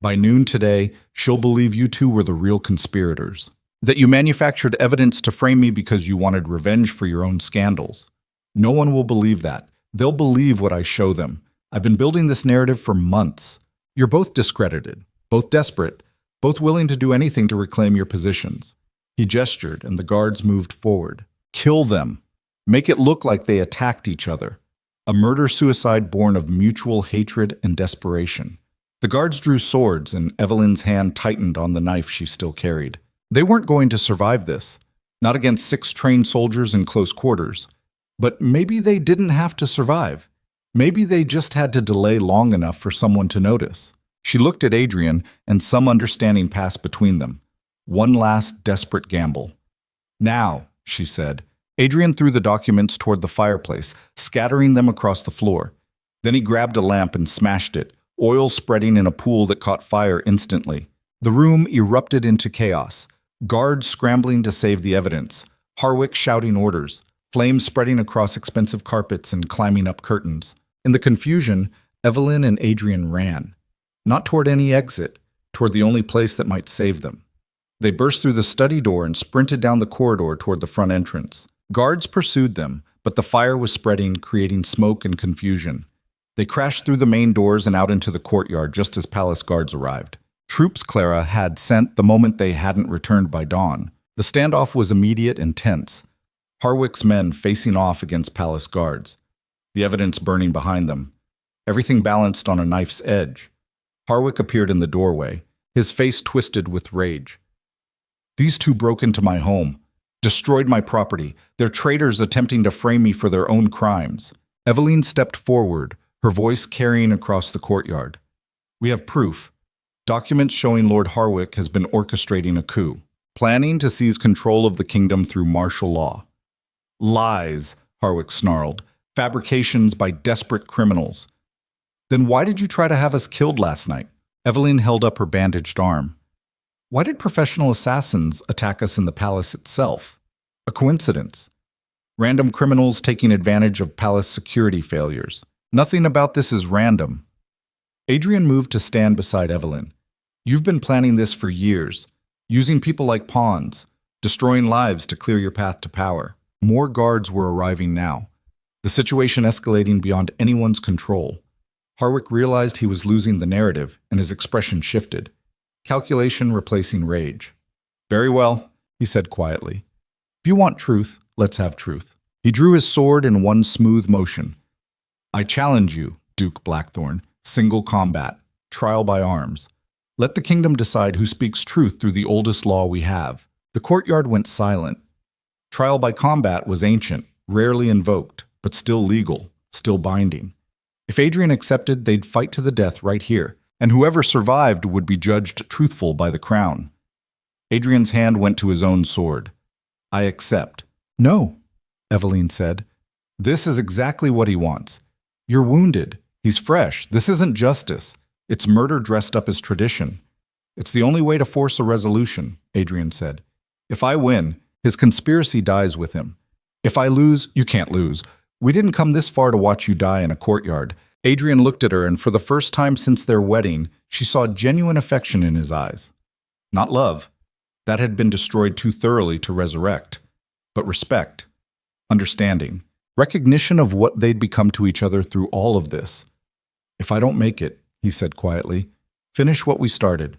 Speaker 1: By noon today, she'll believe you two were the real conspirators. That you manufactured evidence to frame me because you wanted revenge for your own scandals. No one will believe that. They'll believe what I show them. I've been building this narrative for months. You're both discredited, both desperate, both willing to do anything to reclaim your positions. He gestured, and the guards moved forward. Kill them. Make it look like they attacked each other. A murder-suicide born of mutual hatred and desperation. The guards drew swords, and Evelyn's hand tightened on the knife she still carried. They weren't going to survive this. Not against 6 trained soldiers in close quarters. But maybe they didn't have to survive. Maybe they just had to delay long enough for someone to notice. She looked at Adrian, and some understanding passed between them. One last desperate gamble. Now, she said. Adrian threw the documents toward the fireplace, scattering them across the floor. Then he grabbed a lamp and smashed it, oil spreading in a pool that caught fire instantly. The room erupted into chaos. Guards scrambling to save the evidence. Harwick shouting orders. Flames spreading across expensive carpets and climbing up curtains. In the confusion, Evelyn and Adrian ran. Not toward any exit, toward the only place that might save them. They burst through the study door and sprinted down the corridor toward the front entrance. Guards pursued them, but the fire was spreading, creating smoke and confusion. They crashed through the main doors and out into the courtyard just as palace guards arrived. Troops Clara had sent the moment they hadn't returned by dawn. The standoff was immediate and tense. Harwick's men facing off against palace guards. The evidence burning behind them. Everything balanced on a knife's edge. Harwick appeared in the doorway, his face twisted with rage. These two broke into my home. Destroyed my property. They're traitors attempting to frame me for their own crimes. Evelyn stepped forward, her voice carrying across the courtyard. We have proof. Documents showing Lord Harwick has been orchestrating a coup, planning to seize control of the kingdom through martial law. Lies, Harwick snarled. Fabrications by desperate criminals. Then why did you try to have us killed last night? Evelyn held up her bandaged arm. Why did professional assassins attack us in the palace itself? A coincidence. Random criminals taking advantage of palace security failures. Nothing about this is random. Adrian moved to stand beside Evelyn. You've been planning this for years, using people like pawns, destroying lives to clear your path to power. More guards were arriving now, the situation escalating beyond anyone's control. Harwick realized he was losing the narrative, and his expression shifted. Calculation replacing rage. Very well, he said quietly. If you want truth, let's have truth. He drew his sword in one smooth motion. I challenge you, Duke Blackthorn. Single combat. Trial by arms. Let the kingdom decide who speaks truth through the oldest law we have. The courtyard went silent. Trial by combat was ancient, rarely invoked, but still legal, still binding. If Adrian accepted, they'd fight to the death right here, and whoever survived would be judged truthful by the crown. Adrian's hand went to his own sword. I accept. No, Evelyn said. This is exactly what he wants. You're wounded. He's fresh. This isn't justice. It's murder dressed up as tradition. It's the only way to force a resolution, Adrian said. If I win, his conspiracy dies with him. If I lose, you can't lose. We didn't come this far to watch you die in a courtyard. Adrian looked at her, and for the first time since their wedding, she saw genuine affection in his eyes. Not love. That had been destroyed too thoroughly to resurrect. But respect. Understanding. Recognition of what they'd become to each other through all of this. If I don't make it, he said quietly, finish what we started.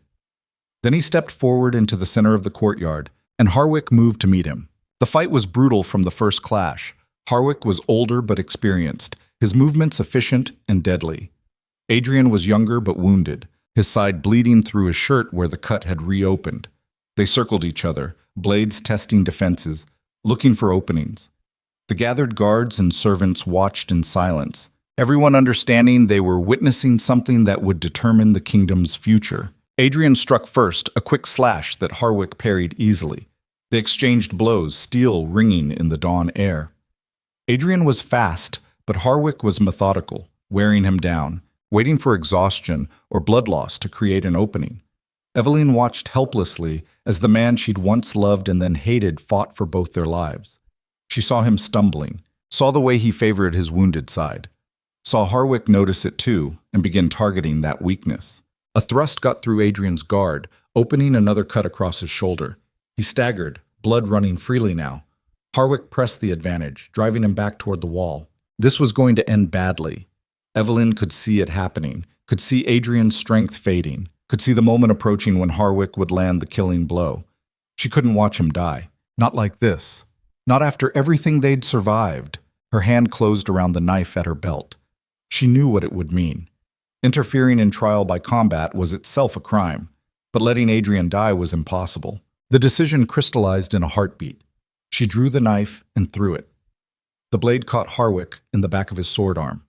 Speaker 1: Then he stepped forward into the center of the courtyard, and Harwick moved to meet him. The fight was brutal from the first clash. Harwick was older but experienced, his movements efficient and deadly. Adrian was younger but wounded, his side bleeding through his shirt where the cut had reopened. They circled each other, blades testing defenses, looking for openings. The gathered guards and servants watched in silence, everyone understanding they were witnessing something that would determine the kingdom's future. Adrian struck first, a quick slash that Harwick parried easily. They exchanged blows, steel ringing in the dawn air. Adrian was fast, but Harwick was methodical, wearing him down, waiting for exhaustion or blood loss to create an opening. Evelyn watched helplessly as the man she'd once loved and then hated fought for both their lives. She saw him stumbling, saw the way he favored his wounded side, saw Harwick notice it too and begin targeting that weakness. A thrust got through Adrian's guard, opening another cut across his shoulder. He staggered, blood running freely now. Harwick pressed the advantage, driving him back toward the wall. This was going to end badly. Evelyn could see it happening, could see Adrian's strength fading, could see the moment approaching when Harwick would land the killing blow. She couldn't watch him die. Not like this. Not after everything they'd survived. Her hand closed around the knife at her belt. She knew what it would mean. Interfering in trial by combat was itself a crime, but letting Adrian die was impossible. The decision crystallized in a heartbeat. She drew the knife and threw it. The blade caught Harwick in the back of his sword arm.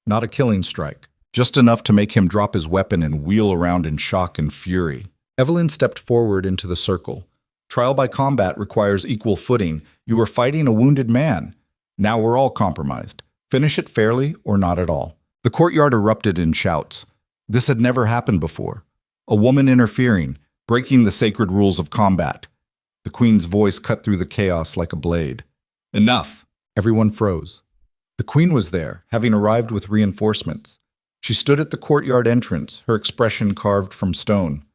Speaker 1: Not a killing strike, just enough to make him drop his weapon and wheel around in shock and fury. Evelyn stepped forward into the circle. Trial by combat requires equal footing. You were fighting a wounded man. Now we're all compromised. Finish it fairly or not at all. The courtyard erupted in shouts. This had never happened before. A woman interfering, breaking the sacred rules of combat. The queen's voice cut through the chaos like a blade. Enough! Everyone froze. The queen was there, having arrived with reinforcements. She stood at the courtyard entrance, her expression carved from stone.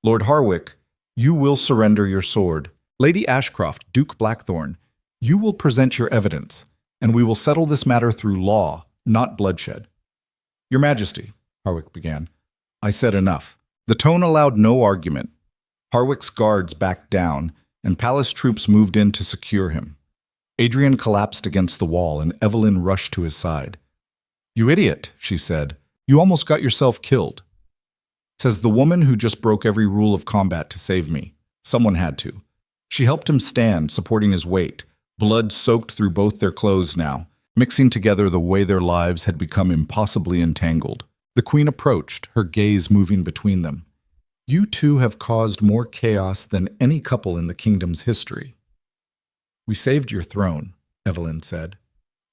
Speaker 1: Lord Harwick, you will surrender your sword. Lady Ashcroft, Duke Blackthorn, you will present your evidence, and we will settle this matter through law, not bloodshed. Your Majesty, Harwick began. I said enough. The tone allowed no argument. Harwick's guards backed down, and palace troops moved in to secure him. Adrian collapsed against the wall, and Evelyn rushed to his side. You idiot, she said. You almost got yourself killed. Says the woman who just broke every rule of combat to save me. Someone had to. She helped him stand, supporting his weight. Blood soaked through both their clothes now, mixing together the way their lives had become impossibly entangled. The queen approached, her gaze moving between them. You two have caused more chaos than any couple in the kingdom's history. We saved your throne, Evelyn said.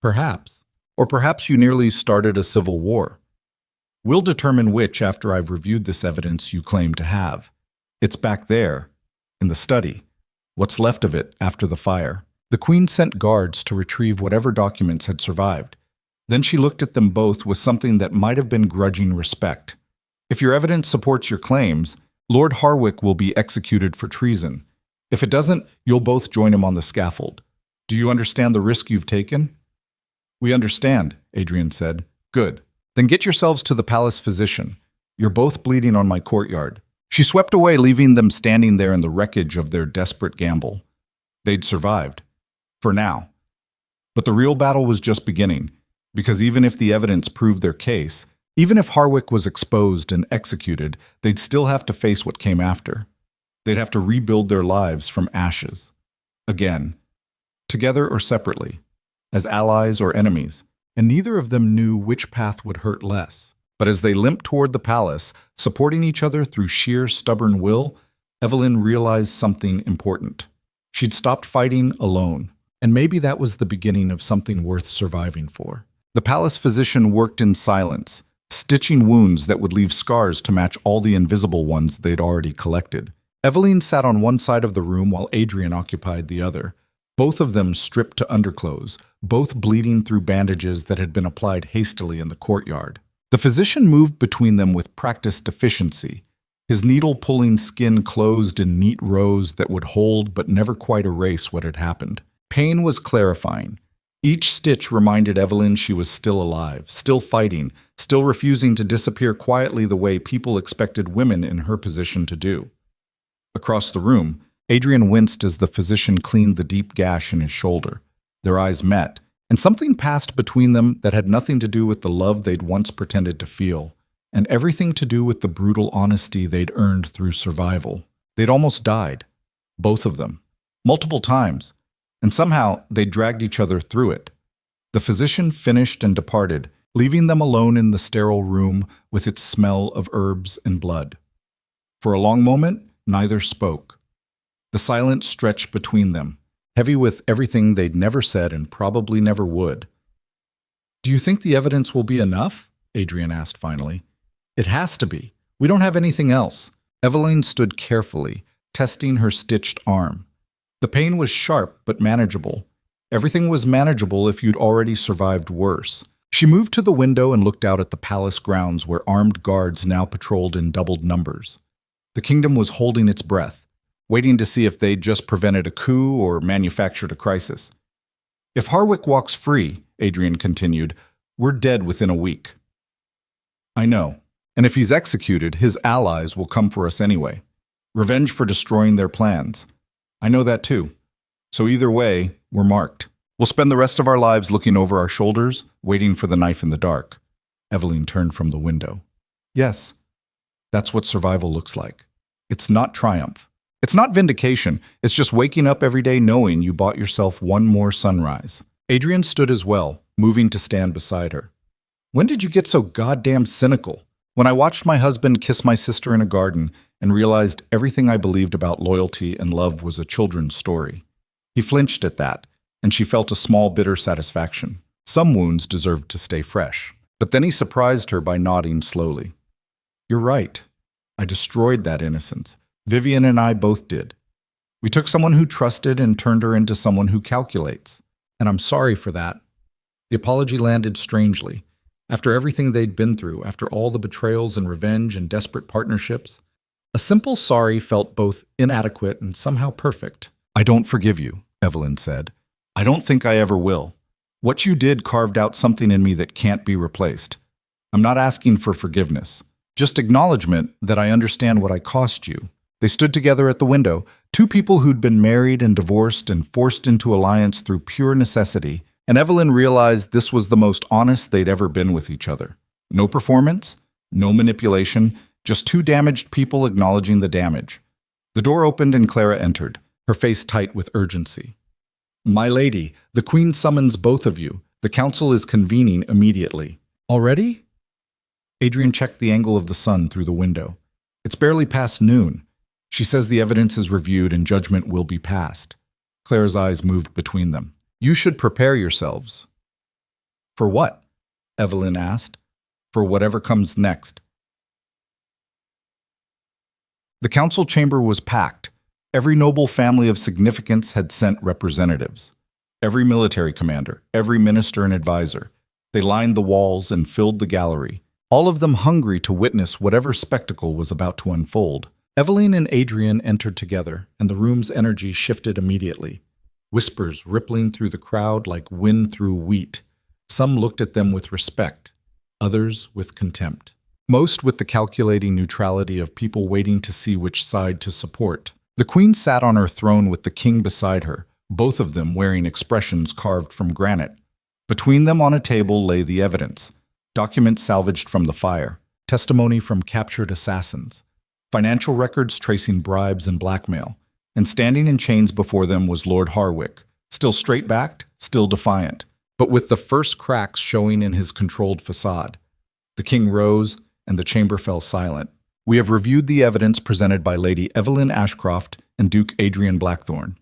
Speaker 1: Perhaps. Or perhaps you nearly started a civil war. We'll determine which after I've reviewed this evidence you claim to have. It's back there, in the study. What's left of it after the fire. The queen sent guards to retrieve whatever documents had survived. Then she looked at them both with something that might have been grudging respect. If your evidence supports your claims, Lord Harwick will be executed for treason. If it doesn't, you'll both join him on the scaffold. Do you understand the risk you've taken? We understand, Adrian said. Good. Then get yourselves to the palace physician. You're both bleeding on my courtyard. She swept away, leaving them standing there in the wreckage of their desperate gamble. They'd survived. For now. But the real battle was just beginning, because even if the evidence proved their case, even if Harwick was exposed and executed, they'd still have to face what came after. They'd have to rebuild their lives from ashes. Again. Together or separately. As allies or enemies. And neither of them knew which path would hurt less. But as they limped toward the palace, supporting each other through sheer stubborn will, Evelyn realized something important. She'd stopped fighting alone. And maybe that was the beginning of something worth surviving for. The palace physician worked in silence, stitching wounds that would leave scars to match all the invisible ones they'd already collected. Evelyn sat on one side of the room while Adrian occupied the other, both of them stripped to underclothes, both bleeding through bandages that had been applied hastily in the courtyard. The physician moved between them with practiced efficiency, his needle-pulling skin closed in neat rows that would hold but never quite erase what had happened. Pain was clarifying. Each stitch reminded Evelyn she was still alive, still fighting, still refusing to disappear quietly the way people expected women in her position to do. Across the room, Adrian winced as the physician cleaned the deep gash in his shoulder. Their eyes met, and something passed between them that had nothing to do with the love they'd once pretended to feel, and everything to do with the brutal honesty they'd earned through survival. They'd almost died, both of them, multiple times. And somehow they dragged each other through it. The physician finished and departed, leaving them alone in the sterile room with its smell of herbs and blood. For a long moment, neither spoke. The silence stretched between them, heavy with everything they'd never said and probably never would. Do you think the evidence will be enough? Adrian asked finally. It has to be. We don't have anything else. Evelyn stood carefully, testing her stitched arm. The pain was sharp but manageable. Everything was manageable if you'd already survived worse. She moved to the window and looked out at the palace grounds where armed guards now patrolled in doubled numbers. The kingdom was holding its breath, waiting to see if they'd just prevented a coup or manufactured a crisis. If Harwick walks free, Adrian continued, we're dead within a week. I know. And if he's executed, his allies will come for us anyway. Revenge for destroying their plans. I know that too. So either way, we're marked. We'll spend the rest of our lives looking over our shoulders, waiting for the knife in the dark. Evelyn turned from the window. Yes, that's what survival looks like. It's not triumph. It's not vindication. It's just waking up every day knowing you bought yourself one more sunrise. Adrian stood as well, moving to stand beside her. When did you get so goddamn cynical? When I watched my husband kiss my sister in a garden and realized everything I believed about loyalty and love was a children's story. He flinched at that, and she felt a small bitter satisfaction. Some wounds deserved to stay fresh. But then he surprised her by nodding slowly. You're right. I destroyed that innocence. Vivian and I both did. We took someone who trusted and turned her into someone who calculates. And I'm sorry for that. The apology landed strangely. After everything they'd been through, after all the betrayals and revenge and desperate partnerships, a simple sorry felt both inadequate and somehow perfect. I don't forgive you, Evelyn said. I don't think I ever will. What you did carved out something in me that can't be replaced. I'm not asking for forgiveness, just acknowledgement that I understand what I cost you. They stood together at the window, two people who'd been married and divorced and forced into alliance through pure necessity, and Evelyn realized this was the most honest they'd ever been with each other. No performance, no manipulation, just two damaged people acknowledging the damage. The door opened and Clara entered, her face tight with urgency. My lady, the Queen summons both of you. The council is convening immediately. Already? Adrian checked the angle of the sun through the window. It's barely past noon. She says the evidence is reviewed and judgment will be passed. Clara's eyes moved between them. You should prepare yourselves. For what? Evelyn asked. For whatever comes next. The council chamber was packed. Every noble family of significance had sent representatives. Every military commander, every minister and advisor. They lined the walls and filled the gallery, all of them hungry to witness whatever spectacle was about to unfold. Evelyn and Adrian entered together, and the room's energy shifted immediately. Whispers rippling through the crowd like wind through wheat. Some looked at them with respect, others with contempt. Most with the calculating neutrality of people waiting to see which side to support. The Queen sat on her throne with the King beside her, both of them wearing expressions carved from granite. Between them on a table lay the evidence, documents salvaged from the fire, testimony from captured assassins, financial records tracing bribes and blackmail, and standing in chains before them was Lord Harwick, still straight-backed, still defiant, but with the first cracks showing in his controlled facade. The King rose, and the chamber fell silent. We have reviewed the evidence presented by Lady Evelyn Ashcroft and Duke Adrian Blackthorne.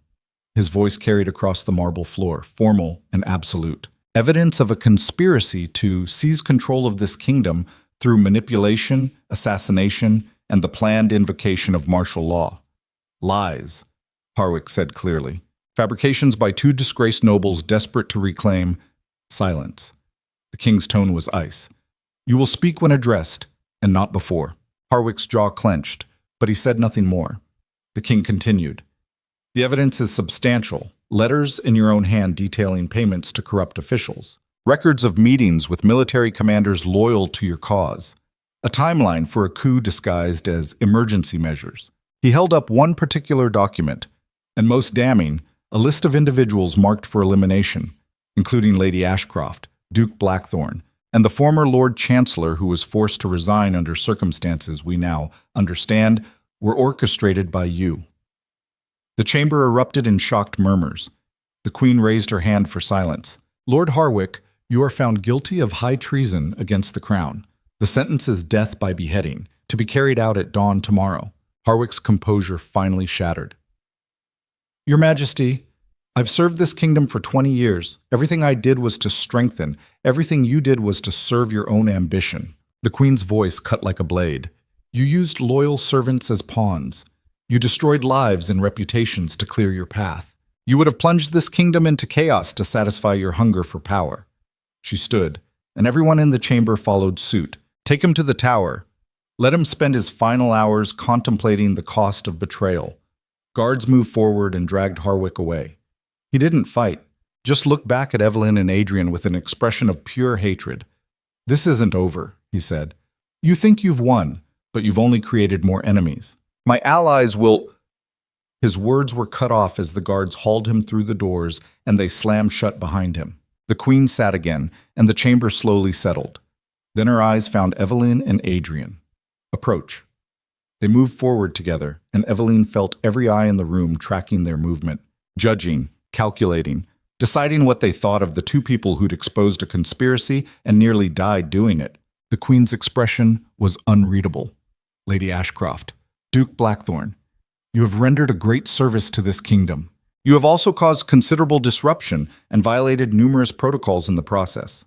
Speaker 1: His voice carried across the marble floor, formal and absolute. Evidence of a conspiracy to seize control of this kingdom through manipulation, assassination, and the planned invocation of martial law. Lies, Harwick said clearly. Fabrications by two disgraced nobles desperate to reclaim silence. The King's tone was ice. You will speak when addressed, and not before. Harwick's jaw clenched, but he said nothing more. The King continued. The evidence is substantial. Letters in your own hand detailing payments to corrupt officials. Records of meetings with military commanders loyal to your cause. A timeline for a coup disguised as emergency measures. He held up one particular document, and most damning, a list of individuals marked for elimination, including Lady Ashcroft, Duke Blackthorne, and the former Lord Chancellor who was forced to resign under circumstances we now understand were orchestrated by you. The chamber erupted in shocked murmurs. The Queen raised her hand for silence. Lord Harwick, you are found guilty of high treason against the Crown. The sentence is death by beheading, to be carried out at dawn tomorrow. Harwick's composure finally shattered. Your Majesty, I've served this kingdom for 20 years. Everything I did was to strengthen. Everything you did was to serve your own ambition. The Queen's voice cut like a blade. You used loyal servants as pawns. You destroyed lives and reputations to clear your path. You would have plunged this kingdom into chaos to satisfy your hunger for power. She stood, and everyone in the chamber followed suit. Take him to the tower. Let him spend his final hours contemplating the cost of betrayal. Guards moved forward and dragged Harwick away. He didn't fight, just looked back at Evelyn and Adrian with an expression of pure hatred. This isn't over, he said. You think you've won, but you've only created more enemies. My allies will... His words were cut off as the guards hauled him through the doors and they slammed shut behind him. The queen sat again, and the chamber slowly settled. Then her eyes found Evelyn and Adrian. Approach. They moved forward together, and Evelyn felt every eye in the room tracking their movement, judging, calculating, deciding what they thought of the two people who'd exposed a conspiracy and nearly died doing it. The queen's expression was unreadable. Lady Ashcroft, Duke Blackthorn, you have rendered a great service to this kingdom. You have also caused considerable disruption and violated numerous protocols in the process.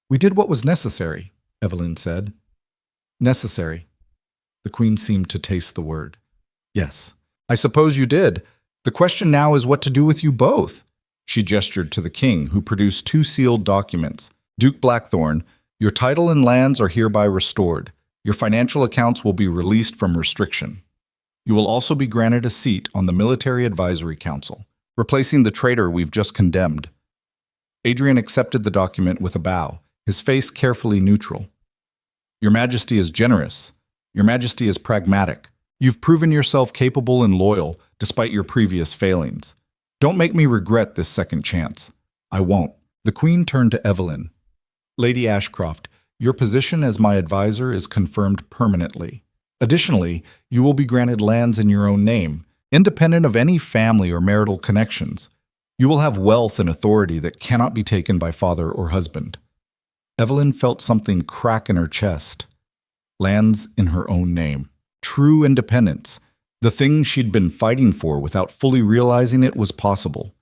Speaker 1: We did what was necessary, Evelyn said. Necessary. The queen seemed to taste the word. Yes, I suppose you did. The question now is what to do with you both. She gestured to the king, who produced two sealed documents. Duke Blackthorn, your title and lands are hereby restored. Your financial accounts will be released from restriction. You will also be granted a seat on the Military Advisory Council, replacing the traitor we've just condemned. Adrian accepted the document with a bow, his face carefully neutral. Your Majesty is generous. Your Majesty is pragmatic. You've proven yourself capable and loyal, despite your previous failings. Don't make me regret this second chance. I won't. The Queen turned to Evelyn. Lady Ashcroft, your position as my advisor is confirmed permanently. Additionally, you will be granted lands in your own name, independent of any family or marital connections. You will have wealth and authority that cannot be taken by father or husband. Evelyn felt something crack in her chest. Lands in her own name. True independence. The thing she'd been fighting for without fully realizing it was possible.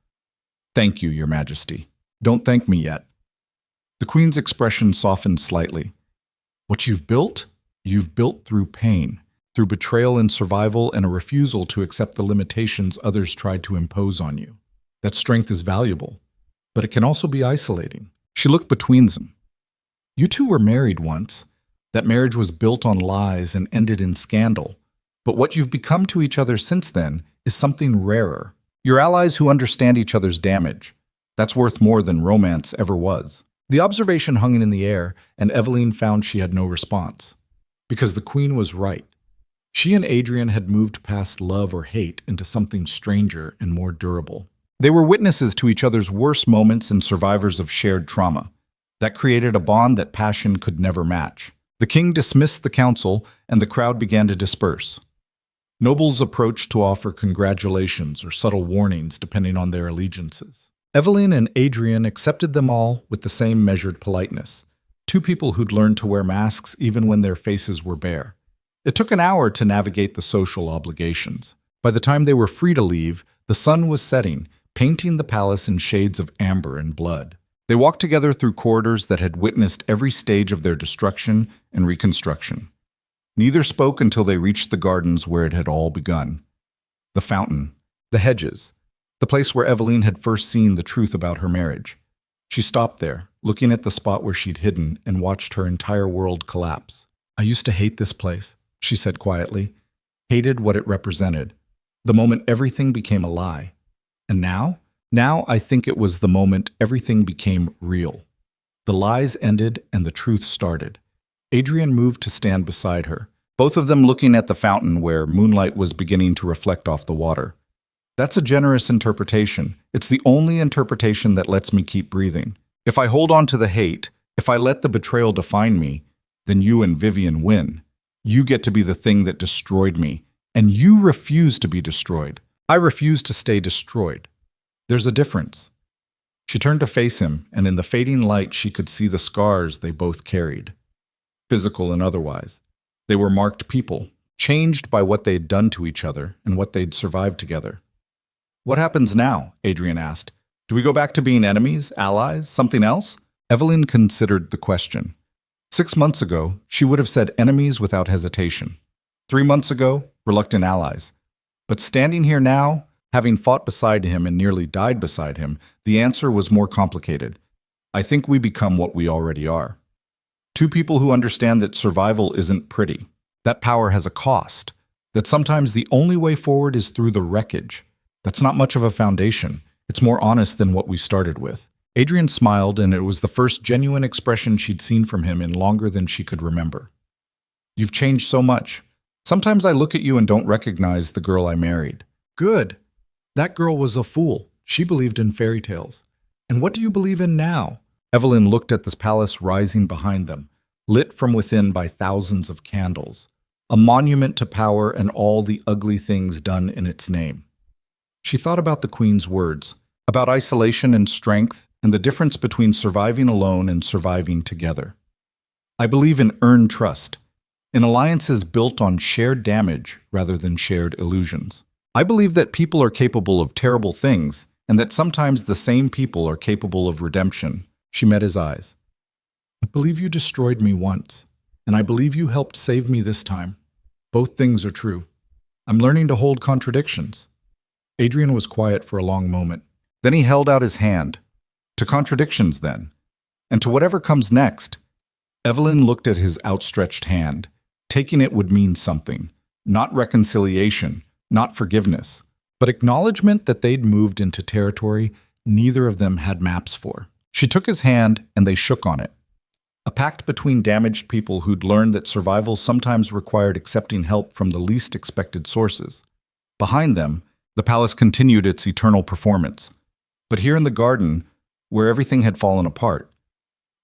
Speaker 1: Thank you, Your Majesty. Don't thank me yet. The Queen's expression softened slightly. What you've built through pain, through betrayal and survival and a refusal to accept the limitations others tried to impose on you. That strength is valuable, but it can also be isolating. She looked between them. You two were married once. That marriage was built on lies and ended in scandal. But what you've become to each other since then is something rarer. You're allies who understand each other's damage. That's worth more than romance ever was. The observation hung in the air, and Evelyn found she had no response. Because the Queen was right. She and Adrian had moved past love or hate into something stranger and more durable. They were witnesses to each other's worst moments and survivors of shared trauma. That created a bond that passion could never match. The king dismissed the council, and the crowd began to disperse. Nobles approached to offer congratulations or subtle warnings depending on their allegiances. Evelyn and Adrian accepted them all with the same measured politeness. Two people who'd learned to wear masks even when their faces were bare. It took an hour to navigate the social obligations. By the time they were free to leave, the sun was setting, painting the palace in shades of amber and blood. They walked together through corridors that had witnessed every stage of their destruction and reconstruction. Neither spoke until they reached the gardens where it had all begun. The fountain, the hedges, the place where Evelyn had first seen the truth about her marriage. She stopped there, looking at the spot where she'd hidden, and watched her entire world collapse. I used to hate this place, she said quietly. Hated what it represented. The moment everything became a lie. And now? Now I think it was the moment everything became real. The lies ended and the truth started. Adrian moved to stand beside her, both of them looking at the fountain where moonlight was beginning to reflect off the water. That's a generous interpretation. It's the only interpretation that lets me keep breathing. If I hold on to the hate, if I let the betrayal define me, then you and Vivian win. You get to be the thing that destroyed me, and you refuse to be destroyed. I refuse to stay destroyed. There's a difference. She turned to face him, and in the fading light she could see the scars they both carried. Physical and otherwise. They were marked people, changed by what they'd done to each other and what they'd survived together. What happens now? Adrian asked. Do we go back to being enemies, allies, something else? Evelyn considered the question. 6 months ago, she would have said enemies without hesitation. 3 months ago, reluctant allies. But standing here now, Having fought beside him and nearly died beside him, the answer was more complicated. I think we become what we already are. Two people who understand that survival isn't pretty, that power has a cost, that sometimes the only way forward is through the wreckage. That's not much of a foundation. It's more honest than what we started with. Adrian smiled, and it was the first genuine expression she'd seen from him in longer than she could remember. You've changed so much. Sometimes I look at you and don't recognize the girl I married. Good. That girl was a fool. She believed in fairy tales. And what do you believe in now? Evelyn looked at this palace rising behind them, lit from within by thousands of candles, a monument to power and all the ugly things done in its name. She thought about the Queen's words, about isolation and strength, and the difference between surviving alone and surviving together. I believe in earned trust, in alliances built on shared damage rather than shared illusions. I believe that people are capable of terrible things, and that sometimes the same people are capable of redemption. She met his eyes. I believe you destroyed me once, and I believe you helped save me this time. Both things are true. I'm learning to hold contradictions. Adrian was quiet for a long moment. Then he held out his hand. To contradictions, then. And to whatever comes next. Evelyn looked at his outstretched hand. Taking it would mean something. Not reconciliation, not forgiveness, but acknowledgement that they'd moved into territory neither of them had maps for. She took his hand, and they shook on it. A pact between damaged people who'd learned that survival sometimes required accepting help from the least expected sources. Behind them, the palace continued its eternal performance. But here in the garden, where everything had fallen apart,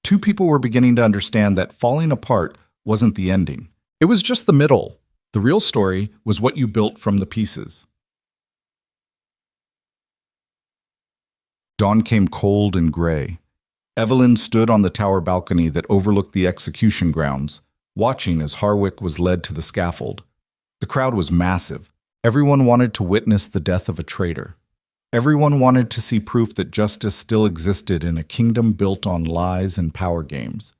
Speaker 1: two people were beginning to understand that falling apart wasn't the ending. It was just the middle. The real story was what you built from the pieces. Dawn came cold and gray. Evelyn stood on the tower balcony that overlooked the execution grounds, watching as Harwick was led to the scaffold. The crowd was massive. Everyone wanted to witness the death of a traitor. Everyone wanted to see proof that justice still existed in a kingdom built on lies and power games.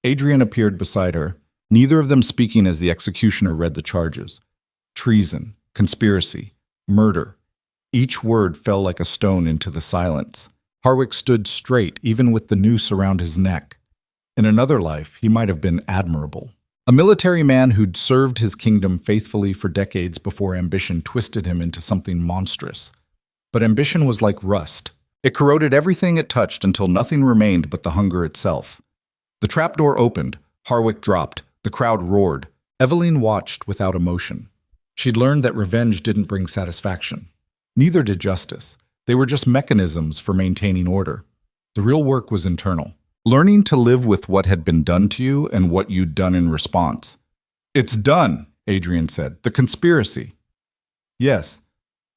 Speaker 1: Adrian appeared beside her, neither of them speaking as the executioner read the charges. Treason, conspiracy, murder. Each word fell like a stone into the silence. Harwick stood straight, even with the noose around his neck. In another life, he might have been admirable. A military man who'd served his kingdom faithfully for decades before ambition twisted him into something monstrous. But ambition was like rust. It corroded everything it touched until nothing remained but the hunger itself. The trapdoor opened. Harwick dropped. The crowd roared. Evelyn watched without emotion. She'd learned that revenge didn't bring satisfaction. Neither did justice. They were just mechanisms for maintaining order. The real work was internal. Learning to live with what had been done to you and what you'd done in response. It's done, Adrian said. The conspiracy. Yes,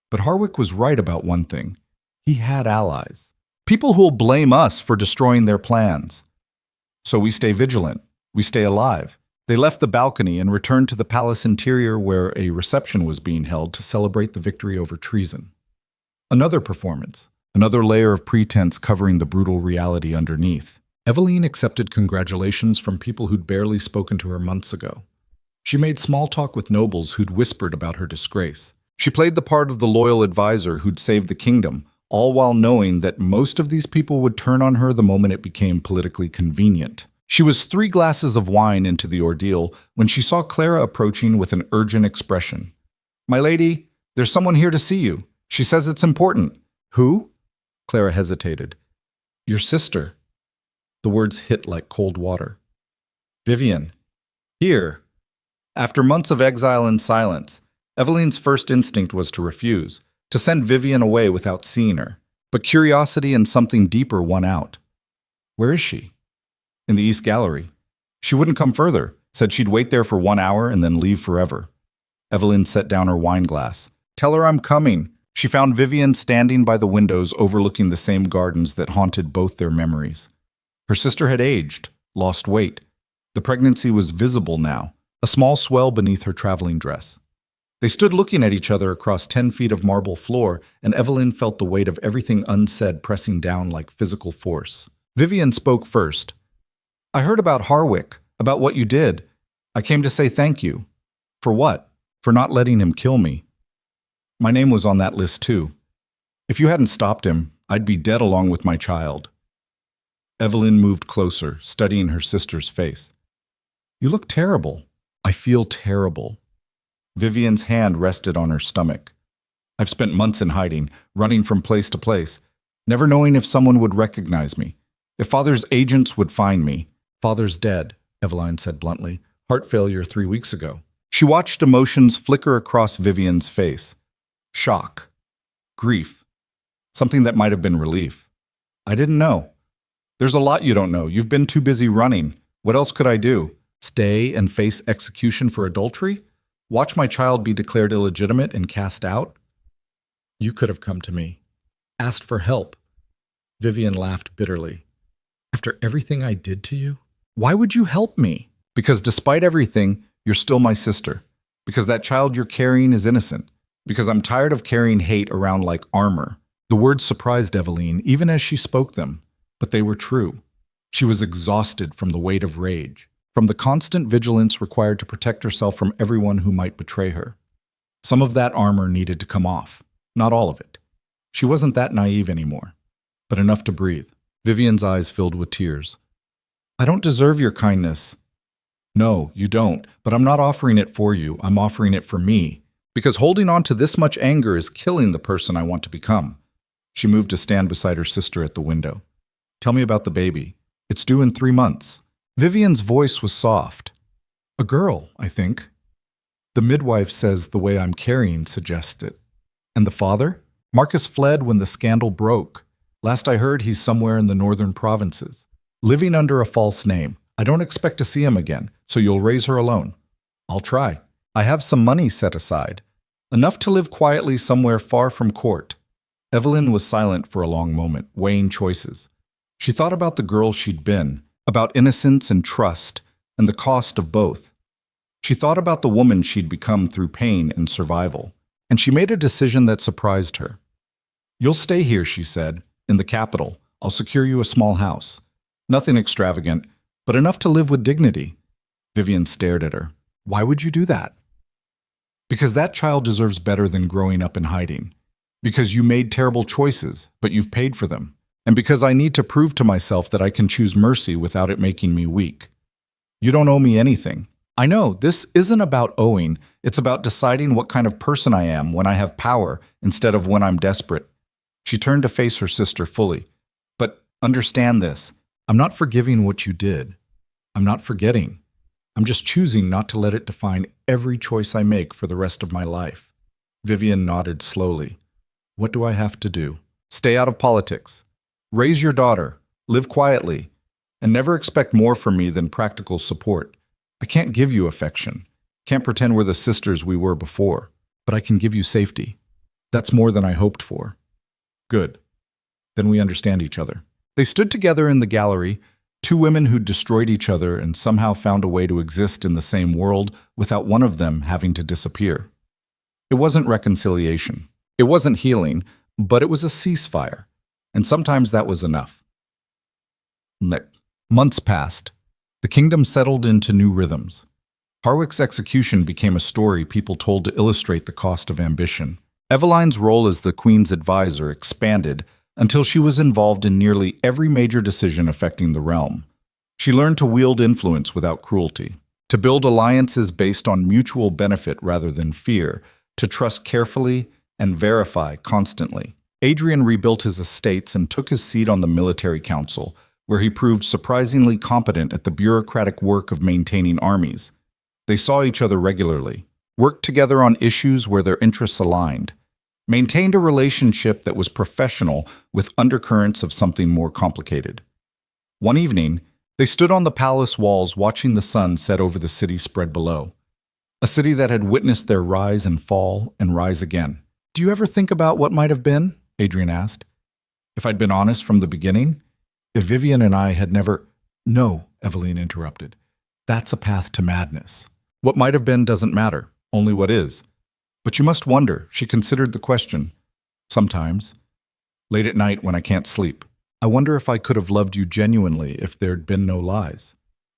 Speaker 1: but Harwick was right about one thing. He had allies. People who'll blame us for destroying their plans. So we stay vigilant. We stay alive. They left the balcony and returned to the palace interior where a reception was being held to celebrate the victory over treason. Another performance, another layer of pretense covering the brutal reality underneath. Evelyn accepted congratulations from people who'd barely spoken to her months ago. She made small talk with nobles who'd whispered about her disgrace. She played the part of the loyal advisor who'd saved the kingdom, all while knowing that most of these people would turn on her the moment it became politically convenient. She was 3 glasses of wine into the ordeal when she saw Clara approaching with an urgent expression. "My lady, there's someone here to see you. She says it's important." "Who?" Clara hesitated. "Your sister." The words hit like cold water. "Vivian. Here." After months of exile and silence, Evelyn's first instinct was to refuse, to send Vivian away without seeing her. But curiosity and something deeper won out. "Where is she?" "In the East Gallery. She wouldn't come further, said she'd wait there for 1 hour and then leave forever." Evelyn set down her wine glass. "Tell her I'm coming." She found Vivian standing by the windows overlooking the same gardens that haunted both their memories. Her sister had aged, lost weight. The pregnancy was visible now, a small swell beneath her traveling dress. They stood looking at each other across 10 feet of marble floor, and Evelyn felt the weight of everything unsaid pressing down like physical force. Vivian spoke first. "I heard about Harwick, about what you did. I came to say thank you." "For what?" "For not letting him kill me." My name was on that list too. If you hadn't stopped him, I'd be dead along with my child. Evelyn moved closer, studying her sister's face. You look terrible. I feel terrible. Vivian's hand rested on her stomach. I've spent months in hiding, running from place to place, never knowing if someone would recognize me, if Father's agents would find me. Father's dead, Eveline said bluntly. Heart failure 3 weeks ago. She watched emotions flicker across Vivian's face. Shock. Grief. Something that might have been relief. I didn't know. There's a lot you don't know. You've been too busy running. What else could I do? Stay and face execution for adultery? Watch my child be declared illegitimate and cast out? You could have come to me. Asked for help. Vivian laughed bitterly. After everything I did to you? Why would you help me? Because despite everything, you're still my sister. Because that child you're carrying is innocent. Because I'm tired of carrying hate around like armor. The words surprised Eveline, even as she spoke them. But they were true. She was exhausted from the weight of rage, from the constant vigilance required to protect herself from everyone who might betray her. Some of that armor needed to come off. Not all of it. She wasn't that naive anymore, but enough to breathe. Vivian's eyes filled with tears. I don't deserve your kindness. No, you don't, but I'm not offering it for you. I'm offering it for me, because holding on to this much anger is killing the person I want to become. She moved to stand beside her sister at the window. Tell me about the baby. It's due in 3 months. Vivian's voice was soft. A girl, I think. The midwife says the way I'm carrying suggests it. And the father? Marcus fled when the scandal broke. Last I heard, he's somewhere in the northern provinces, living under a false name. I don't expect to see him again, so you'll raise her alone. I'll try. I have some money set aside, enough to live quietly somewhere far from court. Evelyn was silent for a long moment, weighing choices. She thought about the girl she'd been, about innocence and trust, and the cost of both. She thought about the woman she'd become through pain and survival, and she made a decision that surprised her. You'll stay here, she said, in the capital. I'll secure you a small house. Nothing extravagant, but enough to live with dignity. Vivian stared at her. Why would you do that? Because that child deserves better than growing up in hiding. Because you made terrible choices, but you've paid for them. And because I need to prove to myself that I can choose mercy without it making me weak. You don't owe me anything. I know, this isn't about owing. It's about deciding what kind of person I am when I have power instead of when I'm desperate. She turned to face her sister fully. But understand this. I'm not forgiving what you did. I'm not forgetting. I'm just choosing not to let it define every choice I make for the rest of my life. Vivian nodded slowly. What do I have to do? Stay out of politics. Raise your daughter. Live quietly. And never expect more from me than practical support. I can't give you affection. Can't pretend we're the sisters we were before. But I can give you safety. That's more than I hoped for. Good. Then we understand each other. They stood together in the gallery, two women who'd destroyed each other and somehow found a way to exist in the same world without one of them having to disappear. It wasn't reconciliation. It wasn't healing, but it was a ceasefire. And sometimes that was enough. Months passed. The kingdom settled into new rhythms. Harwick's execution became a story people told to illustrate the cost of ambition. Eveline's role as the queen's advisor expanded until she was involved in nearly every major decision affecting the realm. She learned to wield influence without cruelty, to build alliances based on mutual benefit rather than fear, to trust carefully and verify constantly. Adrian rebuilt his estates and took his seat on the military council, where he proved surprisingly competent at the bureaucratic work of maintaining armies. They saw each other regularly, worked together on issues where their interests aligned, maintained a relationship that was professional with undercurrents of something more complicated. One evening, they stood on the palace walls watching the sun set over the city spread below, a city that had witnessed their rise and fall and rise again. Do you ever think about what might have been? Adrian asked. If I'd been honest from the beginning, if Vivian and I had never— No, Eveline interrupted. That's a path to madness. What might have been doesn't matter, only what is. But you must wonder, she considered the question. Sometimes, late at night when I can't sleep, I wonder if I could have loved you genuinely if there'd been no lies,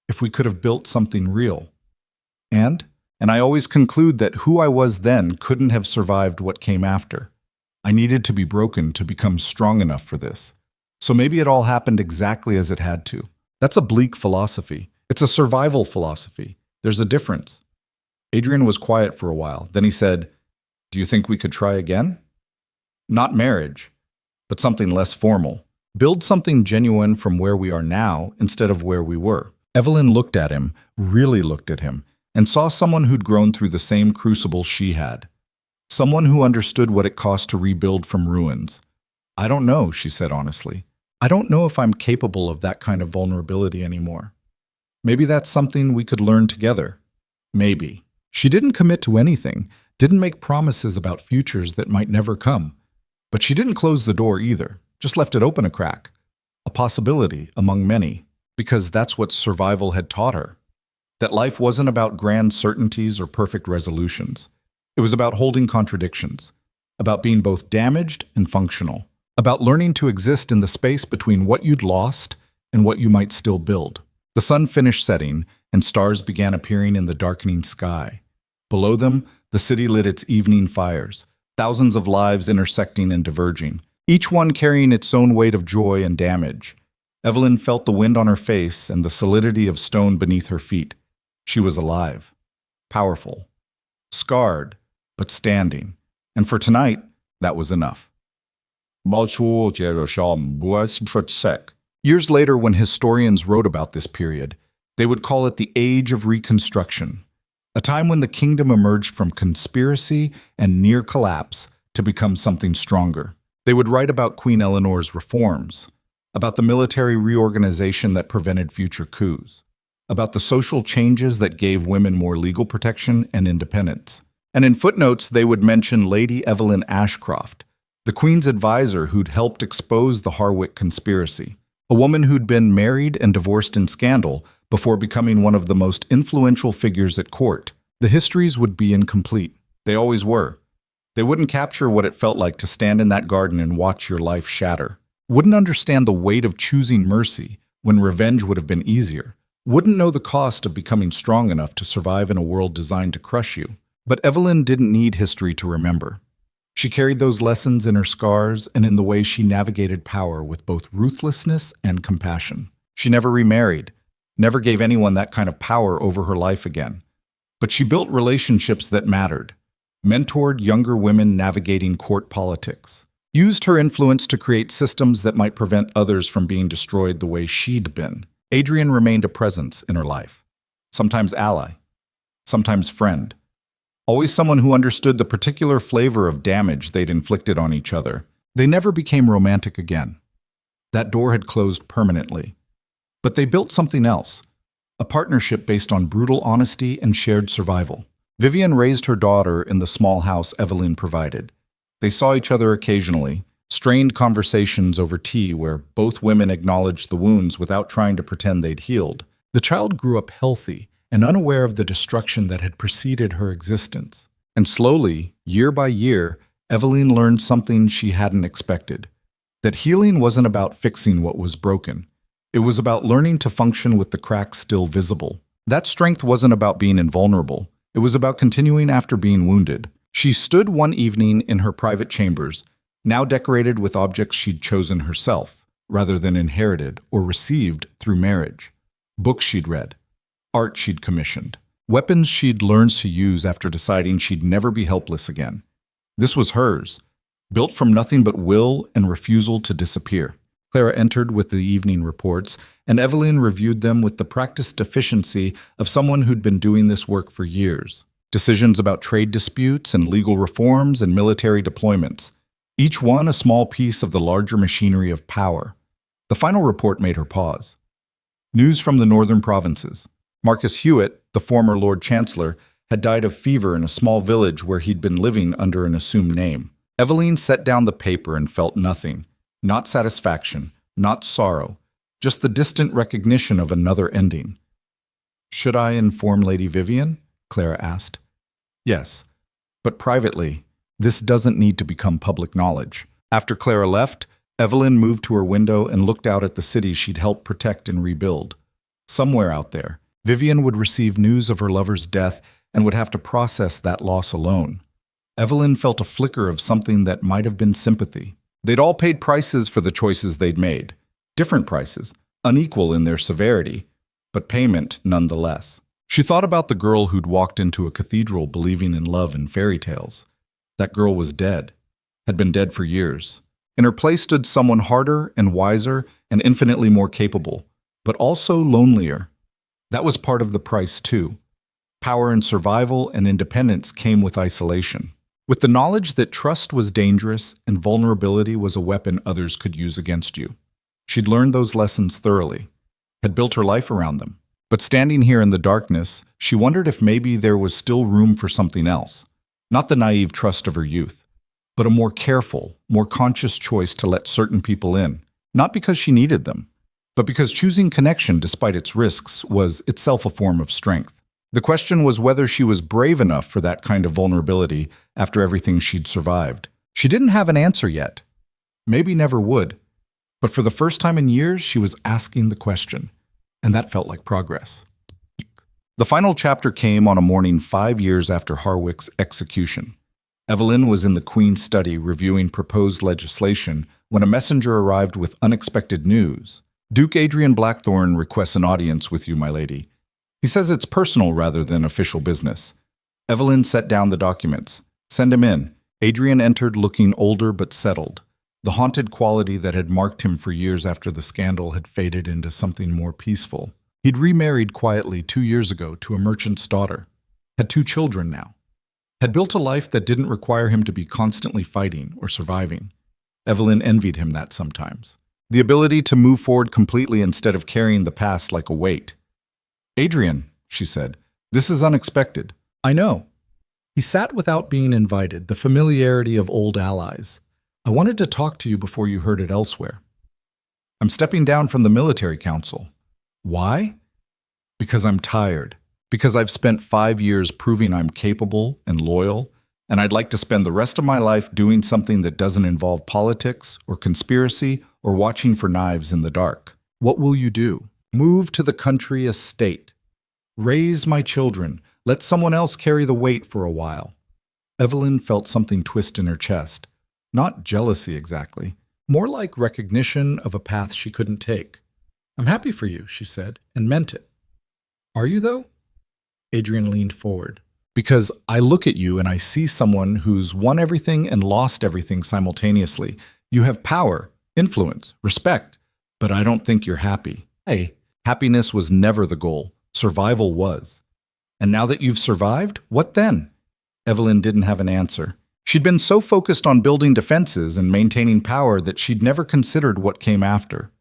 Speaker 1: if we could have built something real. And And I always conclude that who I was then couldn't have survived what came after. I needed to be broken to become strong enough for this. So maybe it all happened exactly as it had to. That's a bleak philosophy. It's a survival philosophy. There's a difference. Adrian was quiet for a while. Then he said, "Do you think we could try again? Not marriage, but something less formal. Build something genuine from where we are now instead of where we were." Evelyn looked at him, really looked at him, and saw someone who'd grown through the same crucible she had. Someone who understood what it cost to rebuild from ruins. "I don't know," she said honestly. "I don't know if I'm capable of that kind of vulnerability anymore. Maybe that's something we could learn together. Maybe." She didn't commit to anything, didn't make promises about futures that might never come. But she didn't close the door either, just left it open a crack. A possibility among many, because that's what survival had taught her. That life wasn't about grand certainties or perfect resolutions. It was about holding contradictions, about being both damaged and functional, about learning to exist in the space between what you'd lost and what you might still build. The sun finished setting, and stars began appearing in the darkening sky. Below them, the city lit its evening fires, thousands of lives intersecting and diverging, each one carrying its own weight of joy and damage. Evelyn felt the wind on her face and the solidity of stone beneath her feet. She was alive, powerful, scarred, but standing. And for tonight, that was enough. Years later, when historians wrote about this period, they would call it the Age of Reconstruction, a time when the kingdom emerged from conspiracy and near collapse to become something stronger. They would write about Queen Eleanor's reforms, about the military reorganization that prevented future coups, about the social changes that gave women more legal protection and independence. And in footnotes, they would mention Lady Evelyn Ashcroft, the Queen's advisor who'd helped expose the Harwick conspiracy, a woman who'd been married and divorced in scandal before becoming one of the most influential figures at court. The histories would be incomplete. They always were. They wouldn't capture what it felt like to stand in that garden and watch your life shatter. Wouldn't understand the weight of choosing mercy when revenge would have been easier. Wouldn't know the cost of becoming strong enough to survive in a world designed to crush you. But Evelyn didn't need history to remember. She carried those lessons in her scars and in the way she navigated power with both ruthlessness and compassion. She never remarried, never gave anyone that kind of power over her life again. But she built relationships that mattered, mentored younger women navigating court politics, used her influence to create systems that might prevent others from being destroyed the way she'd been. Adrian remained a presence in her life, sometimes ally, sometimes friend. Always someone who understood the particular flavor of damage they'd inflicted on each other. They never became romantic again. That door had closed permanently. But they built something else, a partnership based on brutal honesty and shared survival. Vivian raised her daughter in the small house Evelyn provided. They saw each other occasionally, strained conversations over tea where both women acknowledged the wounds without trying to pretend they'd healed. The child grew up healthy and unaware of the destruction that had preceded her existence. And slowly, year by year, Evelyn learned something she hadn't expected. That healing wasn't about fixing what was broken. It was about learning to function with the cracks still visible. That strength wasn't about being invulnerable. It was about continuing after being wounded. She stood one evening in her private chambers, now decorated with objects she'd chosen herself, rather than inherited or received through marriage. Books she'd read, art she'd commissioned, weapons she'd learned to use after deciding she'd never be helpless again. This was hers, built from nothing but will and refusal to disappear. Clara entered with the evening reports, and Evelyn reviewed them with the practiced efficiency of someone who'd been doing this work for years. Decisions about trade disputes and legal reforms and military deployments, each one a small piece of the larger machinery of power. The final report made her pause. News from the northern provinces. Marcus Hewitt, the former Lord Chancellor, had died of fever in a small village where he'd been living under an assumed name. Evelyn set down the paper and felt nothing. Not satisfaction, not sorrow, just the distant recognition of another ending. "Should I inform Lady Vivian?" Clara asked. "Yes, but privately. This doesn't need to become public knowledge." After Clara left, Evelyn moved to her window and looked out at the city she'd helped protect and rebuild. Somewhere out there, Vivian would receive news of her lover's death and would have to process that loss alone. Evelyn felt a flicker of something that might have been sympathy. They'd all paid prices for the choices they'd made. Different prices, unequal in their severity, but payment nonetheless. She thought about the girl who'd walked into a cathedral believing in love and fairy tales. That girl was dead, had been dead for years. In her place stood someone harder and wiser and infinitely more capable, but also lonelier. That was part of the price, too. Power and survival and independence came with isolation. With the knowledge that trust was dangerous and vulnerability was a weapon others could use against you. She'd learned those lessons thoroughly, had built her life around them. But standing here in the darkness, she wondered if maybe there was still room for something else. Not the naive trust of her youth, but a more careful, more conscious choice to let certain people in, not because she needed them, but because choosing connection despite its risks was itself a form of strength. The question was whether she was brave enough for that kind of vulnerability after everything she'd survived. She didn't have an answer yet. Maybe never would. But for the first time in years, she was asking the question, and that felt like progress. The final chapter came on a morning 5 years after Harwick's execution. Evelyn was in the Queen's study reviewing proposed legislation when a messenger arrived with unexpected news. Duke Adrian Blackthorne requests an audience with you, my lady. He says it's personal rather than official business. Evelyn set down the documents. Send him in. Adrian entered looking older but settled. The haunted quality that had marked him for years after the scandal had faded into something more peaceful. He'd remarried quietly 2 years ago to a merchant's daughter. Had 2 children now. Had built a life that didn't require him to be constantly fighting or surviving. Evelyn envied him that sometimes. The ability to move forward completely instead of carrying the past like a weight. Adrian, she said, this is unexpected. I know. He sat without being invited, the familiarity of old allies. I wanted to talk to you before you heard it elsewhere. I'm stepping down from the military council. Why? Because I'm tired. Because I've spent 5 years proving I'm capable and loyal, and I'd like to spend the rest of my life doing something that doesn't involve politics or conspiracy or watching for knives in the dark. What will you do? Move to the country estate. Raise my children. Let someone else carry the weight for a while. Evelyn felt something twist in her chest. Not jealousy exactly, more like recognition of a path she couldn't take. I'm happy for you, she said, and meant it. Are you, though? Adrian leaned forward. Because I look at you and I see someone who's won everything and lost everything simultaneously. You have power, influence, respect, but I don't think you're happy. Hey, happiness was never the goal. Survival was. And now that you've survived, what then? Evelyn didn't have an answer. She'd been so focused on building defenses and maintaining power that she'd never considered what came after.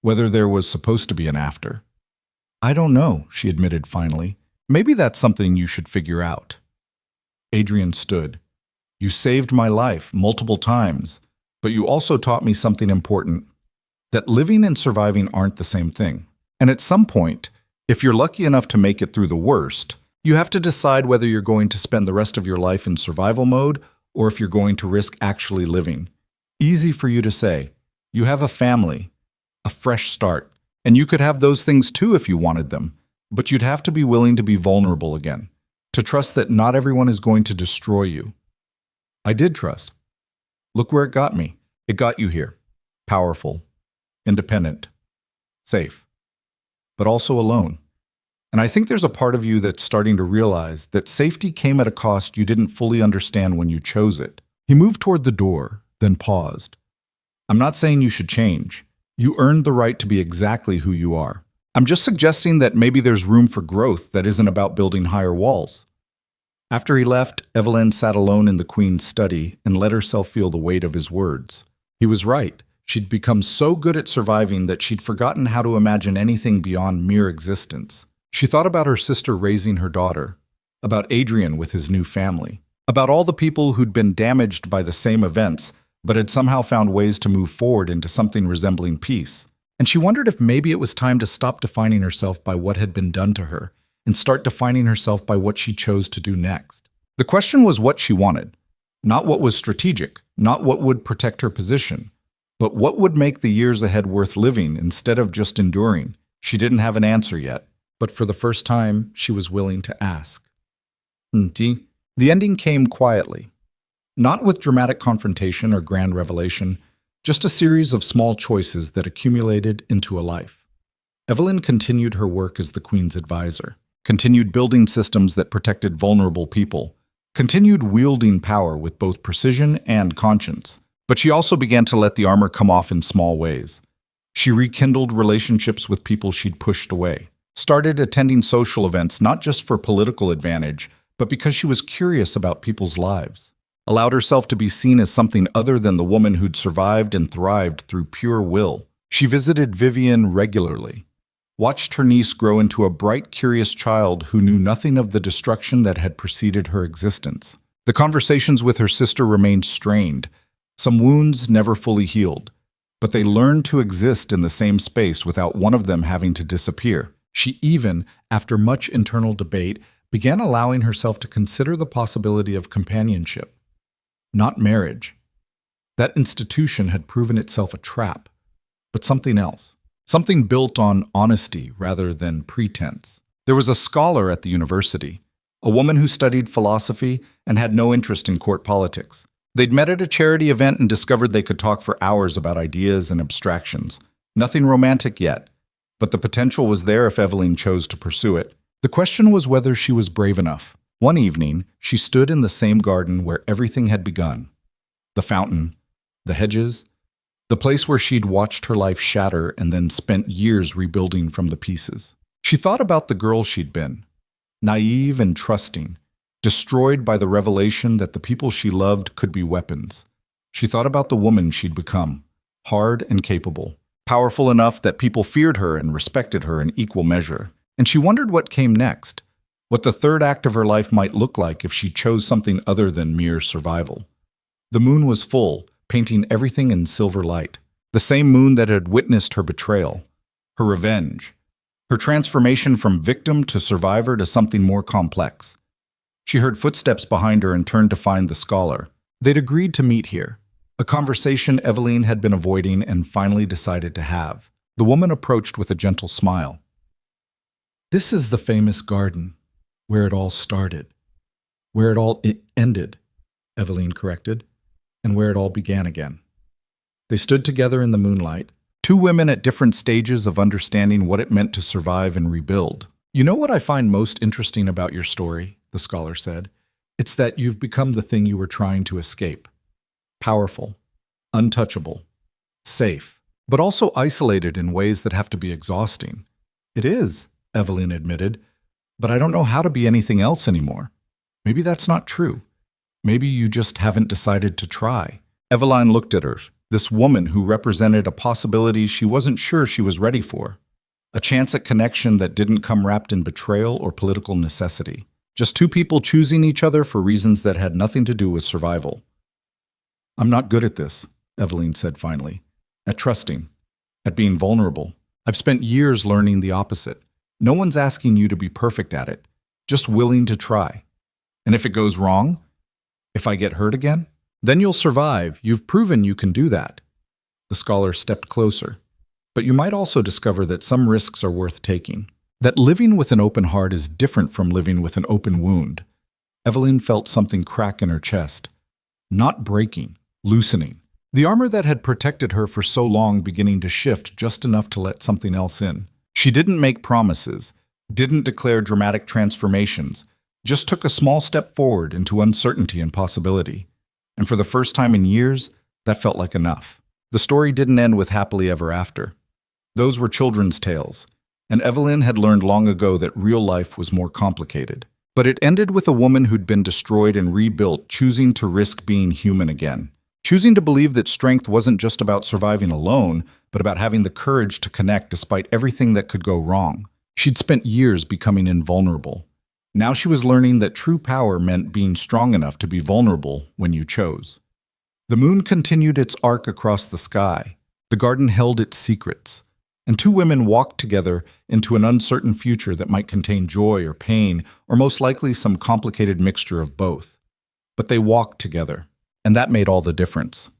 Speaker 1: Whether there was supposed to be an after. I don't know, she admitted finally. Maybe that's something you should figure out. Adrian stood. You saved my life multiple times, but you also taught me something important. That living and surviving aren't the same thing. And at some point, if you're lucky enough to make it through the worst, you have to decide whether you're going to spend the rest of your life in survival mode or if you're going to risk actually living. Easy for you to say. You have a family, a fresh start, and you could have those things too if you wanted them, but you'd have to be willing to be vulnerable again, to trust that not everyone is going to destroy you. I did trust. Look where it got me. It got you here. Powerful, independent, safe, but also alone. And I think there's a part of you that's starting to realize that safety came at a cost you didn't fully understand when you chose it. He moved toward the door, then paused. I'm not saying you should change. You earned the right to be exactly who you are. I'm just suggesting that maybe there's room for growth that isn't about building higher walls. After he left, Evelyn sat alone in the Queen's study and let herself feel the weight of his words. He was right. She'd become so good at surviving that she'd forgotten how to imagine anything beyond mere existence. She thought about her sister raising her daughter, about Adrian with his new family, about all the people who'd been damaged by the same events, but had somehow found ways to move forward into something resembling peace. And she wondered if maybe it was time to stop defining herself by what had been done to her and start defining herself by what she chose to do next. The question was what she wanted, not what was strategic, not what would protect her position, but what would make the years ahead worth living instead of just enduring. She didn't have an answer yet, but for the first time, she was willing to ask. The ending came quietly, not with dramatic confrontation or grand revelation, just a series of small choices that accumulated into a life. Evelyn continued her work as the Queen's advisor, continued building systems that protected vulnerable people, continued wielding power with both precision and conscience. But she also began to let the armor come off in small ways. She rekindled relationships with people she'd pushed away, started attending social events not just for political advantage, but because she was curious about people's lives, allowed herself to be seen as something other than the woman who'd survived and thrived through pure will. She visited Vivian regularly, watched her niece grow into a bright, curious child who knew nothing of the destruction that had preceded her existence. The conversations with her sister remained strained, some wounds never fully healed, but they learned to exist in the same space without one of them having to disappear. She even, after much internal debate, began allowing herself to consider the possibility of companionship, not marriage. That institution had proven itself a trap, but something else. Something built on honesty rather than pretense. There was a scholar at the university, a woman who studied philosophy and had no interest in court politics. They'd met at a charity event and discovered they could talk for hours about ideas and abstractions. Nothing romantic yet, but the potential was there if Evelyn chose to pursue it. The question was whether she was brave enough. One evening, she stood in the same garden where everything had begun. The fountain, the hedges, the place where she'd watched her life shatter and then spent years rebuilding from the pieces. She thought about the girl she'd been, naive and trusting, destroyed by the revelation that the people she loved could be weapons. She thought about the woman she'd become, hard and capable, powerful enough that people feared her and respected her in equal measure. And she wondered what came next, what the third act of her life might look like if she chose something other than mere survival. The moon was full, painting everything in silver light. The same moon that had witnessed her betrayal, her revenge, her transformation from victim to survivor to something more complex. She heard footsteps behind her and turned to find the scholar. They'd agreed to meet here, a conversation Evelyn had been avoiding and finally decided to have. The woman approached with a gentle smile. "This is the famous garden, where it all started, where it all ended," Evelyn corrected, "and where it all began again." They stood together in the moonlight, two women at different stages of understanding what it meant to survive and rebuild. "You know what I find most interesting about your story?" the scholar said. "It's that you've become the thing you were trying to escape. Powerful, untouchable, safe, but also isolated in ways that have to be exhausting." "It is," Evelyn admitted, "but I don't know how to be anything else anymore. Maybe that's not true. Maybe you just haven't decided to try." Evelyn looked at her, this woman who represented a possibility she wasn't sure she was ready for. A chance at connection that didn't come wrapped in betrayal or political necessity. Just two people choosing each other for reasons that had nothing to do with survival. "I'm not good at this," Evelyn said finally. "At trusting. At being vulnerable. I've spent years learning the opposite. No one's asking you to be perfect at it, just willing to try. And if it goes wrong, if I get hurt again, then you'll survive. You've proven you can do that." The scholar stepped closer. "But you might also discover that some risks are worth taking. That living with an open heart is different from living with an open wound." Evelyn felt something crack in her chest. Not breaking, loosening. The armor that had protected her for so long beginning to shift just enough to let something else in. She didn't make promises, didn't declare dramatic transformations, just took a small step forward into uncertainty and possibility. And for the first time in years, that felt like enough. The story didn't end with happily ever after. Those were children's tales, and Evelyn had learned long ago that real life was more complicated. But it ended with a woman who'd been destroyed and rebuilt, choosing to risk being human again. Choosing to believe that strength wasn't just about surviving alone, but about having the courage to connect despite everything that could go wrong. She'd spent years becoming invulnerable. Now she was learning that true power meant being strong enough to be vulnerable when you chose. The moon continued its arc across the sky. The garden held its secrets. And two women walked together into an uncertain future that might contain joy or pain, or most likely some complicated mixture of both. But they walked together, and that made all the difference.